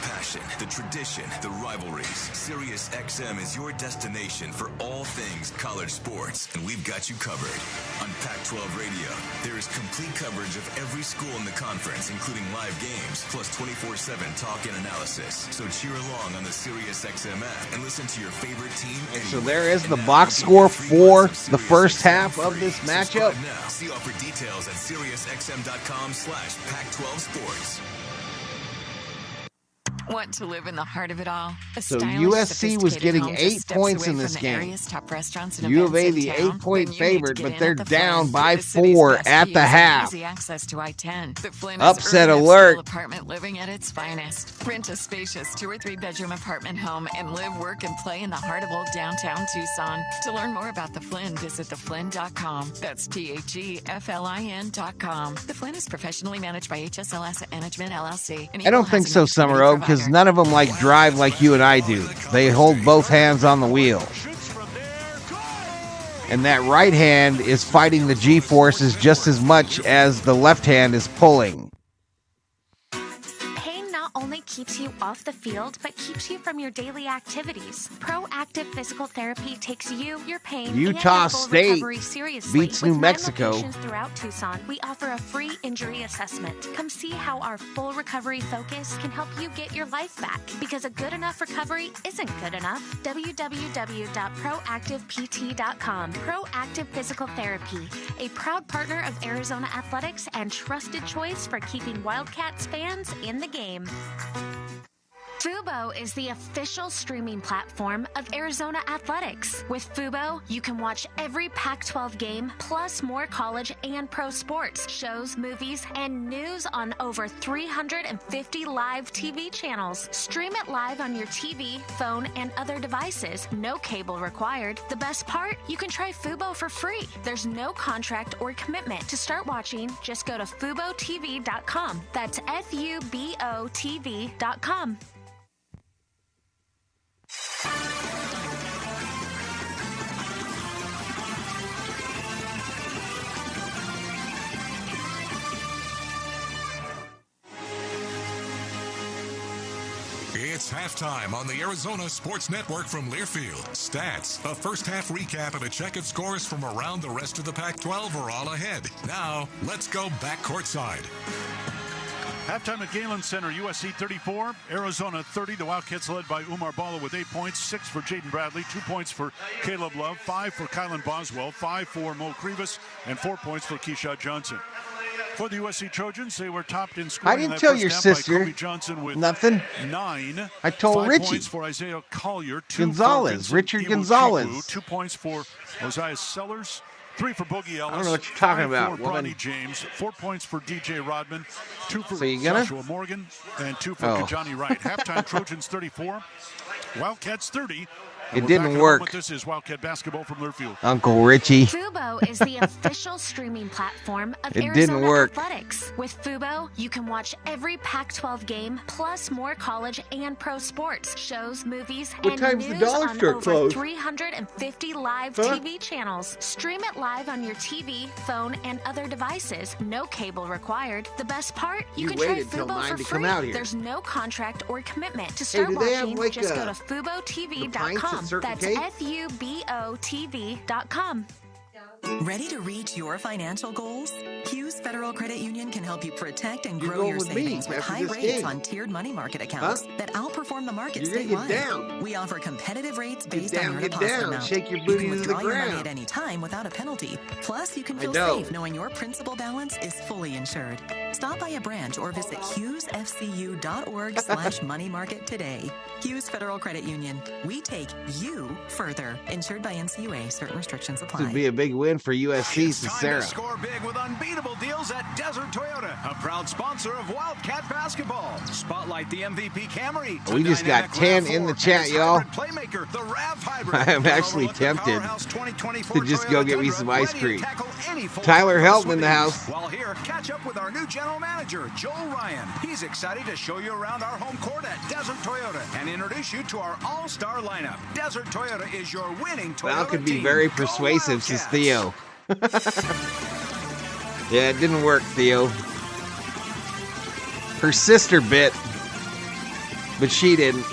passion, the tradition, the rivalries. Sirius XM is your destination for all things college sports, and we've got you covered. On Pac-12 Radio, there is complete coverage of every school in the conference, including live games, plus 24/7 talk and analysis. So cheer along on the Sirius XM app and listen to your favorite team. So there is the box score for the first half of this matchup. Now, see offer details at SiriusXM.com/Pac-12 Sports. Want to live in the heart of it all? So USC was getting 8 points in this game. U of A, the 8-point favorite, but they're down by 4 at the half. Upset alert. Apartment living at its finest. Rent a spacious 2 or 3 bedroom apartment home and live, work, and play in the heart of old downtown Tucson. To learn more about The Flynn, visit theflynn.com. That's THEFLIN.com. The Flynn is professionally managed by HSL Asset Management, LLC. I don't think so, Summer Oak, because none of them drive like you and I do. They hold both hands on the wheel. And that right hand is fighting the G-forces just as much as the left hand is pulling. Pain not only keeps you off the field, but keeps you from your daily activities. Proactive physical therapy takes you, your pain, Utah and your full State recovery seriously. beats New With 9 Mexico. locations throughout Tucson, we offer a free injury assessment. Come see how our full recovery focus can help you get your life back. Because a good enough recovery isn't good enough. www.proactivept.com. Proactive Physical Therapy, a proud partner of Arizona Athletics and trusted choice for keeping Wildcats fans in the game. Fubo is the official streaming platform of Arizona Athletics. With Fubo, you can watch every Pac-12 game, plus more college and pro sports, shows, movies, and news on over 350 live TV channels. Stream it live on your TV, phone, and other devices. No cable required. The best part? You can try Fubo for free. There's no contract or commitment. To start watching, just go to FuboTV.com. That's FUBOTV.com. It's halftime on the Arizona Sports Network from Learfield. Stats, a first-half recap, and a check of scores from around the rest of the Pac-12 are all ahead. Now, let's go back courtside. Halftime at Galen Center, USC 34, Arizona 30. The Wildcats led by Umar Ballo with 8 points, 6 for Jaden Bradley, 2 points for Caleb Love, 5 for Kylan Boswell, 5 for Mo Krivas, and 4 points for Keyshawn Johnson. For the USC Trojans, they were topped in scoring. I didn't tell your sister Johnson with nothing. 9. I told 5 Richie. points for Isaiah Collier, 2 Gonzalez, for Richard Imuchukwu, Gonzalez. 2 points for Mosiah Sellers, 3 for Boogie Ellis. I don't know what you're talking 5 about, for woman. Bronny James. 4 points for DJ Rodman. 2 for So you gonna? Joshua Morgan. And 2 for Oh. Kajani Wright. Halftime Trojans 34. Wildcats 30. It didn't work. This is Wildcat Basketball from Learfield. Uncle Richie. Fubo is the official streaming platform of It Arizona didn't work. Athletics. With Fubo, you can watch every Pac-12 game, plus more college and pro sports, shows, movies, What and time's the news dollar on store over close? 350 live Huh? TV channels. Stream it live on your TV, phone, and other devices. No cable required. The best part? You can try waited till Fubo 9 for to free. come out here. There's no contract or commitment. To Hey, start do they have, watching, like, just go to the pints FuboTV.com. at Circle That's K? FUBOTV.com. Ready to reach your financial goals? Hughes Federal Credit Union can help you protect and You're grow going your with me savings with after high this rates game. on tiered money market accounts that outperform the market You're gonna get statewide. down. We offer competitive rates Get based down, on your get deposit down. amount. Shake your You booty can to the withdraw your money ground. at any time without a penalty. Plus, you can I feel know. safe knowing your principal balance is fully insured. Stop by a branch or visit hughesfcu.org/money market today. Hughes Federal Credit Union. We take you further. Insured by NCUA. Certain restrictions This apply. would be a big win for USC, It's time Sarah. to score big with unbeatable deals at Desert Toyota, a proud sponsor of Wildcat Basketball. Spotlight the MVP Camry. We just got 10 in the chat, y'all. Playmaker, the RAV Hybrid. I am actually Overlook the tempted Powerhouse 2024 to just go Toyota get me Tundra, some ice ready to cream. tackle any full Tyler service Helton in the with house. ease. While here, catch up with our new general manager, Joel Ryan. He's excited to show you around our home court at Desert Toyota and introduce you to our all-star lineup. Desert Toyota is your winning Toyota Val could be team. very Go persuasive, says Wildcats. Theo. Yeah, it didn't work, Theo. Her sister bit, but she didn't.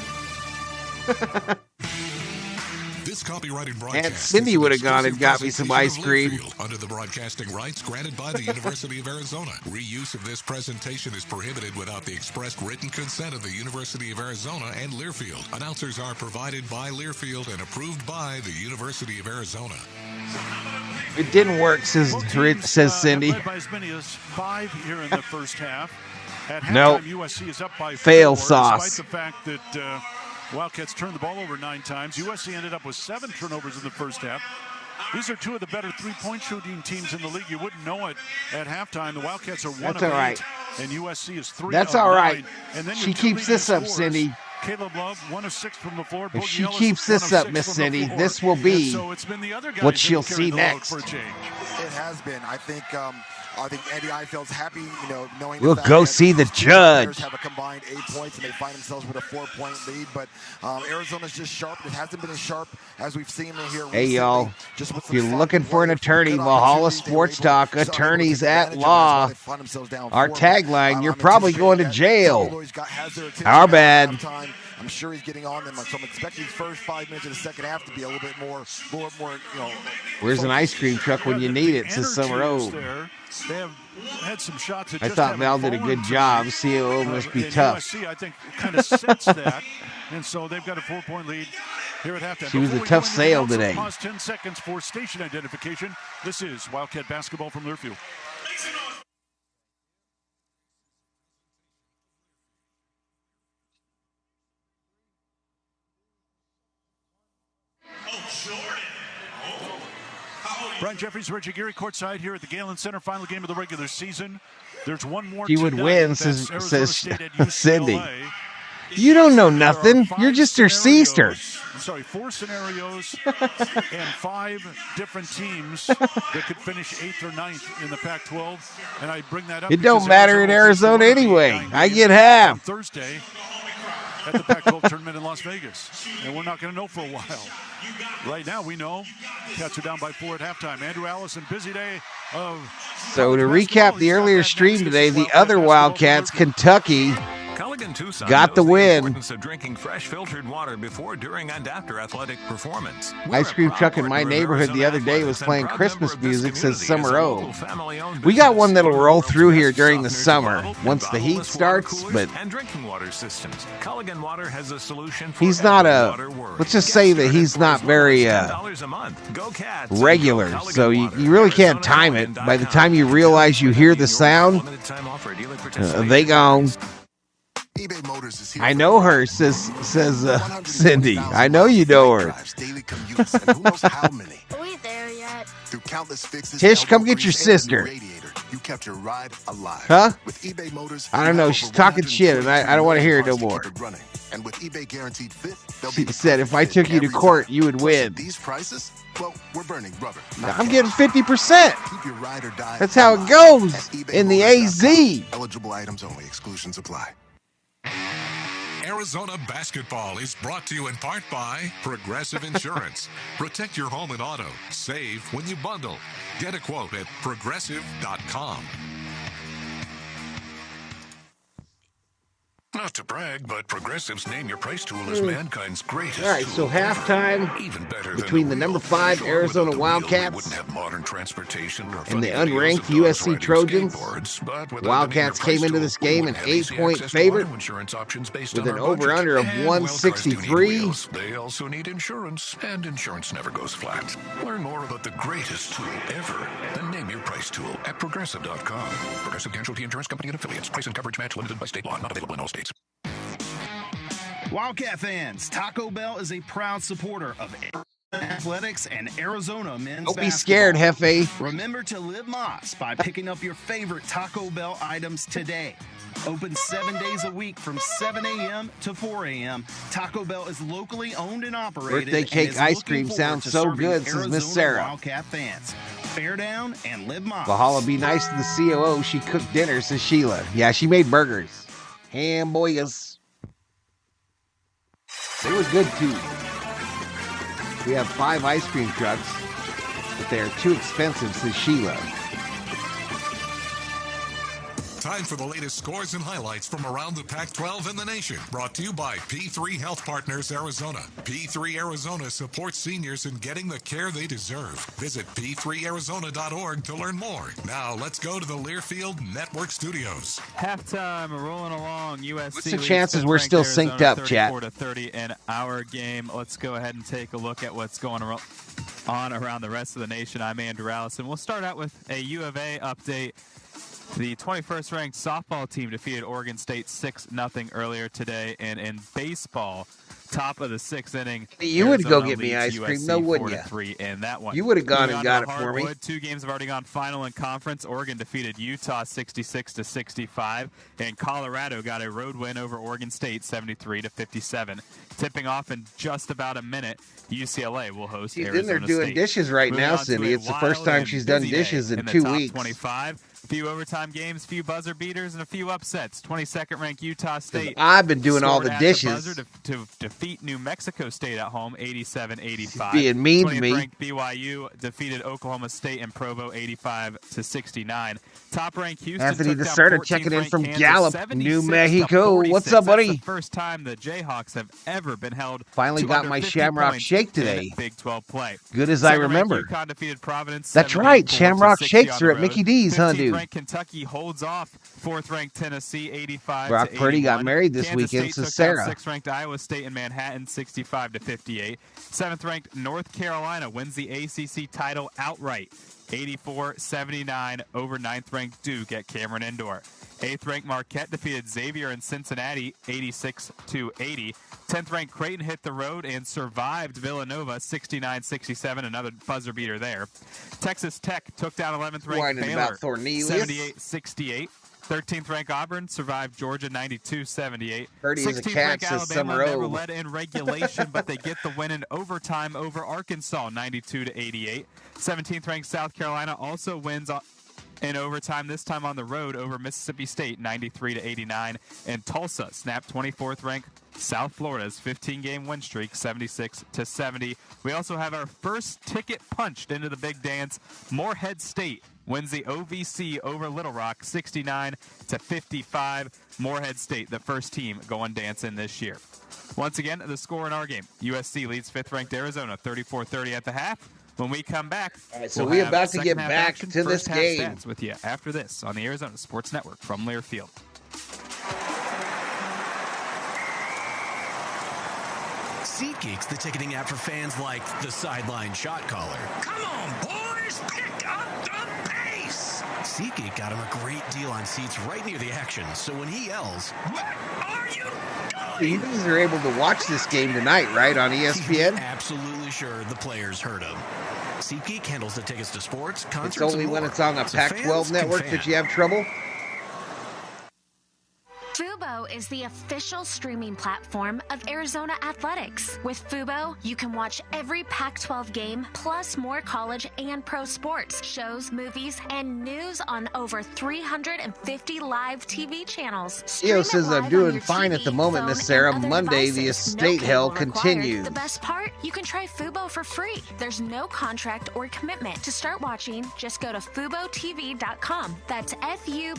This copyrighted broadcast. Aunt Cindy would have gone and got me some ice cream. Under the broadcasting rights granted by the University of Arizona. Reuse of this presentation is prohibited without the expressed written consent of the University of Arizona and Learfield. Announcers are provided by Learfield and approved by the University of Arizona. It didn't work, says Cindy. Led by as many as 5 here in the first half. At halftime, Nope. USC is up by Fail 4, sauce. despite the fact that Wildcats turned the ball over 9 times. USC ended up with 7 turnovers in the first half. These are 2 of the better three-point shooting teams in the league. You wouldn't know it at halftime. The Wildcats are 1 That's of all 8, right. and USC is 3 That's of all 9. right. And then She your 2 keeps leading this up, scorers, Cindy. Caleb Love, 1 of 6 from the floor. If Boogie she Ellis, keeps 1 this of up, 6 Miss from the Cindy, floor. this will be And so it's been the other guys what who've she'll carried see the load next. for a change. It has been. I think Eddie Eiffel's happy, knowing We'll the fact go that see the these two players judge. have a combined 8 points, and they find themselves with a 4-point lead. But Arizona's just sharp. It hasn't been as sharp as we've seen in here. Hey, recently. y'all. Just with If some you're sloppy looking for an play, attorney, good Valhalla opportunities, they were Sports able- Talk, so able to take attorneys at advantage of it. That's why law. they find themselves down Our 4. tagline, you're I'm probably anticipating going to that jail. Cowboys has their attention Our now at bad. halftime. I'm sure he's getting on them. So I'm expecting the first 5 minutes of the second half to be a little bit more. Where's an ice cream truck when you need it, says Summer Energy is Road. there. They have had some shots that I just thought haven't Val did a fallen good to job. me. COO must be And tough. USC, I think, kind of sets that. And so they've got a 4-point lead here at halftime. She was Before a we tough go into sale the today. Pause 10 seconds for station identification. This is Wildcat Basketball from Learfield. Brian Jeffries, Reggie Geary, courtside here at the Galen Center, final game of the regular season. There's one more. She would tonight. win, That's says Arizona State at Cindy. UCLA. You don't know nothing. You're just her sister. I'm sorry, 4 scenarios and 5 different teams that could finish 8th or 9th in the Pac-12. And I bring that up. It don't because matter in Arizona is anyway. 9 I games get on half. Thursday at the Pac-12 tournament in Las Vegas. And we're not going to know for a while. Right now, we know Cats are down by 4 at halftime. Andrew Allison, busy day of. So to recap the earlier stream today, the other Wildcats, Kentucky, Tucson got the knows win. importance of drinking fresh filtered water before, during, and after athletic performance. Ice cream truck in my neighborhood the other day was playing Christmas music, says Summer O. We got one that'll roll through here during the summer once the heat starts, but and drinking water systems. Culligan Water has a solution for he's not every a, water worry. let's just say that he's not very $10 a month. Go Cats. regular, Go so you Culligan really Water. can't time it. By the time you realize you hear the sound, Limited time offer at dealer participation. they gone. eBay Motors is here. I know her, says Cindy. I know you know her. Daily commutes, and who knows how many. Are we there yet? Through countless fixes, Tish, come get your sister. You kept your ride alive. Huh? With eBay Motors, I don't know. She's talking shit, and I don't want to hear it no more. And with eBay Guaranteed Fit, she said if I took you to court, you would win. These prices, well, we're burning rubber. I'm getting 50%. Keep your ride or die. That's how it goes in the AZ. Eligible items only. Exclusions apply. Arizona Basketball is brought to you in part by Progressive Insurance. Protect your home and auto. Save when you bundle. Get a quote at progressive.com. Not to brag, but Progressive's Name Your Price tool is mankind's greatest. All right, so halftime even better between the number 5 Arizona Wildcats and the unranked USC Trojans. Wildcats came into this game an 8-point favorite with an over-under of 163. They also need insurance, and insurance never goes flat. Learn more about the greatest tool ever, the Name Your Price tool at Progressive.com. Progressive Casualty Insurance Company and Affiliates. Price and coverage match limited by state law. Not available in all states. Wildcat fans, Taco Bell is a proud supporter of athletics and Arizona men's basketball. Don't be scared, Hefe. Remember to live Moss by picking up your favorite Taco Bell items today. Open 7 days a week from 7 a.m. to 4 a.m. Taco Bell is locally owned and operated. Birthday cake ice cream sounds so good, says Miss Sarah. Wildcat fans, bear down and live Moss. Valhalla, be nice to the COO. She cooked dinner, says Sheila. Yeah, she made burgers. Hamburgers. They were good, too. We have 5 ice cream trucks, but they are too expensive, says Sheila. Time for the latest scores and highlights from around the Pac-12 and the nation. Brought to you by P3 Health Partners Arizona. P3 Arizona supports seniors in getting the care they deserve. Visit p3arizona.org to learn more. Now let's go to the Learfield Network Studios. Halftime rolling along. USC. What's the chances we're still synced up, chat? 34-30 in our game. Let's go ahead and take a look at what's going on around the rest of the nation. I'm Andrew Allison. We'll start out with a U of A update. The 21st ranked softball team defeated Oregon State 6-0 earlier today. And in baseball, top of the 6th inning, you would Arizona go get me ice cream, USC no, wouldn't you? 4-3 in that one. You would have gone and got it for me. 2 games have already gone final in conference. Oregon defeated Utah 66-65, and Colorado got a road win over Oregon State 73-57. Tipping off in just about a minute, UCLA will host Arizona State. They're doing dishes right now, Cindy. It's the first time she's done dishes in 2 weeks. 25. Few overtime games, few buzzer beaters, and a few upsets. 22nd ranked Utah State. I've been doing all the dishes. To defeat New Mexico State at home, 87-85. Being mean to me. 20th ranked BYU defeated Oklahoma State in Provo, 85-69. Top ranked Houston. Anthony DeSerta checking in from Gallup, New Mexico. What's up, buddy? That's the first time the Jayhawks have ever been held. Finally got my Shamrock Shake today. Big 12 play. Good as I remember. UConn defeated Providence. That's right. Shamrock Shakes are at Mickey D's, huh, dude? 15th ranked Kentucky holds off 4th ranked Tennessee 85-81. Brock Purdy got married this weekend, State says Sarah. 6th ranked Iowa State in Manhattan 65-58. 7th ranked North Carolina wins the ACC title outright 84-79 over 9th ranked Duke at Cameron Indoor. 8th ranked Marquette defeated Xavier in Cincinnati 86-80. 10th ranked Creighton hit the road and survived Villanova 69-67, another buzzer beater there. Texas Tech took down 11th ranked Baylor 78-68. 13th ranked Auburn survived Georgia 92-78. 16th ranked Alabama never led in regulation, but they get the win in overtime over Arkansas 92-88. 17th ranked South Carolina also wins in overtime, this time on the road over Mississippi State 93-89. And Tulsa snapped 24th ranked South Florida's 15-game win streak 76-70. We also have our first ticket punched into the big dance. Morehead State wins the OVC over Little Rock 69-55. Morehead State, the first team going dancing this year. Once again, the score in our game. USC leads 5th ranked Arizona 34-30 at the half. When we come back, so we're about to get back to this game stats with you after this on the Arizona Sports Network from Learfield. SeatGeek's the ticketing app for fans like the sideline shot caller. Come on, boys, pick up the pace. SeatGeek got him a great deal on seats right near the action, so when he yells, "What are you doing?" You guys are able to watch this game tonight, right, on ESPN? Absolutely sure the players heard him. SeatGeek handles the tickets to sports, concerts, It's only and when more. it's on a So Pac-12 fans can network fan. that you have trouble. Fubo is the official streaming platform of Arizona Athletics. With Fubo, you can watch every Pac-12 game, plus more college and pro sports, shows, movies, and news on over 350 live TV channels. Theo says I'm doing fine at the moment, Miss Sarah. Monday, the estate hell continues. The best part? You can try Fubo for free. There's no contract or commitment. To start watching, just go to FuboTV.com. That's FUBOTV.com.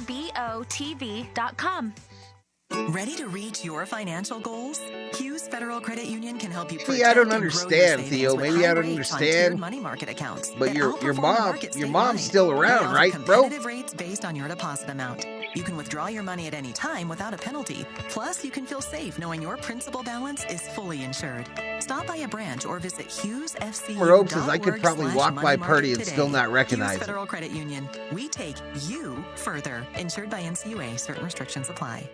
Ready to reach your financial goals? Hughes Federal Credit Union can help you protect Maybe I don't and grow your understand, savings Theo. with Maybe I high don't rates on understand. tiered money market accounts But that your outperform mom's statewide. still They around, offer right, bro? competitive rates based on your deposit amount. You can withdraw your money at any time without a penalty. Plus, you can feel safe knowing your principal balance is fully insured. Stop by a branch or visit HughesFCU.org. Hope says I could probably walk by Purdy and still not recognize Hughes it. Federal Credit Union. We take you further. Insured by NCUA. Certain restrictions apply.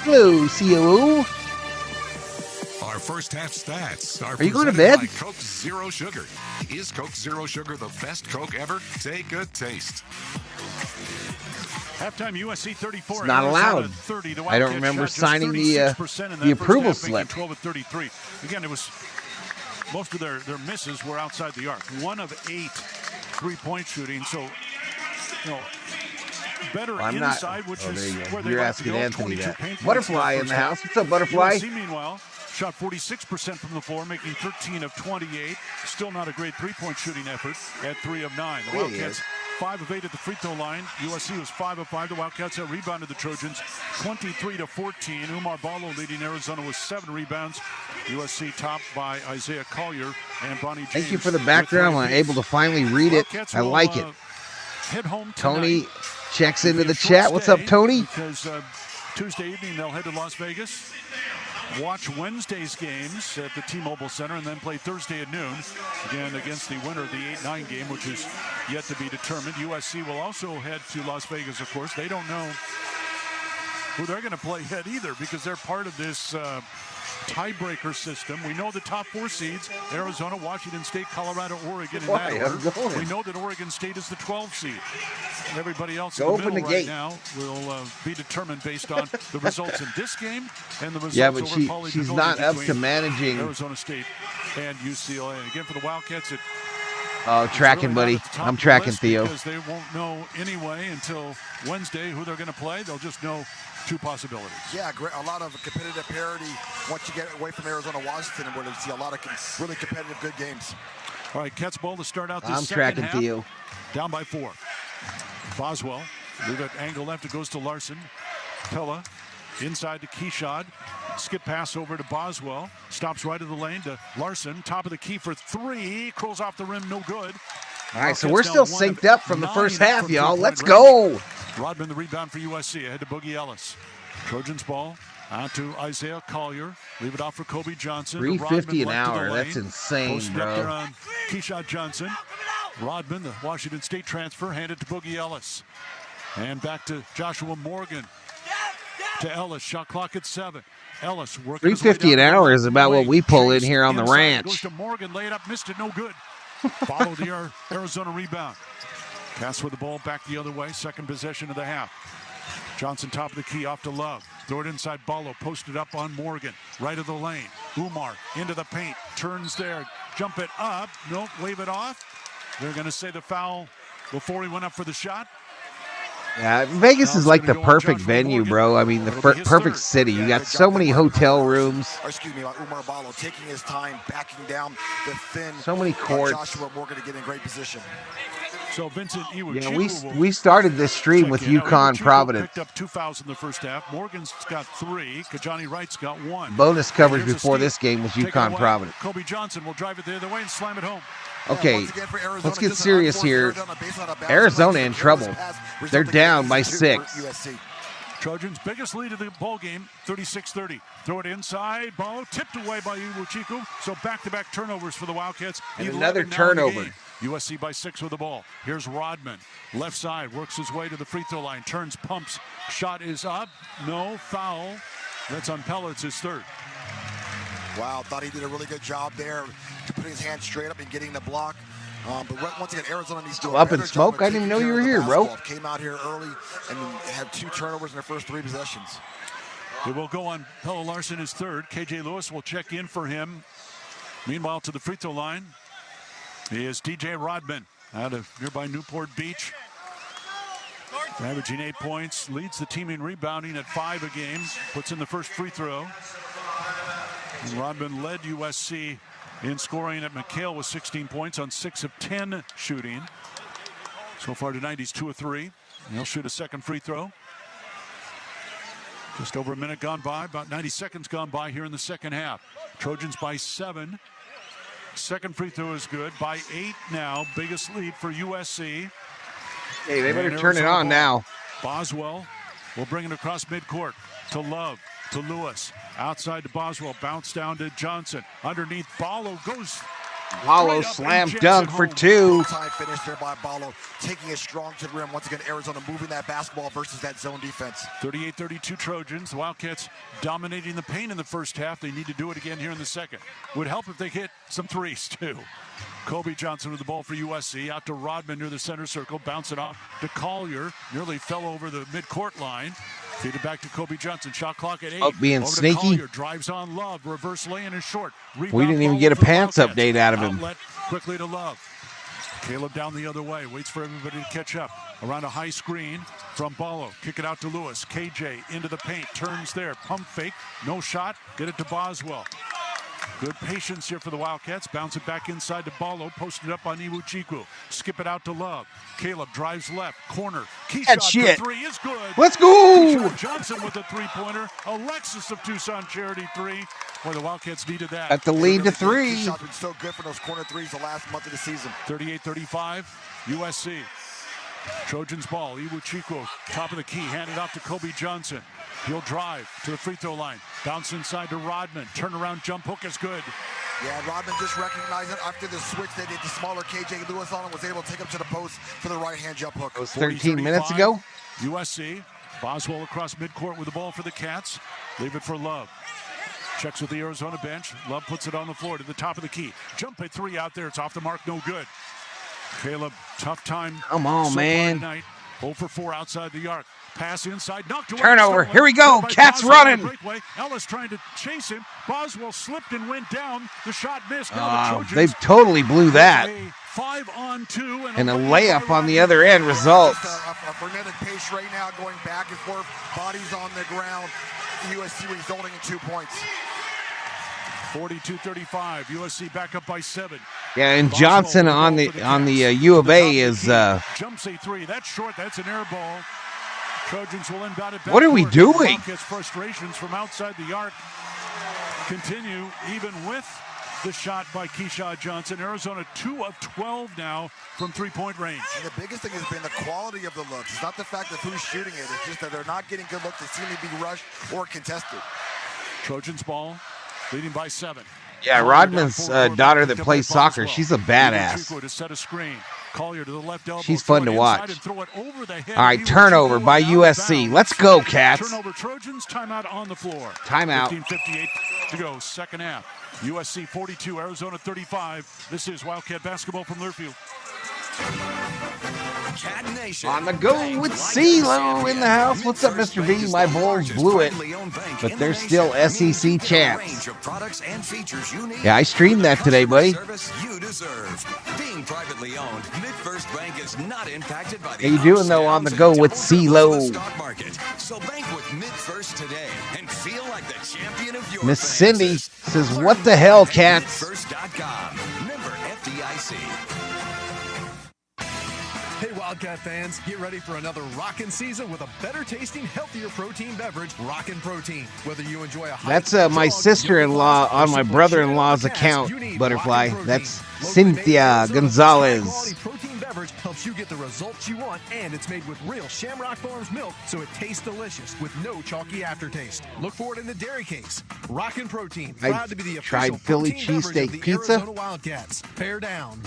Hello, COO. Our first half stats Are you going to presented bed? by Coke Zero Sugar. Is Coke Zero Sugar the best Coke ever? Take a taste. Halftime USC 34. It's not Arizona allowed. 30. The I don't Wildcats remember shot just signing the 36% in that first approval half, making slip. 12 of 33. Again, it was most of their misses were outside the arc. 1 of 8 3-point shooting. So, better I'm not. inside, which Oh, is there you go. where they You're like asking to go. Anthony 22 that. paint points Butterfly that in the first house. half. What's up, Butterfly? USC, meanwhile, shot 46% from the floor, making 13 of 28. Still not a great 3-point shooting effort at 3 of 9. The There he Wildcats is. 5 of 8 at the free throw line. USC was 5 of 5. The Wildcats have rebounded the Trojans 23-14. Umar Ballo leading Arizona with 7 rebounds. USC topped by Isaiah Collier and Bronny James. Thank you for the background. I'm able to finally read it. Wildcats I will, like it. Head home Tony tonight. checks It'll into be the a short chat. What's up, stay Tony? Because Tuesday evening they'll head to Las Vegas, watch Wednesday's games at the T-Mobile Center, and then play Thursday at noon, again against the winner of the 8-9 game, which is yet to be determined. USC will also head to Las Vegas, of course. They don't know who they're going to play yet either, because they're part of this tiebreaker system. We know the top 4 seeds: Arizona, Washington State, Colorado, Oregon. In Why? that I'm order. going. We know that Oregon State is the 12th seed. Everybody else Go in the open middle the right gate. now will be determined based on the results in this game and the results Yeah, but over Pauly she's Pavilion not up to between managing. Arizona State and UCLA. And again, for the Wildcats, Oh, tracking, buddy. I'm tracking, Theo. because they won't know anyway until Wednesday who they're going to play. They'll just know 2 possibilities. Yeah, great. A lot of competitive parity once you get away from Arizona-Washington, where you see a lot of really competitive, good games. All right, Cats ball to start out this I'm second tracking, half. Theo. Down by 4. Boswell, leave it angle left. It goes to Larson. Pella inside to Keyshot. Skip pass over to Boswell. Stops right of the lane to Larson. Top of the key for 3. Curls off the rim, no good. All right, so Wildcats we're still down 1 synced of up from the 9 first half, from y'all. 3-point Let's range. go. Rodman the rebound for USC. Ahead to Boogie Ellis. Trojans ball. On to Isaiah Collier. Leave it off for Kobe Johnson. To Rodman, $3.50 an left to the hour. lane. That's insane, Posted up there bro. on Keyshot Johnson. Rodman, the Washington State transfer, handed to Boogie Ellis. And back to Joshua Morgan. To Ellis. Shot clock at 7. Ellis working his way $3.50 down an the hour lane. is about what we pull in here on the Inside, ranch. Goes to Morgan. Lay it up. Missed it. No good. Follow the Arizona rebound. Pass with the ball back the other way. Second possession of the half. Johnson top of the key off to Love. Throw it inside. Ballo posted up on Morgan. Right of the lane. Umar into the paint. Turns there. Jump it up. Nope. Wave it off. They're going to say the foul before he went up for the shot. Yeah, Vegas is like the perfect venue, bro. I mean, the perfect city. You got so many hotel rooms. Or excuse me, Umar Ballo taking his time, backing down the thin. So many courts. Joshua Morgan to get in great position. So Vincent Yeah, we started this stream with UConn Providence. Picked up 2 fouls in the first half. Morgan's got 3. Kajani Wright's got 1. Bonus coverage Here's a before steal. this game was Take it UConn away. Providence. Kobe Johnson will drive it the other way and slam it home. Okay, let's get serious here. Arizona in trouble. They're down by 6. Trojans' biggest lead of the ball game, 36-30. Throw it inside, ball tipped away by Iwuchiku. So back-to-back turnovers for the Wildcats. And another turnover. USC by 6 with the ball. Here's Rodman, left side, works his way to the free throw line, turns, pumps, shot is up, no, foul. That's on Pellets, his third. Wow, thought he did a really good job there to put his hand straight up and getting the block. But once again, Arizona needs to do up in smoke. I didn't even know you were here, bro. Came out here early and had 2 turnovers in their first 3 possessions. It will go on Pella Larson, his third. KJ Lewis will check in for him. Meanwhile, to the free throw line is DJ Rodman out of nearby Newport Beach. Averaging 8 points, leads the team in rebounding at 5 a game, puts in the first free throw. And Rodman led USC in scoring at McHale with 16 points on 6 of 10 shooting. So far tonight, he's 2 of 3. And he'll shoot a second free throw. Just over a minute gone by, about 90 seconds gone by here in the second half. Trojans by 7. Second free throw is good. By 8 now, biggest lead for USC. Hey, they better turn it on now. Boswell will bring it across midcourt to Love, to Lewis. Outside to Boswell, bounce down to Johnson. Underneath, Ballo goes. Ballo slam dunk for 2. Time finish there by Ballo, taking it strong to the rim. Once again, Arizona moving that basketball versus that zone defense. 38-32 Trojans. The Wildcats dominating the paint in the first half. They need to do it again here in the second. Would help if they hit some threes, too. Kobe Johnson with the ball for USC. Out to Rodman near the center circle. Bounce it off to Collier. Nearly fell over the midcourt line. Feed it back to Kobe Johnson. Shot clock at 8. Oh, being over sneaky. Collier. Drives on Love. Reverse lay-in is short. Rebound We didn't even get a pants update out of him. Outlet quickly to Love. Caleb down the other way. Waits for everybody to catch up. Around a high screen from Ballo. Kick it out to Lewis. KJ into the paint. Turns there. Pump fake. No shot. Get it to Boswell. Good patience here for the Wildcats. Bounce it back inside to Ballo. Post it up on Iwuchiku. Skip it out to Love. Caleb drives left. Corner. Key That shot shit. for 3 is good. Let's go. Keyshawn Johnson with a 3-pointer. Alexis of Tucson Charity 3. Boy, the Wildcats needed that. At the lead to 3. Keyshawn's been so good for those corner threes the last month of the season. 38-35, USC. Trojans ball. Iwuchiku, top of the key. Handed off to Kobe Johnson. He'll drive to the free throw line. Bounce inside to Rodman. Turnaround jump hook is good. Yeah, Rodman just recognized it after the switch they did the smaller KJ Lewis on him, was able to take him to the post for the right-hand jump hook. It was 13 minutes ago. USC. Boswell across midcourt with the ball for the Cats. Leave it for Love. Checks with the Arizona bench. Love puts it on the floor to the top of the key. Jump at 3 out there. It's off the mark. No good. Caleb, tough time. Come on, man. 0 for 4 outside the arc. Pass inside, knocked away. Turnover. Here we go. Cats running. Ellis trying to chase him. Boswell slipped and went down. The shot missed. Now the Trojans They totally blew that. 5-on-2 And a layup on the other end results. A frenetic pace right now, going back and forth. Bodies on the ground. USC resulting in 2 points. 42-35. USC back up by 7. Yeah, and Johnson on the U of A is. Jumps a 3. That's short. That's an air ball. Trojans will inbound it back. What are we doing? Wildcats' frustrations from outside the arc continue even with the shot by Keyshawn Johnson. Arizona 2 of 12 now from 3-point range. And the biggest thing has been the quality of the looks. It's not the fact of who's shooting it. It's just that they're not getting good looks that seem to be rushed or contested. Trojans ball leading by 7. Yeah, Rodman's daughter that plays soccer, she's a badass. To set a screen. Collier to the left elbow. She's fun to watch. All right, turnover by USC. Let's go, Cats. Turnover Trojans. Timeout on the floor. Timeout. 15:58 to go. Second half. USC 42, Arizona 35. This is Wildcat basketball from Learfield. Cat Nation. On the go with CeeLo in the house. What's up, Mr. B? My Bulls blew it, but they're still SEC champs. Yeah, I streamed that today, buddy. You deserve. Being privately owned, MidFirst Bank is not impacted by the How you doing, though, on the go with CeeLo? stock market. So bank with MidFirst today and feel like the champion of your Miss Cindy says, "What the hell, Cats?" MidFirst.com. Member FDIC. Hey, Wildcat fans, get ready for another rockin' season with a better tasting, healthier protein beverage, Rockin' Protein. Whether you enjoy a That's my sister-in-law on my brother-in-law's account, Butterfly. That's Cynthia Gonzalez. beverage helps you get the results you want, and it's made with real Shamrock Farms milk, so it tastes delicious with no chalky aftertaste. Look for it in the dairy case. Rockin' Protein, proud to be the official tried Philly protein beverage of cheesesteak the pizza. Arizona Wildcats. Bear down.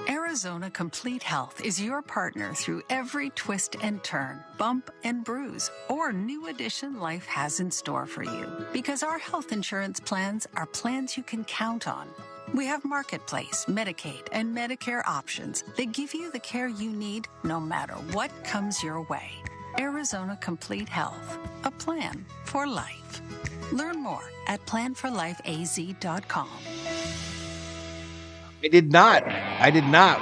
Arizona Complete Health is your partner through every twist and turn, bump and bruise, or new addition life has in store for you. Because our health insurance plans are plans you can count on. We have Marketplace, Medicaid, and Medicare options that give you the care you need no matter what comes your way. Arizona Complete Health, a plan for life. Learn more at planforlifeaz.com. I did not.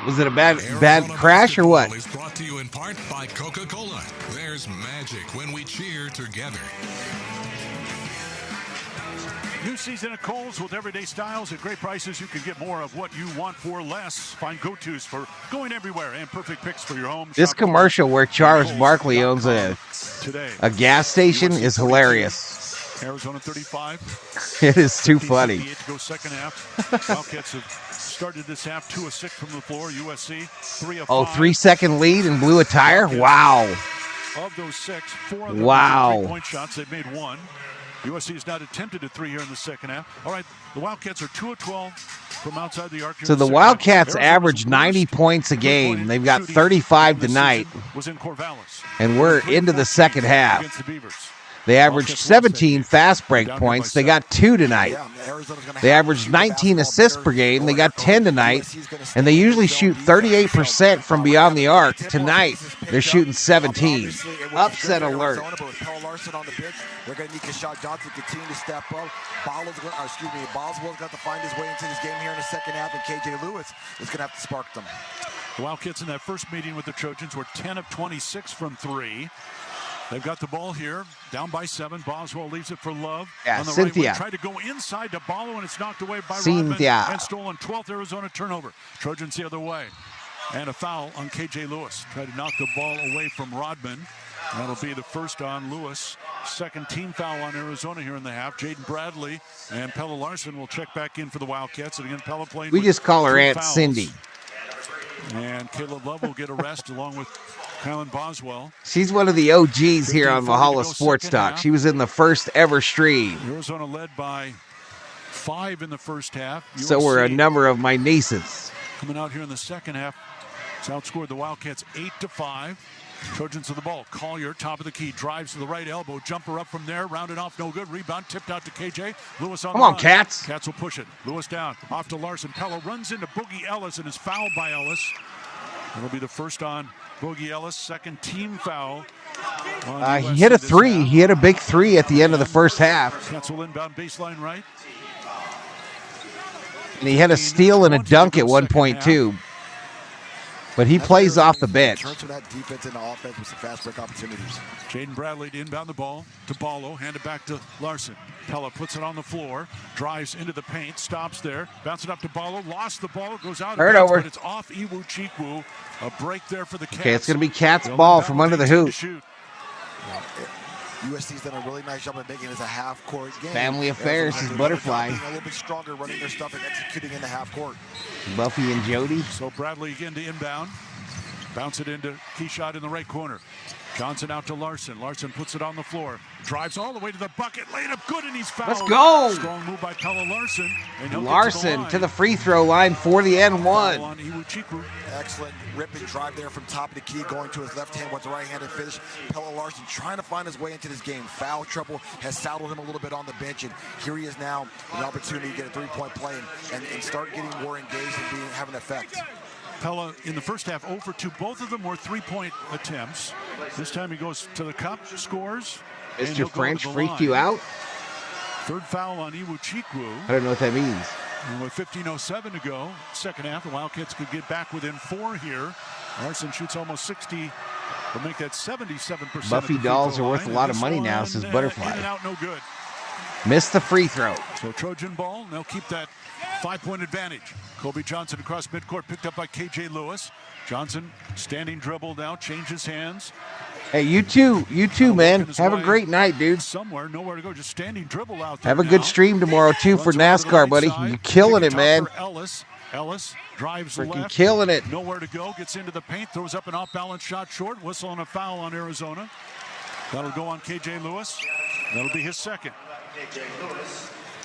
Was it a bad crash or what? Is brought to you in part by Coca-Cola. There's magic when we cheer together. New season at Kohl's with everyday styles at great prices. You can get more of what you want for less. Find go-tos for going everywhere and perfect picks for your home. This commercial where Charles Barkley owns a gas station is hilarious. Arizona 35. It is too funny. To go second half. Wildcats have started this half 2 of 6 from the floor. USC 3 of 5. Oh, 3-second lead and blew a tire? Wow. Of those 6, 4 of them were three-point shots. They've made 1. USC has not attempted a 3 here in the second half. All right, the Wildcats are 2 of 12 from outside the arc. So the Wildcats average 90 points a game. They've got 35 tonight. And we're into the second half. They averaged 17 fast break points. They got 2 tonight. They averaged 19 assists per game. They got 10 tonight. And they usually shoot 38% from beyond the arc. Tonight, they're shooting 17. Upset alert. They're going to need Keshad Johnson to continue to step up. Boswell's got to find his way into this game here in the second half, and KJ Lewis is going to have to spark them. The Wildcats in that first meeting with the Trojans were 10 of 26 from 3. They've got the ball here, down by 7. Boswell leaves it for Love. Yeah, on the Cynthia. Right, tried to go inside to Ballo, and it's knocked away by Cynthia. Rodman and stolen. 12th Arizona turnover. Trojans the other way. And a foul on KJ Lewis. Tried to knock the ball away from Rodman. That'll be the first on Lewis. Second team foul on Arizona here in the half. Jaden Bradley and Pella Larson will check back in for the Wildcats. And again, Pella playing. We just call her 3 Aunt fouls. Cindy. And Caleb Love will get a rest along with Kylan Boswell. She's one of the OGs here on Valhalla Sports Talk. She was in the first ever stream. Arizona led by 5 in the first half. So were a number of my nieces. Coming out here in the second half, it's outscored the Wildcats 8-5. Trojans with the ball. Collier, top of the key, drives to the right elbow. Jumper up from there, rounded off, no good. Rebound, tipped out to KJ. Lewis on Come the on, run. Cats. Cats will push it. Lewis down, off to Larson. Pella runs into Boogie Ellis and is fouled by Ellis. It'll be the first on Boogie Ellis, second team foul. He hit a 3. He hit a big 3 at the end of the first half. Cats will inbound baseline right. And he had a steal and a dunk at one point, too. But he plays off the bench. Turns from that defense into offense with some fast break opportunities. Jaden Bradley to inbound the ball to Ballo, hand it back to Larson. Pella puts it on the floor, drives into the paint, stops there, bounces it up to Ballo, lost the ball, goes out of bounds, Turnover. but it's off Iwu Chikwu. A break there for the Cats. Okay, it's going to be Cats' ball from under the hoop. USC's done a really nice job of making it as a half-court game. Family affairs is Butterfly. Being a little bit stronger, running their stuff and executing in the half-court. Buffy and Jody. So Bradley again to inbound. Bounce it into Keshad in the right corner. Johnson out to Larson. Larson puts it on the floor. Drives all the way to the bucket. Laid up good, and he's fouled. Let's go. Strong move by Pella Larson. And Larson to the free throw line for the N1. Excellent rip and drive there from top of the key, going to his left hand, wants a right-handed finish. Pella Larson trying to find his way into this game. Foul trouble has saddled him a little bit on the bench, and here he is now, an opportunity to get a three-point play and start getting more engaged and having an effect. Pella in the first half 0 for 2. Both of them were three-point attempts. This time he goes to the cup, scores. Mr. French freaked you out? Third foul on Iwu Chikwu. I don't know what that means. And with 15:07 to go, second half, the Wildcats could get back within 4 here. Larson shoots almost 60. Will make that 77%. Buffy dolls are worth a lot of money now, says Butterfly. In and out, no good. Missed the free throw. So Trojan ball, and they'll keep that 5-point advantage. Kobe Johnson across midcourt, picked up by KJ Lewis. Johnson standing dribble now, changes hands. Hey, you too, man. Have a great night, dude. Somewhere, nowhere to go, just standing dribble out there. Have a good stream tomorrow, too, for NASCAR, buddy. You're killing it, man. Ellis. Ellis drives Freaking left. killing it. Nowhere to go. Gets into the paint. Throws up an off-balance shot short. Whistle and a foul on Arizona. That'll go on K.J. Lewis. That'll be his second.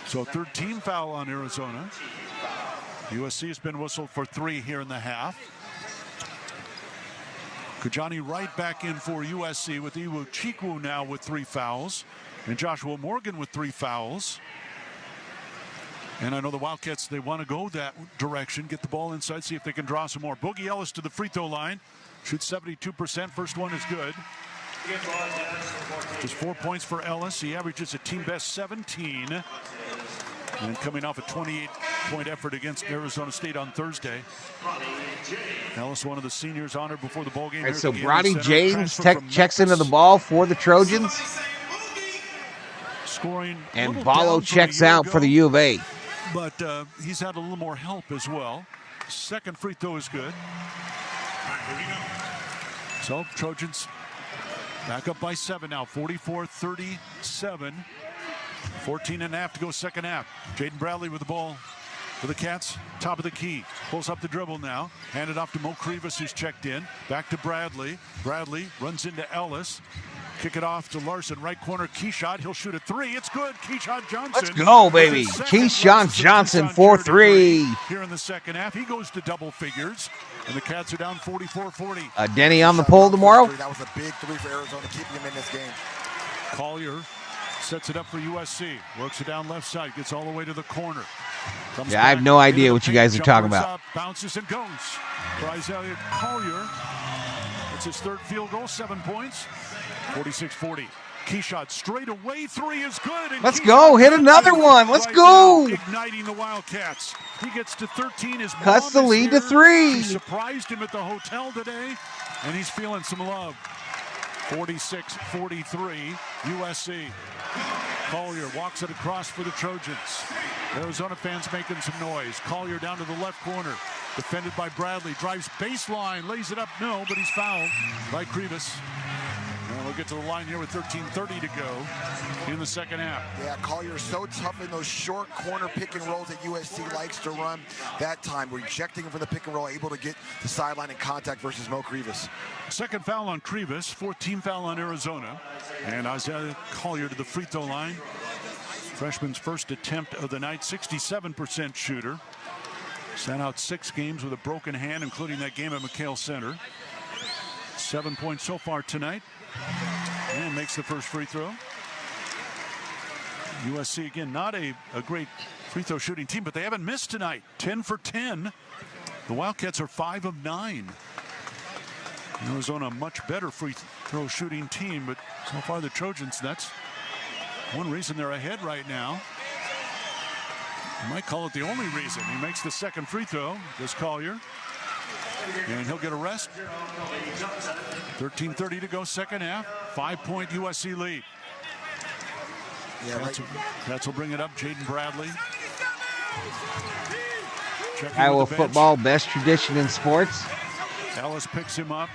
So 13 foul on Arizona. USC has been whistled for 3 here in the half. Kajani Wright back in for USC with Iwu Chikwu now with 3 fouls. And Joshua Morgan with 3 fouls. And I know the Wildcats, they want to go that direction, get the ball inside, see if they can draw some more. Boogie Ellis to the free throw line. Shoots 72%. First one is good. Just 4 points for Ellis. He averages a team best 17. And coming off a 28-point effort against Arizona State on Thursday. Ellis, one of the seniors honored before the ball game. All right, so Bronny James checks into the ball for the Trojans. Scoring and Ballo checks out for the U of A. But he's had a little more help as well. Second free throw is good. So Trojans back up by 7 now, 44-37. 14 and a half to go second half. Jaden Bradley with the ball for the Cats. Top of the key. Pulls up the dribble now. Handed off to Mo Krivas, who's checked in. Back to Bradley. Bradley runs into Ellis. Kick it off to Larson. Right corner, key shot. He'll shoot a 3. It's good. Keyshawn Johnson. Let's go, baby. Keyshawn Johnson, 4-3. Here in the second half, he goes to double figures. And the Cats are down 44-40. Denny on the pole tomorrow. That was a big 3 for Arizona, keeping him in this game. Collier sets it up for USC. Works it down left side. Gets all the way to the corner. Comes I have no idea what you guys are talking about. Up, bounces and goes. Bryce Elliott Collier. It's his 3rd field goal. 7 points. 46-40. Key shot straight away. 3 is good. And let's go. Hit another one. Let's go. Igniting the Wildcats. He gets to 13. His cuts the lead to 3. He surprised him at the hotel today, and he's feeling some love. 46-43, USC. Collier walks it across for the Trojans. Arizona fans making some noise. Collier down to the left corner. Defended by Bradley. Drives baseline. Lays it up. No, but he's fouled by Krivas. And we'll get to the line here with 13:30 to go in the second half. Yeah, Collier's so tough in those short corner pick and rolls that USC likes to run. That time, rejecting him from the pick and roll, able to get the sideline in contact versus Mo Krivas. Second foul on Krivas, 14th foul on Arizona. And Isaiah Collier to the free throw line. Freshman's first attempt of the night, 67% shooter. Sat out 6 games with a broken hand, including that game at McHale Center. 7 points so far tonight. And makes the first free throw. USC, again, not a great free throw shooting team, but they haven't missed tonight. 10 for 10. The Wildcats are 5 of 9. Arizona, a much better free throw shooting team, but so far the Trojans, that's one reason they're ahead right now. You might call it the only reason. He makes the second free throw, does Collier. And he'll get a rest. 13:30 to go second half. 5-point USC lead. Yeah, Cats will bring it up. Jaden Bradley. Iowa football, best tradition in sports. Ellis picks him up.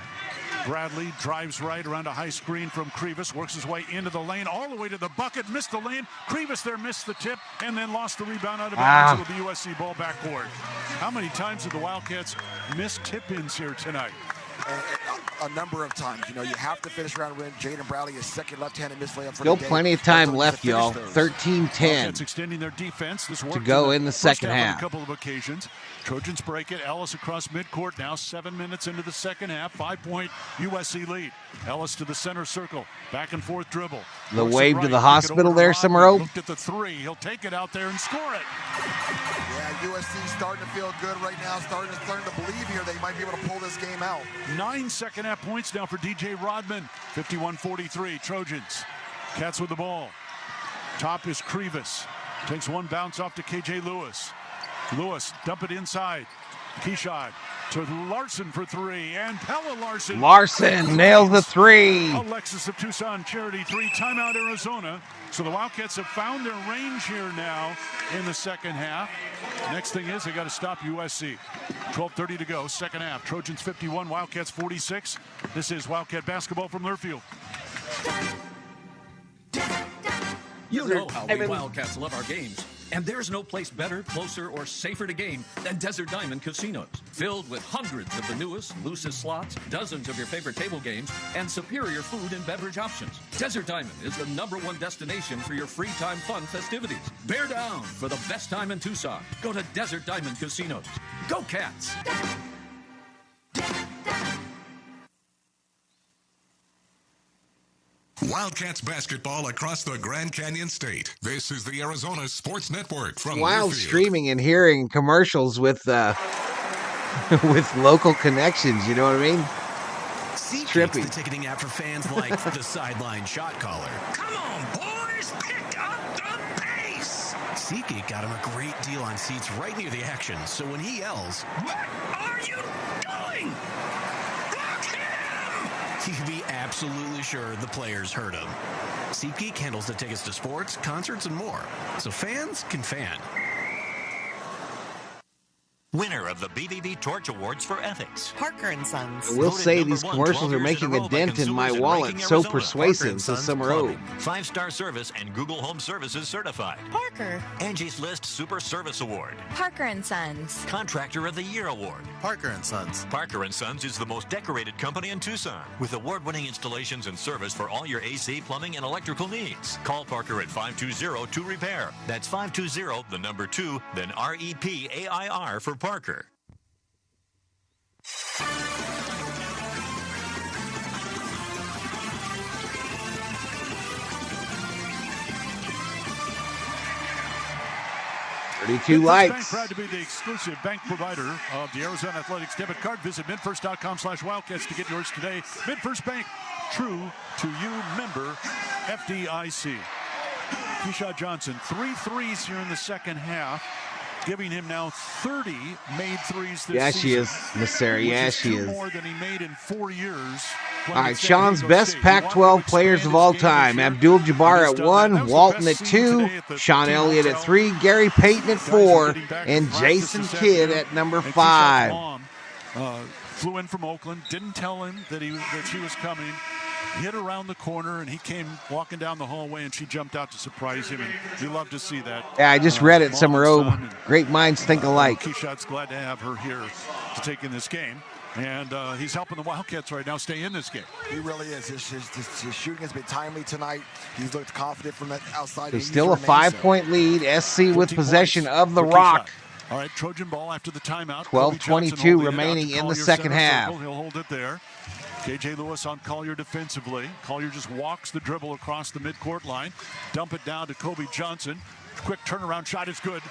Bradley drives right around a high screen from Krivas, works his way into the lane, all the way to the bucket, missed the lane. Krivas there missed the tip, and then lost the rebound out of bounds with the USC ball backboard. How many times did the Wildcats miss tip-ins here tonight? A number of times. You know, you have to finish around rim. Jaden Bradley, his second left-handed missed layup for Still the day. plenty of time left, y'all. 13-10 extending their defense. This to go in the second half. On a couple of occasions. Trojans break it. Ellis across midcourt now. 7 minutes into the second half. 5-point USC lead. Ellis to the center circle. Back and forth dribble. The wave to the hospital there, Summerall. Looked at the 3. He'll take it out there and score it. Yeah, USC starting to feel good right now. Starting to believe here they might be able to pull this game out. 9 second half points now for DJ Rodman. 51-43 Trojans. Cats with the ball. Top is Krivas. Takes one bounce off to KJ Lewis. Lewis dump it inside. Key shot to Larson for 3. And Pella Larson. Larson nails the 3. Alexis of Tucson, charity 3. Timeout Arizona. So the Wildcats have found their range here now in the second half. Next thing is they got to stop USC. 12:30 to go, second half. Trojans 51, Wildcats 46. This is Wildcat basketball from Learfield. You know how we Wildcats love our games. And there's no place better, closer, or safer to game than Desert Diamond Casinos. Filled with hundreds of the newest, loosest slots, dozens of your favorite table games, and superior food and beverage options. Desert Diamond is the #1 destination for your free time fun festivities. Bear down for the best time in Tucson. Go to Desert Diamond Casinos. Go Cats! Wildcats basketball across the Grand Canyon State. This is the Arizona Sports Network from Wild Learfield. streaming and hearing commercials with with local connections. You know what I mean? SeatGeek's the ticketing app for fans like the sideline shot caller. Come on, boys, pick up the pace. SeatGeek got him a great deal on seats right near the action, so when he yells, "What are you doing?" you can be absolutely sure the players heard him. SeatGeek handles the tickets to sports, concerts, and more, so fans can fan. Winner of the BBB Torch Awards for Ethics. Parker & Sons. I will say these commercials are making a dent in my wallet. So persuasive, says Summer O. 5-star service and Google Home Services certified. Parker. Angie's List Super Service Award. Parker & Sons. Contractor of the Year Award. Parker & Sons. Parker & Sons is the most decorated company in Tucson, with award-winning installations and service for all your AC, plumbing, and electrical needs. Call Parker at 520-2REPAIR. That's 520, the number 2, then REPAIR for Parker. Likes. Bank, proud to be the exclusive bank provider of the Arizona Athletics debit card. Visit midfirst.com/Wildcats to get yours today. MidFirst Bank, true to you, member FDIC. Keyshawn Johnson, 3 threes here in the second half, giving him now 30 made threes this season. She is, Miss Sarah. Yeah, she is. More than he made in 4 years. All right, Sean's best Pac-12 players of all time. Abdul-Jabbar at 1, Walton at 2, Sean Elliott at 3, Gary Payton at 4, and Jason Kidd at number 5. Flew in from Oakland, didn't tell him that she was coming. Hit around the corner, and he came walking down the hallway, and she jumped out to surprise him, and we love to see that. Yeah, I just read it, Summer O. Great minds think alike. Keyshawn's glad to have her here to take in this game. And he's helping the Wildcats right now stay in this game. He really is. His shooting has been timely tonight. He's looked confident from that outside. There's still a 5-point lead. SC with possession of the rock. All right, Trojan ball after the timeout. 12:22 remaining in the second half. He'll hold it there. KJ Lewis on Collier defensively. Collier just walks the dribble across the midcourt line. Dump it down to Kobe Johnson. Quick turnaround shot is good.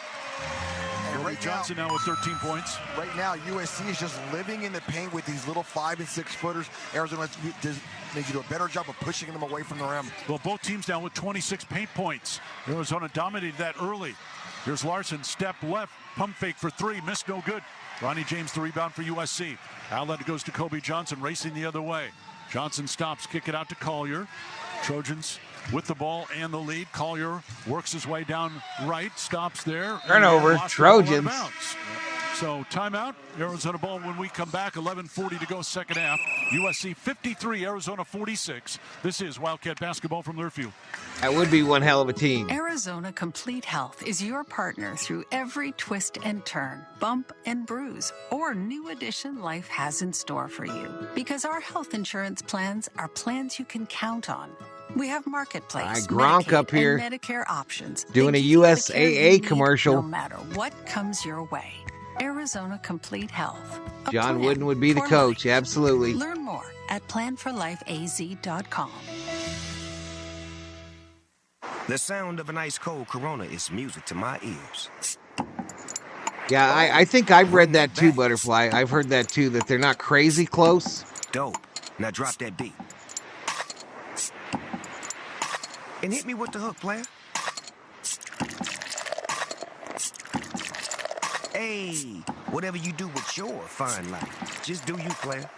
And Kobe Johnson now with 13 points. Right now, USC is just living in the paint with these little 5- and 6-footers. Arizona needs to do a better job of pushing them away from the rim. Well, both teams down with 26 paint points. Arizona dominated that early. Here's Larson, step left, pump fake for 3, missed, no good. Ronnie James the rebound for USC. Outlet goes to Kobe Johnson, racing the other way. Johnson stops, kick it out to Collier. Trojans with the ball and the lead. Collier works his way down right, stops there. Turnover, Trojans. So timeout, Arizona ball when we come back. 11:40 to go, second half. USC 53, Arizona 46. This is Wildcat basketball from Learfield. That would be one hell of a team. Arizona Complete Health is your partner through every twist and turn, bump and bruise, or new addition life has in store for you. Because our health insurance plans are plans you can count on. We have Marketplace, Gronk Medicaid, up here and Medicare options. doing a USAA commercial. No matter what comes your way. Arizona Complete Health. John Wooden would be the coach, absolutely. Learn more at planforlifeaz.com. The sound of an ice cold Corona is music to my ears. Yeah, I think I've read that too, Butterfly. I've heard that too, that they're not crazy close. Dope. Now drop that beat. And hit me with the hook, player. Hey, whatever you do with your fine life, just do you, player.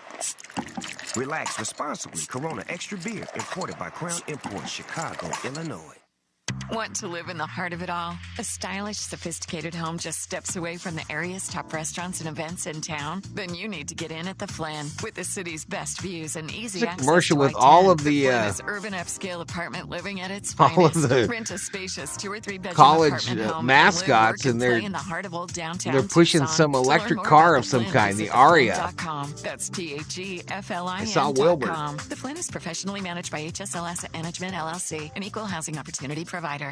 Relax responsibly. Corona Extra Beer, imported by Crown Imports, Chicago, Illinois. Want to live in the heart of it all? A stylish, sophisticated home just steps away from the area's top restaurants and events in town? Then you need to get in at the Flynn. With the city's best views and easy access commercial to with I-10, all of the Flynn is urban upscale apartment living at its all finest. of the Rent a spacious 2 or 3 bedroom college apartment home mascots, and and play in the heart of old downtown they're pushing Tucson. some To learn electric more car about of some Flynn, kind, the visit Aria. theflynn.com. That's THEFLIN.com. I saw Wilbur. The Flynn is professionally managed by HSL Asset Management, LLC, an equal housing opportunity provider.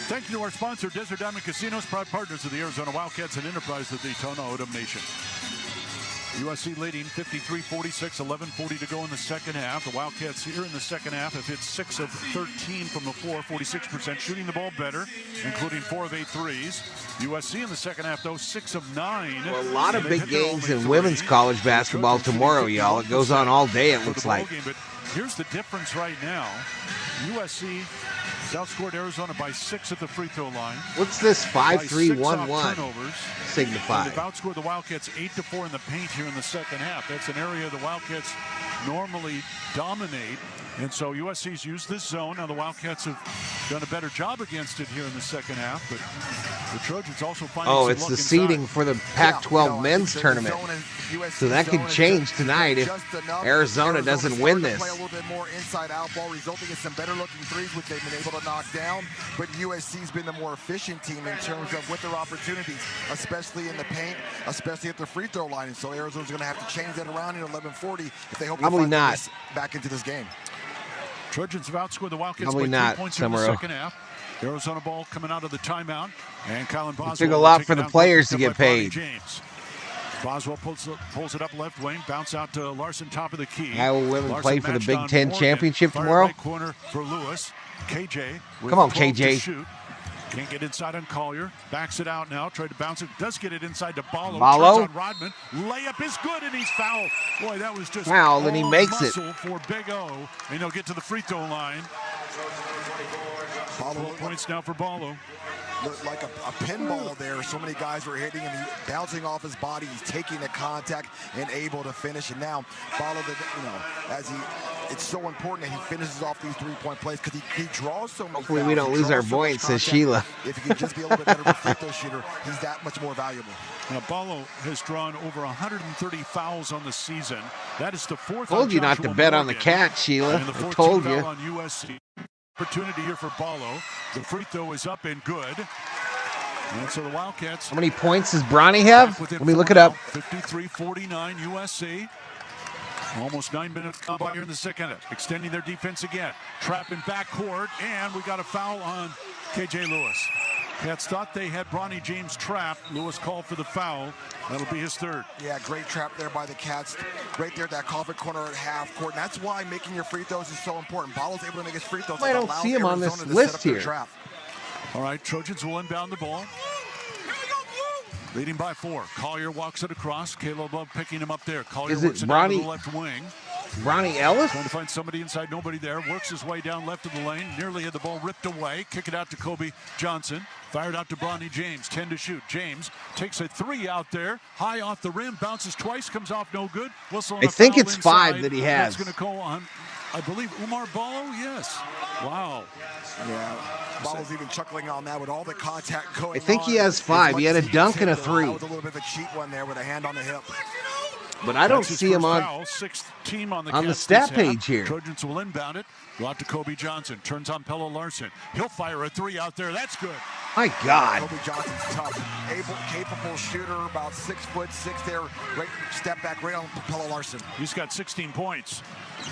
Thank you to our sponsor, Desert Diamond Casinos, proud partners of the Arizona Wildcats and Enterprise of Daytona Odom Nation. USC leading 53-46, 11:40 to go in the second half. The Wildcats here in the second half have hit 6 of 13 from the floor, 46%, shooting the ball better, including 4 of 8 threes. USC in the second half, though, 6 of 9. Well, a lot of big games in women's college basketball tomorrow, y'all. It goes on all day, it looks like. But here's the difference right now. USC has outscored Arizona by 6 at the free throw line. What's this 5-3-1-1 signify? They've outscored the Wildcats 8-4 in the paint here in the second half. That's an area the Wildcats normally dominate. And so USC's used this zone. Now the Wildcats have done a better job against it here in the second half, but the Trojans also find it's the seeding for the Pac-12 men's tournament. So that could change tonight if Arizona doesn't win this. Play a little bit more inside-out ball, resulting in some better-looking threes, which they've been able to knock down. But USC's been the more efficient team in terms of with their opportunities, especially in the paint, especially at the free throw line. And so Arizona's going to have to change that around in 11:40 if they hope to find this back into this game. Trojans have outscored the Wildcats Probably by 3 not, points in the second half. Arizona ball coming out of the timeout, and Colin Boswell. It took a lot for the players to get paid. James. Boswell pulls it up left wing, bounce out to Larson, top of the key. Iowa women Larson play for the Big Ten Morgan. championship Fire tomorrow. right corner for Lewis. KJ. Come on, 12 to KJ. shoot. Can't get inside on Collier. Backs it out now. Tried to bounce it. Does get it inside to Ballo. Ballo. Turns on Rodman. Layup is good, and he's fouled. Boy, that was just foul, and he makes it. For Big O, and he'll get to the free throw line. 12 points now for Ballo. Looked like a pinball there. So many guys were hitting him. He bouncing off his body. He's taking the contact and able to finish. And now, Ballo, it's so important that he finishes off these three-point plays because he draws so many. Hopefully we don't lose our voice, says Sheila. If he can just be a little bit better of a free throw shooter, he's that much more valuable. Now, Ballo has drawn over 130 fouls on the season. That is the fourth. Told you not to bet on the cat, Sheila. I told you. On USC. Opportunity here for Ballo. The free throw is up and good. And so the Wildcats. How many points does Bronny have? Let me look it up. 53-49 USC. Almost 9 minutes gone by here in the second. Extending their defense again. Trapping backcourt, and we got a foul on KJ Lewis. Cats thought they had Bronny James trapped. Lewis called for the foul. That'll be his third. Yeah, great trap there by the Cats. Right there, that coffin corner at half court. And that's why making your free throws is so important. Ballo's able to make his free throws. I don't see him on this list here. All right, Trojans will inbound the ball. Leading by 4. Collier walks it across. Caleb Love picking him up there. Collier works it down to the left wing. Bronny Ellis? Trying to find somebody inside, nobody there. Works his way down left of the lane. Nearly had the ball ripped away. Kick it out to Kobe Johnson. Fired out to Bronny James. 10 to shoot. James takes a 3 out there. High off the rim. Bounces twice. Comes off no good. Whistle I think it's 5 that he has. That's going to go on, I believe, Umar Ballo? Yes. Wow. Yeah. Ballo's even chuckling on that with all the contact going on. I think he has 5. He had a dunk and a 3. That was a little bit of a cheap one there with a hand on the hip. But I don't see him on the stat page here. Trojans will inbound it. Go out to Kobe Johnson. Turns on Pella Larson. He'll fire a 3 out there. That's good. My God. Kobe Johnson's tough. Capable shooter, about 6'6" there. Right, step back right on Pella Larson. He's got 16 points.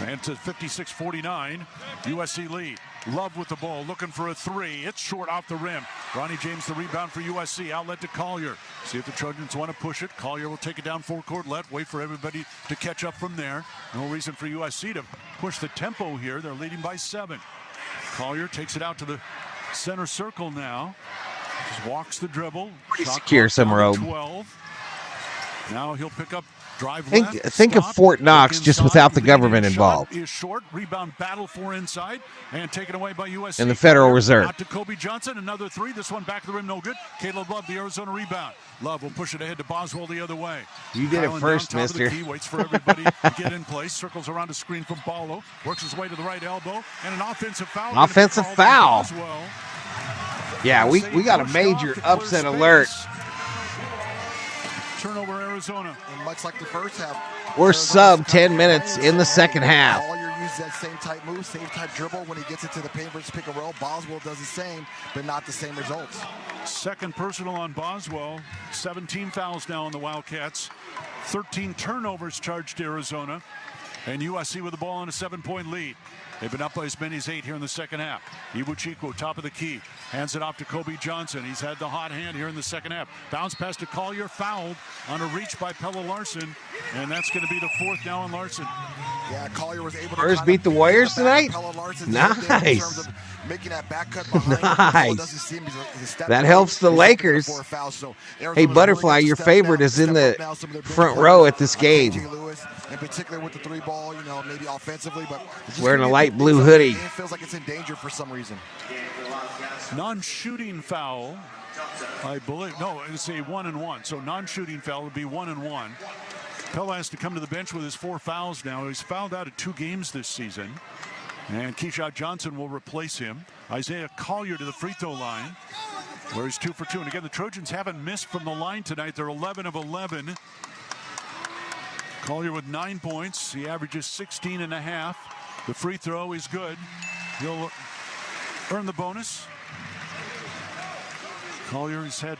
And to 56-49, USC lead. Love with the ball, looking for a 3. It's short off the rim. Bronny James the rebound for USC. Outlet to Collier. See if the Trojans want to push it. Collier will take it down full court left. Wait for everybody to catch up from there. No reason for USC to push the tempo here. They're leading by 7. Collier takes it out to the center circle now. Just walks the dribble. Pretty secure, Summerall. 12. Now he'll pick up Think of Fort Knox just without the government involved. Is short. Rebound battle for inside and taken away by USC. And the Federal Reserve. Out to Kobe Johnson, another three. This one back of the rim, no good. Caleb Love, the Arizona rebound. Love will push it ahead to Boswell the other way. You did it first, mister. Waits for everybody to get in place. Circles around a screen from Ballo. Works his way to the right elbow. And an offensive foul. Offensive foul. Yeah, we got a major upset alert. Turnover Arizona. And much like the first half, we're sub 10 minutes in the second half. Collier uses that same type move, same type dribble when he gets into the paint versus pick and roll. Boswell does the same, but not the same results. Second personal on Boswell. 17 fouls now on the Wildcats. 13 turnovers charged to Arizona. And USC with the ball on a 7-point lead. They've been up by as many as 8 here in the second half. Iwuchukwu, top of the key, hands it off to Kobe Johnson. He's had the hot hand here in the second half. Bounce pass to Collier, fouled on a reach by Pella Larson, and that's going to be the fourth now on Larson. Yeah, Collier was able to Spurs beat the Warriors tonight? Nice. Making that back cut behind. Nice. That helps the Lakers. Hey, Butterfly, your favorite is in the front row at this game. In particular with the three ball, you know, maybe offensively, but wearing a light blue hoodie. It feels like it's in danger for some reason. Non-shooting foul, I believe. No, it's a 1-and-1. So non-shooting foul would be 1-and-1. Pella has to come to the bench with his 4 fouls now. He's fouled out of 2 games this season. And Keyshawn Johnson will replace him. Isaiah Collier to the free throw line, where he's 2 for 2. And again, the Trojans haven't missed from the line tonight. They're 11 of 11. Collier with 9 points. He averages 16.5. The free throw is good. He'll earn the bonus. Collier has had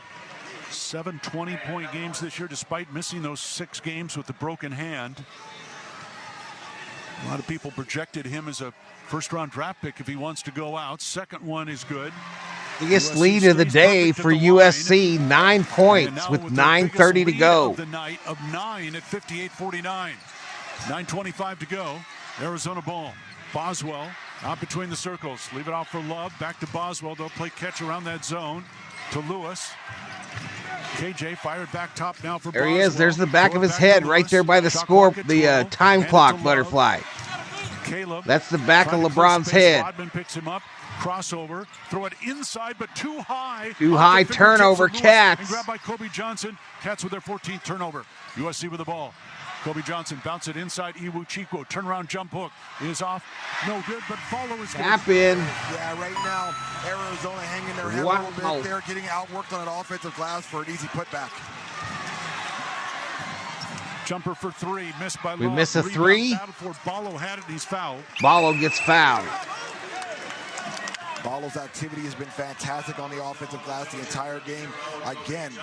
7 20-point games this year, despite missing those 6 games with the broken hand. A lot of people projected him as a first-round draft pick if he wants to go out. Second one is good. Biggest lead of the day for USC, 9 points with 9:30 to go. Of the night of 9 at 58-49. 9:25 to go. Arizona ball. Boswell out between the circles. Leave it off for Love. Back to Boswell. They'll play catch around that zone to Lewis. KJ fired back top now for There Boswell. he is. There's the back of his head right there by the score, the time clock, Butterfly. Caleb. That's the back of LeBron's head. Rodman picks him up. Crossover. Throw it inside, but too high. Too high. Turnover, Cats. And grabbed by Kobe Johnson. Cats with their 14th turnover. USC with the ball. Kobe Johnson bounce it inside. Iwuchukwu turnaround jump hook is off. No good, but follow is good. Tap in. Yeah, right now, Arizona hanging their head a little bit. They're getting outworked on an offensive glass for an easy putback. Jumper for 3, missed by Love. We miss a 3. Ballo had it, he's fouled. Ballo gets fouled. Ballo's activity has been fantastic on the offensive glass the entire game. Again,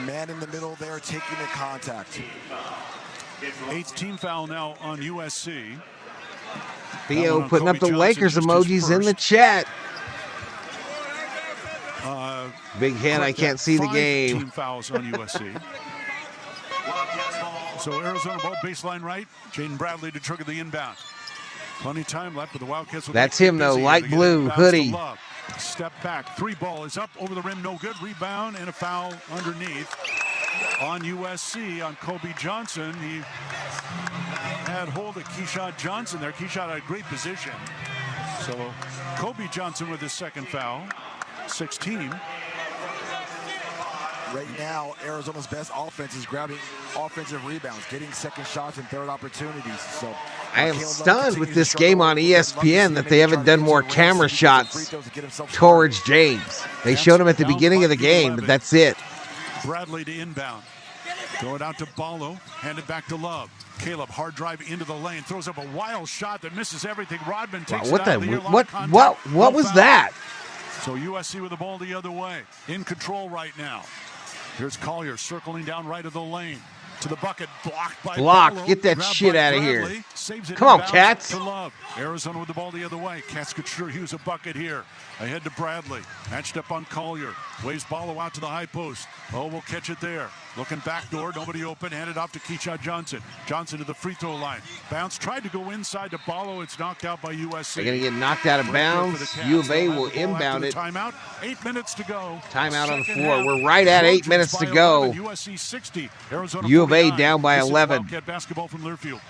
man in the middle there taking the contact. 8th team foul now on USC. Theo putting up the Lakers emojis in the chat. Big hand, I can't see the game. 5 team fouls on USC. So Arizona ball baseline right. Jaden Bradley to trigger the inbound. Plenty of time left, but the Wildcats will That's him though, light blue hoodie. Step back, 3 ball is up over the rim, no good. Rebound and a foul underneath on USC on Kobe Johnson. He had hold of Keyshawn Johnson there. Keyshawn had a great position. So Kobe Johnson with his 2nd foul, 16. Right now, Arizona's best offense is grabbing offensive rebounds, getting second shots and third opportunities. So I am stunned with this game on ESPN that they haven't done more camera shots towards James. They showed him at the beginning of the game, but that's it. Bradley to inbound. Throw it out to Ballo. Hand it back to Love. Caleb, hard drive into the lane. Throws up a wild shot that misses everything. Rodman takes it out of the air. What was that? So USC with the ball the other way. In control right now. Here's Collier circling down right of the lane. To the bucket, blocked by Ballo. Get that Grabbed shit by out of Bradley. here. Saves it Come on, inbounds Cats. to Love. Arizona with the ball the other way. Cats could sure use a bucket here. Ahead to Bradley. Matched up on Collier. Waves Ballo out to the high post. Oh, we'll catch it there. Looking backdoor, nobody open, handed off to Keyshawn Johnson. Johnson to the free throw line. Bounce, tried to go inside to Ballo. It's knocked out by USC. They're going to get knocked out of bounds. U of A will inbound it. Timeout, 8 minutes to go. Timeout on the floor. We're right at 8 minutes to go. USC 60, Arizona U of A down by 11. Wildcat basketball from Learfield.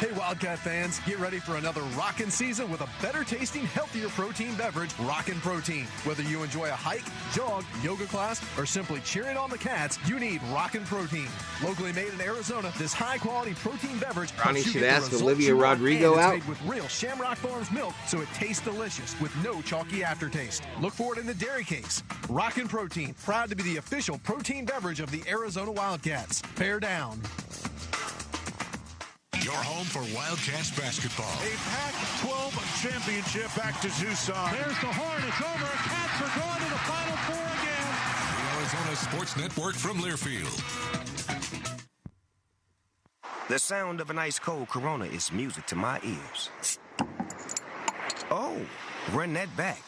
Hey, Wildcat fans, get ready for another rockin' season with a better-tasting, healthier protein beverage, Rockin' Protein. Whether you enjoy a hike, jog, yoga class, or simply cheering on the Cats, you need Rockin' Protein. Locally made in Arizona, this high-quality protein beverage Ronnie helps you should get the ask results Olivia you want, Rodrigo and it's out. made with real Shamrock Farms milk, so it tastes delicious with no chalky aftertaste. Look for it in the dairy case. Rockin' Protein, proud to be the official protein beverage of the Arizona Wildcats. Bear down. Your home for Wildcats basketball. A Pac-12 championship back to Tucson. There's the horn. It's over. Cats are going to the Final Four again. The Arizona Sports Network from Learfield. The sound of an ice cold Corona is music to my ears. Oh, run that back.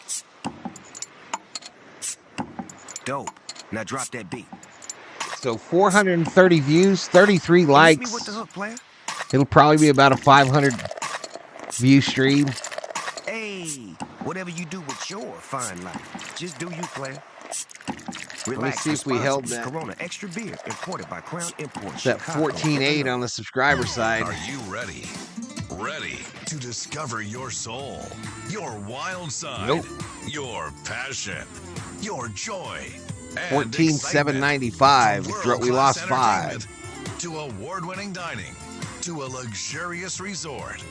Dope. Now drop that beat. So 430 views, 33 likes. Hit me with the hook, player. It'll probably be about a 500 view stream. Hey, whatever you do with your fine life, just do you, player. Let me Relax, see if we held that. Corona Extra Beer, imported by Crown Imports. That 14.8 on the subscriber side. Are you ready? Ready to discover your soul, your wild side, Nope. your passion, your joy, and 14,795. We lost 5. To award-winning dining, to a luxurious resort.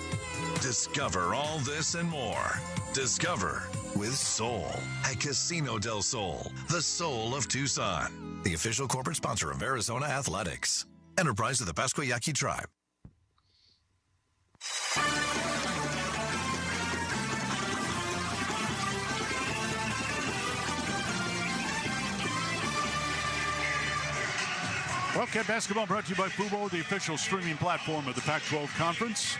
Discover all this and more. Discover with Soul at Casino del Sol, the soul of Tucson. The official corporate sponsor of Arizona Athletics. Enterprise of the Pasquayaki Tribe. Wildcat basketball brought to you by Fubo, the official streaming platform of the Pac-12 Conference.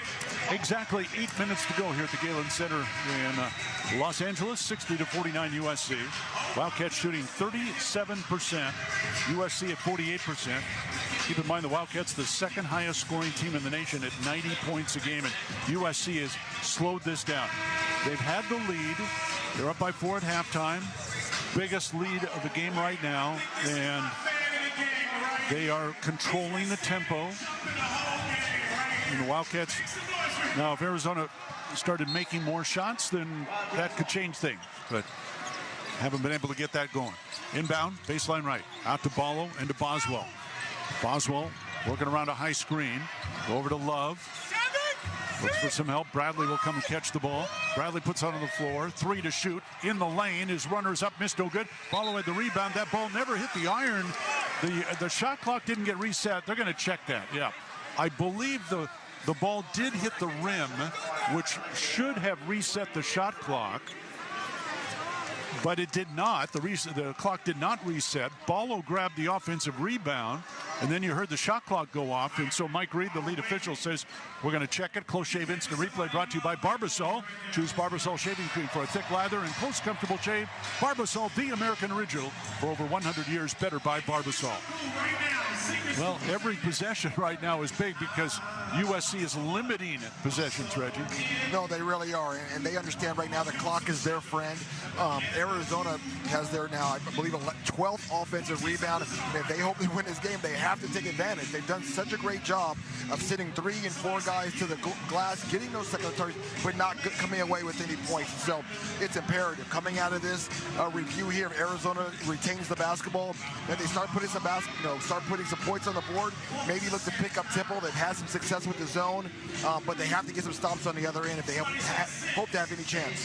Exactly 8 minutes to go here at the Galen Center in Los Angeles, 60-49 USC. Wildcats shooting 37%, USC at 48%. Keep in mind the Wildcats, the second highest scoring team in the nation at 90 points a game, and USC has slowed this down. They've had the lead. They're up by 4 at halftime. Biggest lead of the game right now, and they are controlling the tempo. And the Wildcats, now if Arizona started making more shots, then that could change things. But haven't been able to get that going. Inbound, baseline right. Out to Ballo and to Boswell. Boswell working around a high screen. Over to Love. Looks for some help. Bradley will come and catch the ball. Bradley puts it on the floor. 3 to shoot. In the lane. His runner's up. Missed no good. Ballo had the rebound. That ball never hit the iron. The shot clock didn't get reset. They're going to check that. Yeah. I believe the ball did hit the rim, which should have reset the shot clock. But it did not. The clock did not reset. Ballo grabbed the offensive rebound, and then you heard the shot clock go off. And so Mike Reed, the lead official, says, we're going to check it. Close shave instant replay brought to you by Barbasol. Choose Barbasol shaving cream for a thick lather and close, comfortable shave. Barbasol, the American original. For over 100 years, better by Barbasol. Well, every possession right now is big because USC is limiting possessions, Reggie. No, they really are, and they understand right now the clock is their friend. Arizona has their now, I believe, 12th offensive rebound. And if they hope to win this game, they have to take advantage. They've done such a great job of sitting 3 and 4 guys to the glass, getting those secondary, but not coming away with any points. So it's imperative. Coming out of this review here, if Arizona retains the basketball, then they start putting some start putting some points on the board. Maybe look to pick up tempo. They've had some success with the zone, but they have to get some stops on the other end if they hope to have any chance.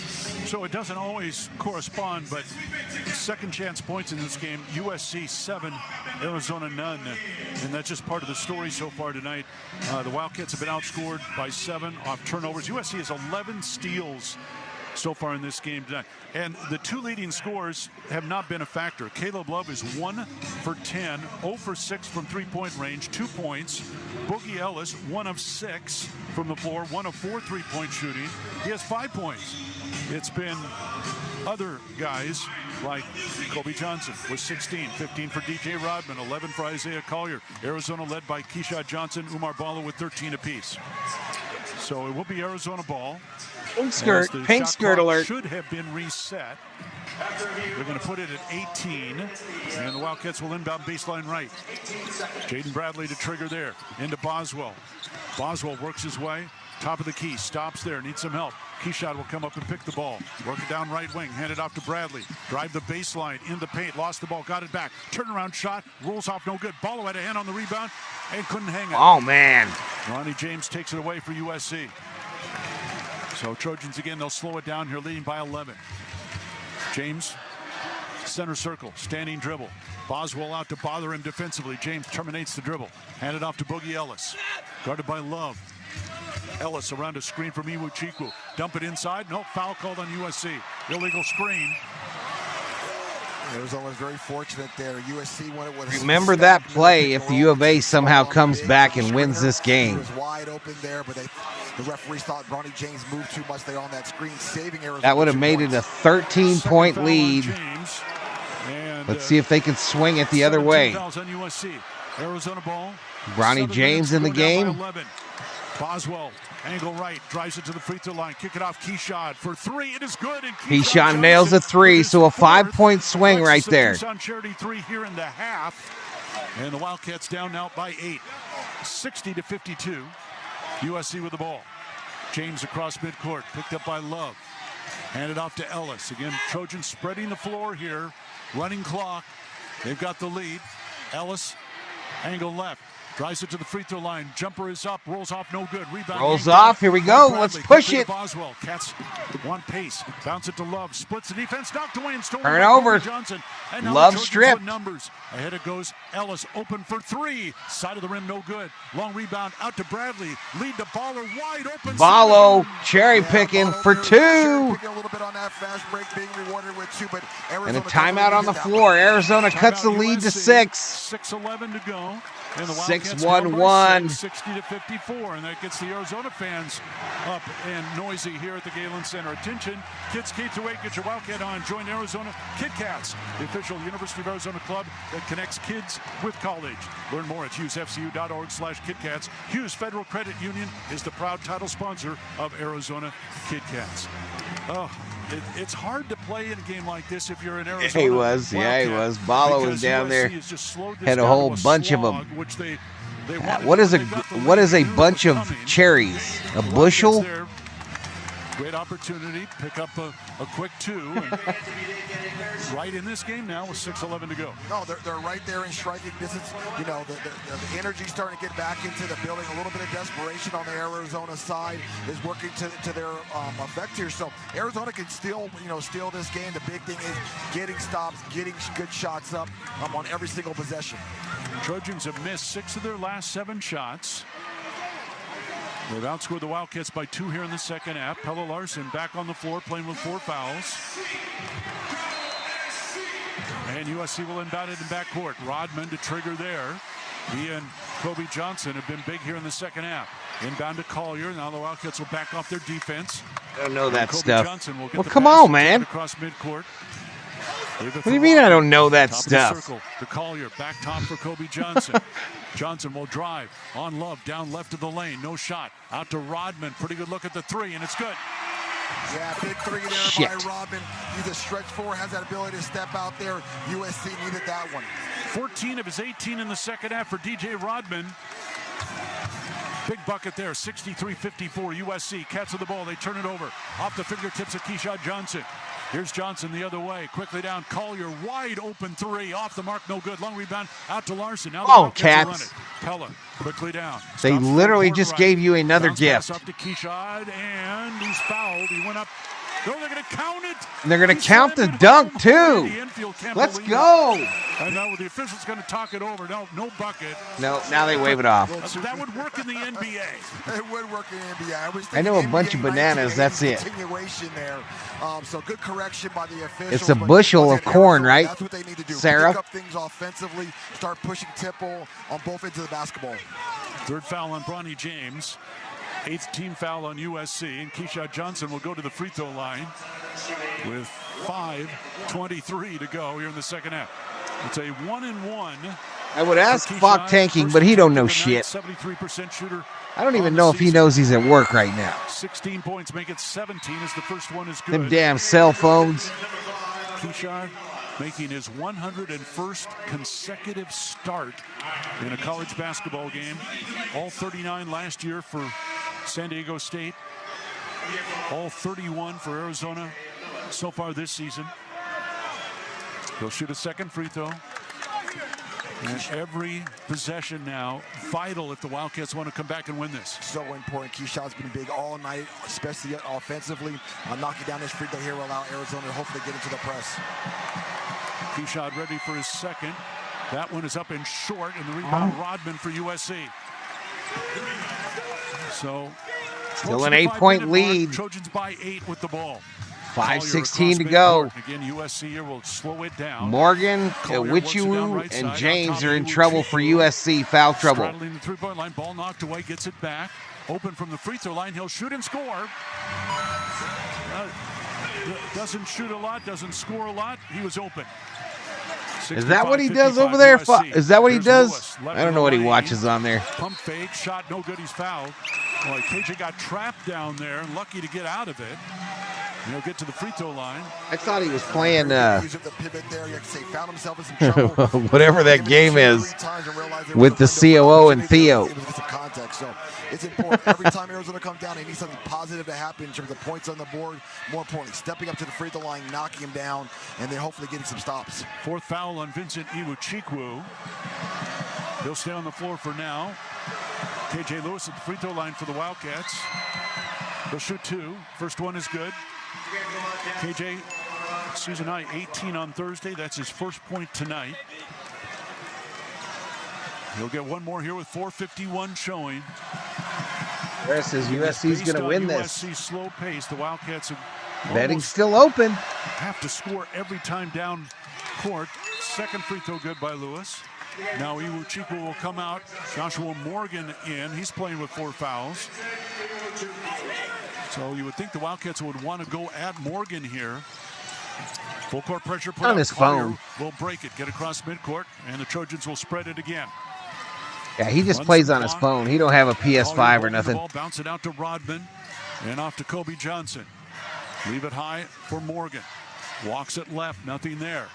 So it doesn't always correspond, but second chance points in this game. USC 7, Arizona none, and that's just part of the story so far tonight. The Wildcats have been outscored by 7 off turnovers. USC has 11 steals so far in this game tonight. And the two leading scorers have not been a factor. Caleb Love is 1 for 10, 0 for 6 from three-point range, 2 points. Boogie Ellis, 1 of 6 from the floor, 1 of 4 three-point shooting. He has 5 points. It's been other guys like Kobe Johnson with 16, 15 for DJ Rodman, 11 for Isaiah Collier. Arizona led by Keyshawn Johnson, Umar Ballo with 13 apiece. So it will be Arizona ball. Pink skirt alert. Should have been reset. They're going to put it at 18, and the Wildcats will inbound baseline right. Jaden Bradley to trigger there, into Boswell. Boswell works his way, top of the key, stops there, needs some help. Keyshawn will come up and pick the ball. Work it down right wing, hand it off to Bradley. Drive the baseline, in the paint, lost the ball, got it back. Turnaround shot, rolls off, no good. Ballo had a hand on the rebound and couldn't hang it. Oh, man. Ronnie James takes it away for USC. So Trojans again, they'll slow it down here, leading by 11. James, center circle, standing dribble. Boswell out to bother him defensively. James terminates the dribble. Hand it off to Boogie Ellis. Guarded by Love. Ellis around a screen from Iwu Chikwu. Dump it inside. No, foul called on USC. Illegal screen. Arizona was very fortunate there. USC won it with. Remember that play if the U of A somehow comes back and wins this game. It was wide open there, but the referees thought Ronnie James moved too much there on that screen, saving Arizona. That would have made it a 13-point lead. Let's see if they can swing it the other way. Arizona ball. Ronnie James in the game. Boswell, angle right, drives it to the free throw line. Kick it off, Keyshawn for 3. It is good. And Keyshawn nails a 3, so a 5-point swing right there. Keyshawn charity 3 here in the half. And the Wildcats down now by 8. 60-52. USC with the ball. James across midcourt, picked up by Love. Handed off to Ellis. Again, Trojans spreading the floor here. Running clock. They've got the lead. Ellis, angle left. Drives it to the free throw line. Jumper is up. Rolls off. No good. Rebound. Rolls off. Here we go. Let's push it. Boswell. Cats one pace. Bounce it to Love. Splits the defense. Knocked away and stolen. Turnover. Johnson. And Love strip. Numbers. Ahead it goes. Ellis open for 3. Side of the rim. No good. Long rebound out to Bradley. Lead to Baller. Wide open. Ballo cherry picking for 2. A little bit on that fast break, being rewarded with 2, but and a timeout on the floor. Arizona cuts the lead to 6. 6:11 to go. 6-1-1. 60-54, and that gets the Arizona fans up and noisy here at the Galen Center. Attention, kids K through 8, get your Wildcat on. Join Arizona KidCats, the official University of Arizona club that connects kids with college. Learn more at hughesfcu.org/KidCats. Hughes Federal Credit Union is the proud title sponsor of Arizona KidCats. Oh, it's hard to play in a game like this if you're in Arizona. He was, yeah, he was. Ballo was down there. Had a whole bunch of them. What is a bunch of cherries? A bushel? Great opportunity. Pick up a quick 2. And right in this game now with 6:11 to go. No, they're right there in striking distance. You know, the energy starting to get back into the building. A little bit of desperation on the Arizona side is working to their effect here. So Arizona can still this game. The big thing is getting stops, getting good shots up on every single possession. Trojans have missed 6 of their last 7 shots. They've outscored the Wildcats by 2 here in the second half. Pelle Larsson back on the floor playing with 4 fouls. And USC will inbound it in backcourt. Rodman to trigger there. He and Kobe Johnson have been big here in the second half. Inbound to Collier. Now the Wildcats will back off their defense. I don't know that stuff. Well, come on, man. Across midcourt. What do you mean I don't know that stuff? Circle to Collier, back top for Kobe Johnson. Johnson will drive on Love, down left of the lane, no shot. Out to Rodman, pretty good look at the 3, and it's good. Yeah, big 3 there by Rodman. He's a stretch 4, has that ability to step out there. USC needed that one. 14 of his 18 in the second half for DJ Rodman. Big bucket there, 63-54 USC. Cats with the ball, they turn it over. Off the fingertips of Keyshawn Johnson. Here's Johnson the other way. Quickly down. Collier, wide open 3. Off the mark, no good. Long rebound out to Larsson. Now the Cats. Pella, quickly down. They literally just gave you another gift. Up to Keyshawn, and he's fouled. He went up No, they're going to count it. And they're going to count the dunk, too. Let's go. And now the official's going to talk it over. No bucket. No, now they wave it off. That would work in the NBA. It would work in the NBA. I know a bunch of bananas. That's it. Continuation there. So good correction by the officials. It's a bushel of corn, right, That's what they need to do. Sarah? Pick up things offensively, start pushing tempo on both ends of the basketball. Third foul on Bronny James. 8th team foul on USC. And Keyshawn Johnson will go to the free throw line with 5:23 to go here in the second half. It's a 1-and-1. I would ask Falk tanking, but he don't know shit. 73% shooter. I don't even know if he knows he's at work right now. 16 points, make it 17 as the first one is good. Them damn cell phones. Keyshawn making his 101st consecutive start in a college basketball game. All 39 last year for San Diego State. All 31 for Arizona so far this season. He'll shoot a second free throw. And every possession now vital if the Wildcats want to come back and win this. So important. Keyshawn's been big all night, especially offensively. Knocking down this free throw here will allow Arizona to hopefully get into the press. Keyshawn ready for his second. That one is up and short, and the rebound Rodman for USC. So still an 8-point lead. Trojans by 8 with the ball. 5:16 to go. Again, USC here will slow it down. Morgan, Iwichwu, and James are in trouble for USC. Foul trouble. Straddling the three-point line, ball knocked away, gets it back. Open from the free throw line, he'll shoot and score. Doesn't shoot a lot, doesn't score a lot. He was open. Is that what he does over there? Is that what he does? I don't know what he watches on there. Pump fake, shot no good, he's fouled. Boy, KJ got trapped down there, lucky to get out of it. And he'll get to the free throw line. I thought he was playing whatever that game is with the COO and Theo. So it's important. Every time Arizona comes down, they need something positive to happen in terms of points on the board. More importantly, stepping up to the free throw line, knocking him down, and then hopefully getting some stops. Fourth foul on Vincent Iwichwu. He'll stay on the floor for now. KJ Lewis at the free throw line for the Wildcats. He'll shoot 2. First one is good. KJ, season high 18 on Thursday. That's his first point tonight. He'll get one more here with 4:51 showing. Harris says USC's going to win this. USC slow pace. The Wildcats betting's still open. Have to score every time down court. Second free throw good by Lewis. Now Iwichwu will come out. Joshua Morgan in. He's playing with 4 fouls. So you would think the Wildcats would want to go at Morgan here. Full court pressure put on up. his Collier phone. Will break it, get across midcourt, and the Trojans will spread it again. Yeah, he just plays on his phone. He don't have a PS5 or nothing. Ball, bounce it out to Rodman and off to Kobe Johnson. Leave it high for Morgan. Walks it left, nothing there.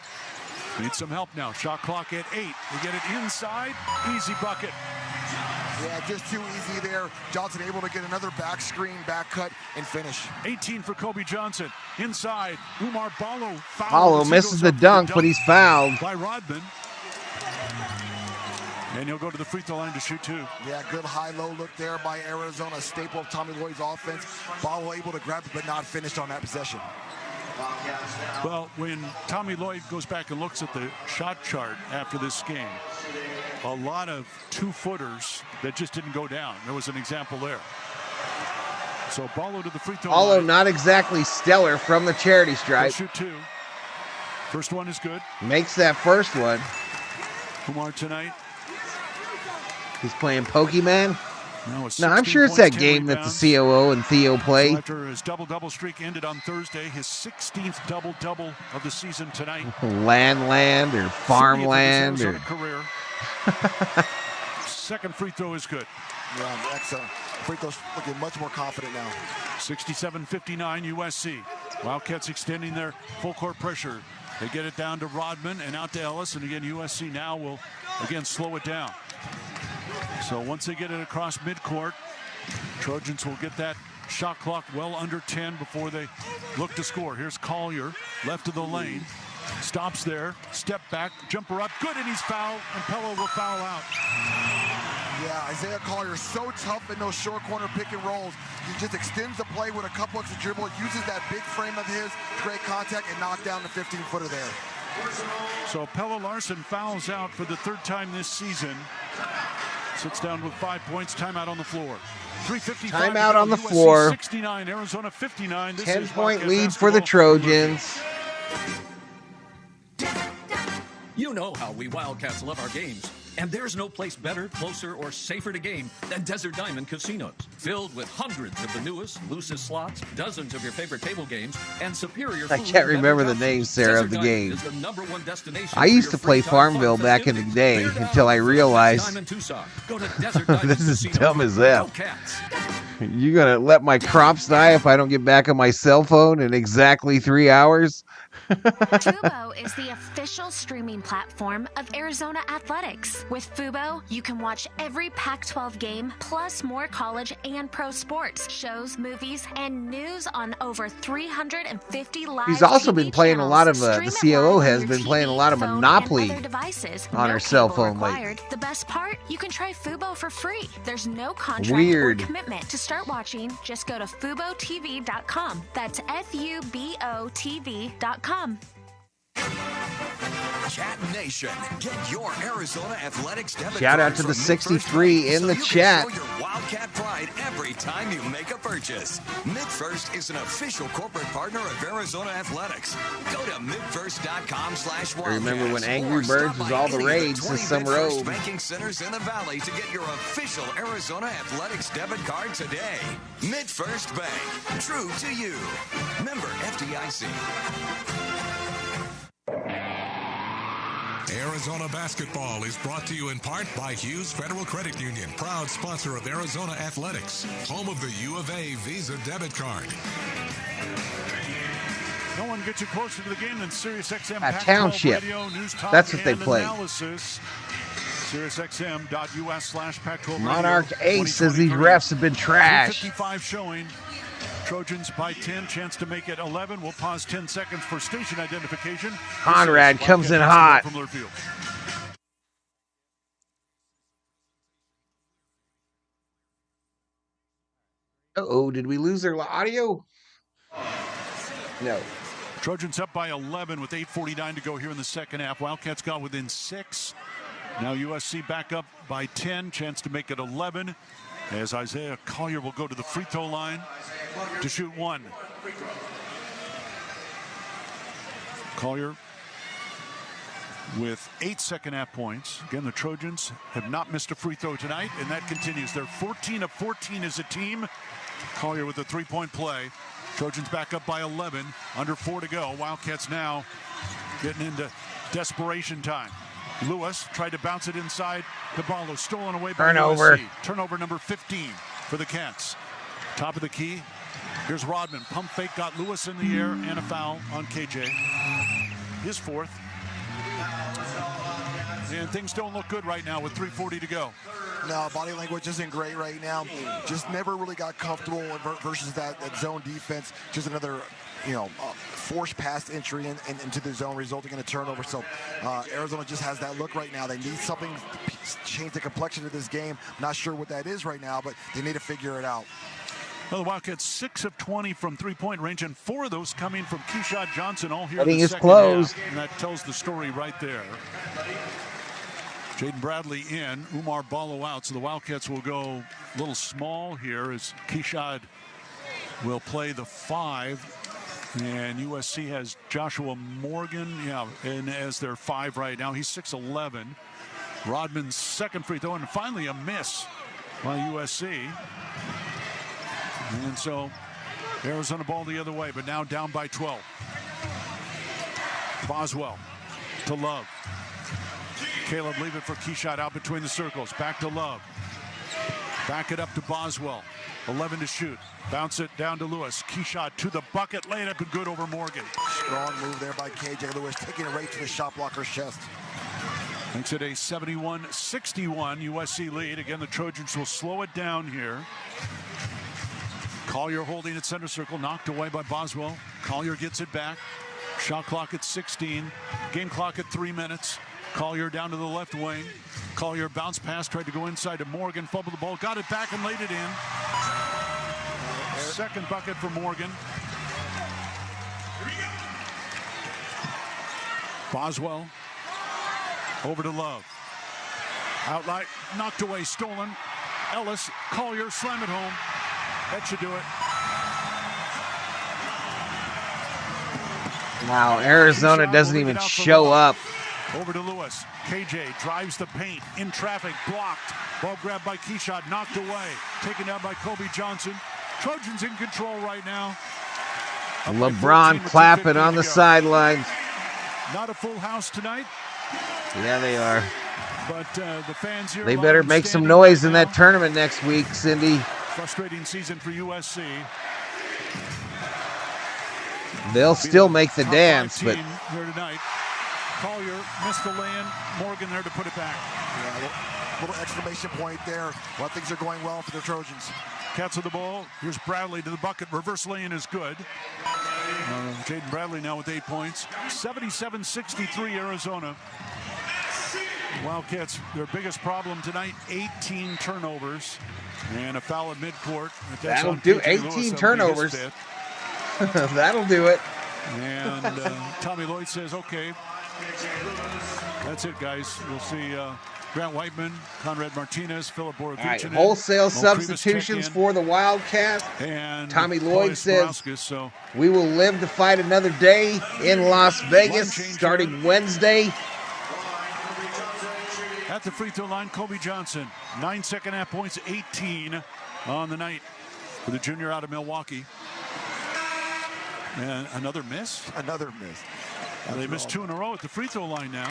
Needs some help now. Shot clock at 8. They get it inside. Easy bucket. Yeah, just too easy there. Johnson able to get another back screen, back cut, and finish. 18 for Kobe Johnson. Inside, Umar Ballo fouled. Ballo misses the dunk, but he's fouled. By Rodman. And he'll go to the free throw line to shoot 2. Yeah, good high-low look there by Arizona. Staple of Tommy Lloyd's offense. Ballo able to grab it, but not finished on that possession. Well, when Tommy Lloyd goes back and looks at the shot chart after this game, a lot of 2-footers that just didn't go down. There was an example there. So Ballo to the free throw line. Although not exactly stellar from the charity stripe. He'll shoot 2. First one is good. Makes that first one. Kumar tonight. He's playing Pokemon. No, I'm sure it's that game that the COO and Theo play. So after his double-double streak ended on Thursday, his 16th double-double of the season tonight. Land or farmland or career. Second free throw is good. Yeah, excellent. Free throw's looking much more confident now. 67-59 USC. Wildcats extending their full court pressure. They get it down to Rodman and out to Ellis, and again USC now will again slow it down. So once they get it across midcourt, Trojans will get that shot clock well under 10 before they look to score. Here's Collier, left of the lane, stops there, step back, jumper up, good, and he's fouled, and Pello will foul out. Yeah, Isaiah Collier's so tough in those short corner pick and rolls. He just extends the play with a couple extra dribble, uses that big frame of his, great contact, and knock down the 15-footer there. So Pelle Larsson fouls out for the third time this season. Sits down with 5 points. Timeout on the floor. 3:55. Timeout on the USC floor. 69, Arizona 59. 10-point lead for the Trojans. You know how we Wildcats love our games. And there's no place better, closer, or safer to game than Desert Diamond Casinos. Filled with hundreds of the newest, loosest slots, dozens of your favorite table games, and superior I food can't and remember the beverage name, options. Sarah, of Desert the Diamond game. is the #1 destination I for used your to play free time Farmville fun back in the festivities. day Bear down until I for the realized best time in Tucson. Go to Desert Diamond this is Casinos. dumb as Go F. Cats. You gonna let my crops die if I don't get back on my cell phone in exactly 3 hours? Fubo is the official streaming platform of Arizona Athletics. With Fubo, you can watch every Pac-12 game, plus more college and pro sports, shows, movies, and news on over 350 live He's also TV been playing a lot of, channels. the Stream it COO live on has your been TV, playing a lot of phone, and Monopoly other devices. on No her cell cable phone lately. required. The best part, you can try Fubo for free. There's no contract Weird. or commitment. To start watching, just go to FuboTV.com. That's FUBOTV.com. Chat Nation, get your Arizona Athletics debit Shout out card to the from Mid-First 63 Bank in so the you chat. Can show your Wildcat pride every time you make a purchase. MidFirst is an official corporate partner of Arizona Athletics. Go to midfirst.com/Wildcats. Remember when Angry or Birds stop was by all the any of rage 20 this summer? MidFirst Road. banking centers in the valley to get your official Arizona Athletics debit card today. MidFirst Bank, true to you. Member FDIC. Arizona Basketball is brought to you in part by Hughes Federal Credit Union, proud sponsor of Arizona Athletics, home of the U of A Visa debit card. No one gets you closer to the game than SiriusXM At Pac-12 Township. Radio, News Talk, That's what they and play. Analysis. SiriusXM.us/Pac-12 Monarch Radio, Ace says these 2023. refs have been trash. 3:55 showing. Trojans by 10, chance to make it 11. We'll pause 10 seconds for station identification. Conrad comes in Wildcat hot. From Learfield. Uh-oh, did we lose their audio? No. Trojans up by 11 with 8:49 to go here in the second half. Wildcats got within 6. Now USC back up by 10, chance to make it 11. As Isaiah Collier will go to the free throw line to shoot one. Collier with 8 second half points. Again, the Trojans have not missed a free throw tonight, and that continues. They're 14 of 14 as a team. Collier with a three-point play. Trojans back up by 11, under 4 to go. Wildcats now getting into desperation time. Lewis tried to bounce it inside. Caballo stolen away by Turnover. USC. Turnover number 15 for the Cats. Top of the key. Here's Rodman. Pump fake got Lewis in the air and a foul on KJ. His fourth. And things don't look good right now with 3:40 to go. No, body language isn't great right now. Just never really got comfortable versus that zone defense. Just another, forced pass entry into the zone, resulting in a turnover. So Arizona just has that look right now. They need something to change the complexion of this game. I'm not sure what that is right now, but they need to figure it out. Well, the Wildcats 6 of 20 from three-point range, and 4 of those coming from Keyshawn Johnson, all here in Betting the is second closed. half. And that tells the story right there. Jaden Bradley in, Umar Ballo out, so the Wildcats will go a little small here as Keyshawn will play the 5. And USC has Joshua Morgan, and as their 5 right now. He's 6'11". Rodman's second free throw, and finally a miss by USC. And so Arizona ball the other way, but now down by 12. Boswell to Love. Caleb leave it for Keyshawn out between the circles. Back to Love. Back it up to Boswell. 11 to shoot. Bounce it down to Lewis. Keyshawn to the bucket. Lay it up and good over Morgan. Strong move there by KJ Lewis, taking it right to the shot blocker's chest. Makes it a 71-61 USC lead. Again, the Trojans will slow it down here. Collier holding at center circle, knocked away by Boswell. Collier gets it back. Shot clock at 16. Game clock at 3 minutes. Collier down to the left wing. Collier bounce pass, tried to go inside to Morgan, fumbled the ball, got it back and laid it in. Second bucket for Morgan. Boswell over to Love. Outlight, knocked away, stolen. Ellis, Collier, slam it home. That should do it. Wow, Arizona doesn't even show up. Over to Lewis. KJ drives the paint, in traffic, blocked. Ball grabbed by Keyshot, knocked away. Taken down by Kobe Johnson. Trojans in control right now. LeBron clapping on the sidelines. Not a full house tonight. Yeah, they are. But the fans here, they better make some noise in that tournament next week, Cindy. Frustrating season for USC. They'll still make the dance, but here tonight. Collier missed the lay-in. Morgan there to put it back. Yeah, little exclamation point there. Well, things are going well for the Trojans. Cats with the ball. Here's Bradley to the bucket. Reverse lay-in is good. Jaden Bradley now with 8 points. 77-63 Arizona. Wildcats, their biggest problem tonight, 18 turnovers and a foul at midcourt. That'll do 18 turnovers. That'll do it. And Tommy Lloyd says, okay, that's it, guys. We'll see Grant Whiteman, Conrad Martinez, Philip Borovic. Right, wholesale substitutions for the Wildcats. And Tommy Lloyd says, so we will live to fight another day in Las Vegas starting Wednesday. At the free throw line, Kobe Johnson. 9 second-half points, 18 on the night for the junior out of Milwaukee. And another miss? Another miss. They missed 2 in a row at the free throw line now.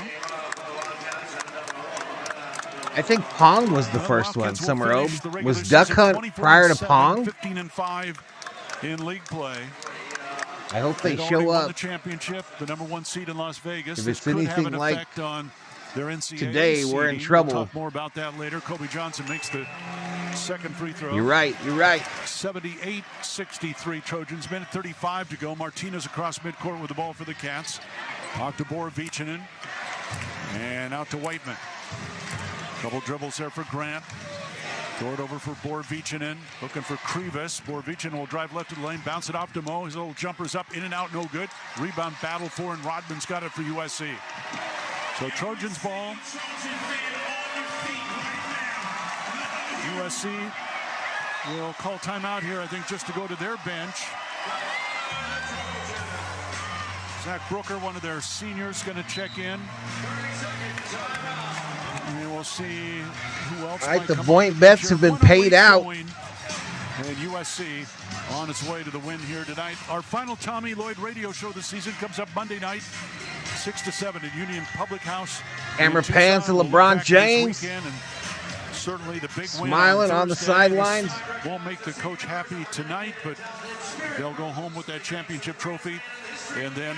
I think Pong was the first one, Summer Oak. Was Duck Hunt prior to Pong? 15-5 in league play. I hope they show up. The championship, the #1 seed in Las Vegas. If it's could anything have an like effect on their NCAA today, we're in seeding. trouble. We'll talk more about that later. Kobe Johnson makes the second free throw. You're right. 78-63 Trojans. Minute 35 to go. Martinez across midcourt with the ball for the Cats. Out to Borovic and out to Whiteman. Double dribbles there for Grant. Throw it over for Borovic, looking for Krivas. Borovic will drive left of the lane, bounce it off to Mo. His little jumper's up, in and out, no good. Rebound battle for, and Rodman's got it for USC. So Trojans ball. USC will call timeout here, I think, just to go to their bench. Zach Brooker, one of their seniors, going to check in. And we'll see who else. All right, the point bets have been paid out. And USC on its way to the win here tonight. Our final Tommy Lloyd radio show this season comes up Monday night, 6 to 7 at Union Public House. Hammer Pants and LeBron James. And certainly the big smiling win on the sidelines. Won't make the coach happy tonight, but they'll go home with that championship trophy. And then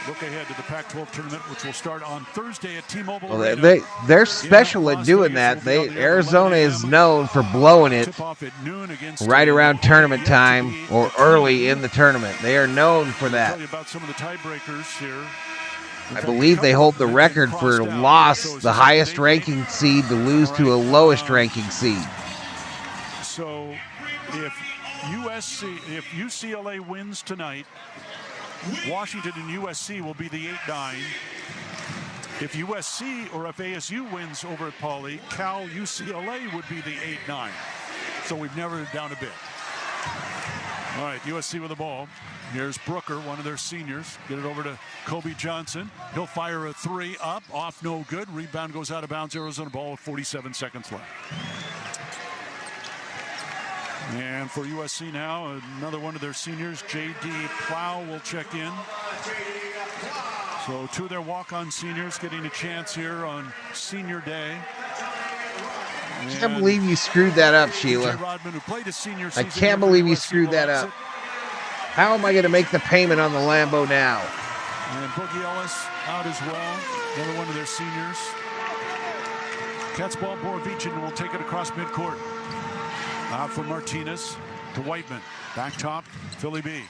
look ahead to the Pac-12 tournament, which will start on Thursday at T-Mobile Arena. They're special at doing that. Arizona is known for blowing it right around tournament time or early in the tournament. They are known for that. Tell you about some of the tiebreakers here. I believe they hold the record for loss, the highest ranking seed to lose to a lowest ranking seed. So if UCLA wins tonight, Washington and USC will be the 8-9. If USC or if ASU wins over at Pauley, Cal UCLA would be the 8-9. So we've narrowed it down a bit. All right, USC with the ball. Here's Brooker, one of their seniors. Get it over to Kobe Johnson. He'll fire a three up, off, no good. Rebound goes out of bounds. Arizona ball with 47 seconds left. And for USC now, another one of their seniors, J.D. Plow, will check in. So 2 of their walk-on seniors getting a chance here on senior day. I can't believe you screwed that up, Sheila. Rodman, who played his senior I season can't believe you screwed that up. How am I going to make the payment on the Lambo now? And Boogie Ellis out as well, another one of their seniors. Cats ball, Borovic will take it across midcourt. Out from Martinez to Whiteman. Back top, Philly B.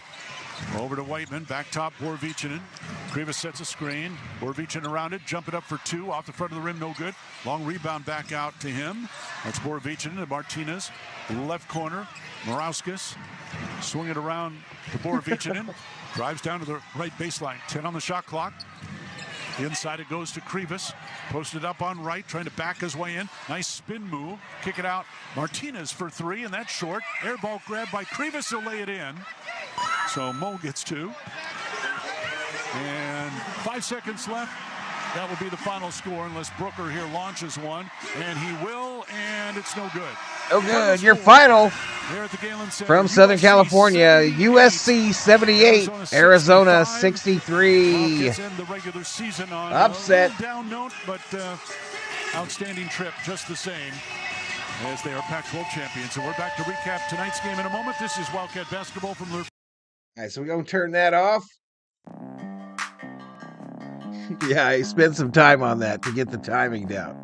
Over to Whiteman. Back top, Borovic. Krivas sets a screen. Borovichinin around it. Jump it up for two. Off the front of the rim, no good. Long rebound back out to him. That's Borovichinin to Martinez. Left corner. Morauskas. Swing it around to Borovichinin. Drives down to the right baseline. 10 on the shot clock. Inside it goes to Krivas. Posted up on right, trying to back his way in. Nice spin move. Kick it out. Martinez for three, and that's short. Air ball grab by Krivas. He'll lay it in. So Mo gets two. And 5 seconds left. That will be the final score unless Brooker here launches one. And he will, and it's no good. Oh, good. Your final from Southern California, USC 78, Arizona 63. Upset. Down note, but outstanding trip just the same as they are Pac-12 champions. And we're back to recap tonight's game in a moment. This is Wildcat Basketball from Learfield. All right, so we're going to turn that off. Yeah, I spent some time on that to get the timing down.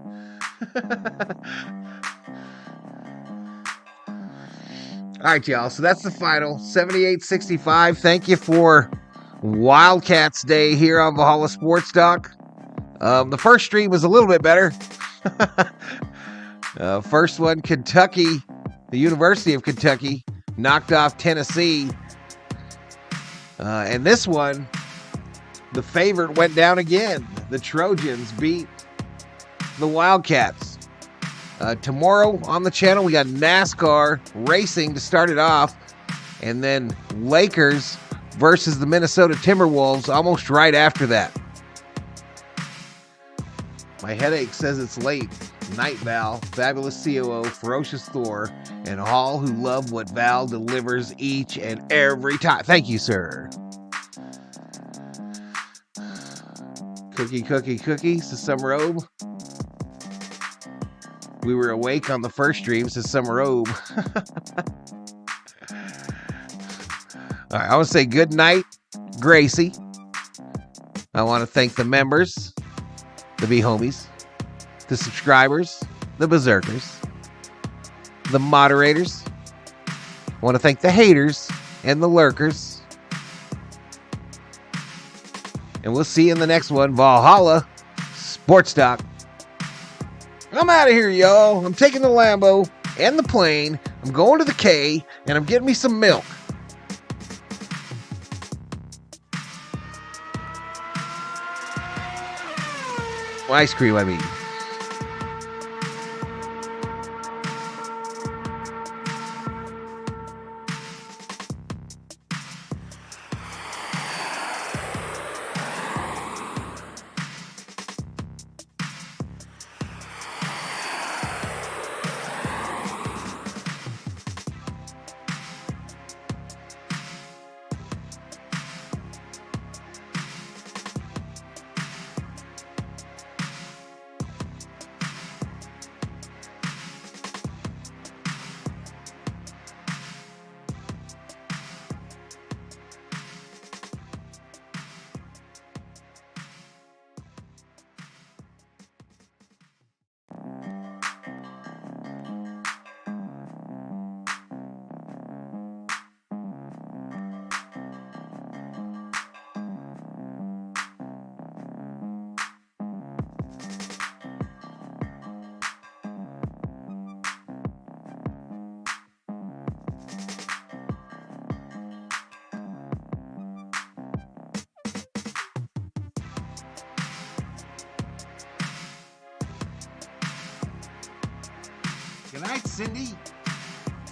All right, y'all. So that's the final, 78-65. Thank you for Wildcats Day here on Valhalla Sports Talk. The first stream was a little bit better. First one, Kentucky, the University of Kentucky, knocked off Tennessee. And this one, the favorite went down again. The Trojans beat the Wildcats. Tomorrow on the channel, we got NASCAR racing to start it off. And then Lakers versus the Minnesota Timberwolves almost right after that. My headache says it's late. Night Val, Fabulous COO, Ferocious Thor, and all who love what Val delivers each and every time. Thank you, sir. Cookie, cookie, cookie, says Summer Obe. We were awake on the first stream, says Summer Obe. All right, I want to say good night, Gracie. I want to thank the members, the B-homies, the subscribers, the berserkers, the moderators. I want to thank the haters and the lurkers. And we'll see you in the next one. Valhalla Sports Talk. I'm out of here, y'all. I'm taking the Lambo and the plane. I'm going to the K, and I'm getting me some milk. Ice cream, I mean. Good night, Cindy.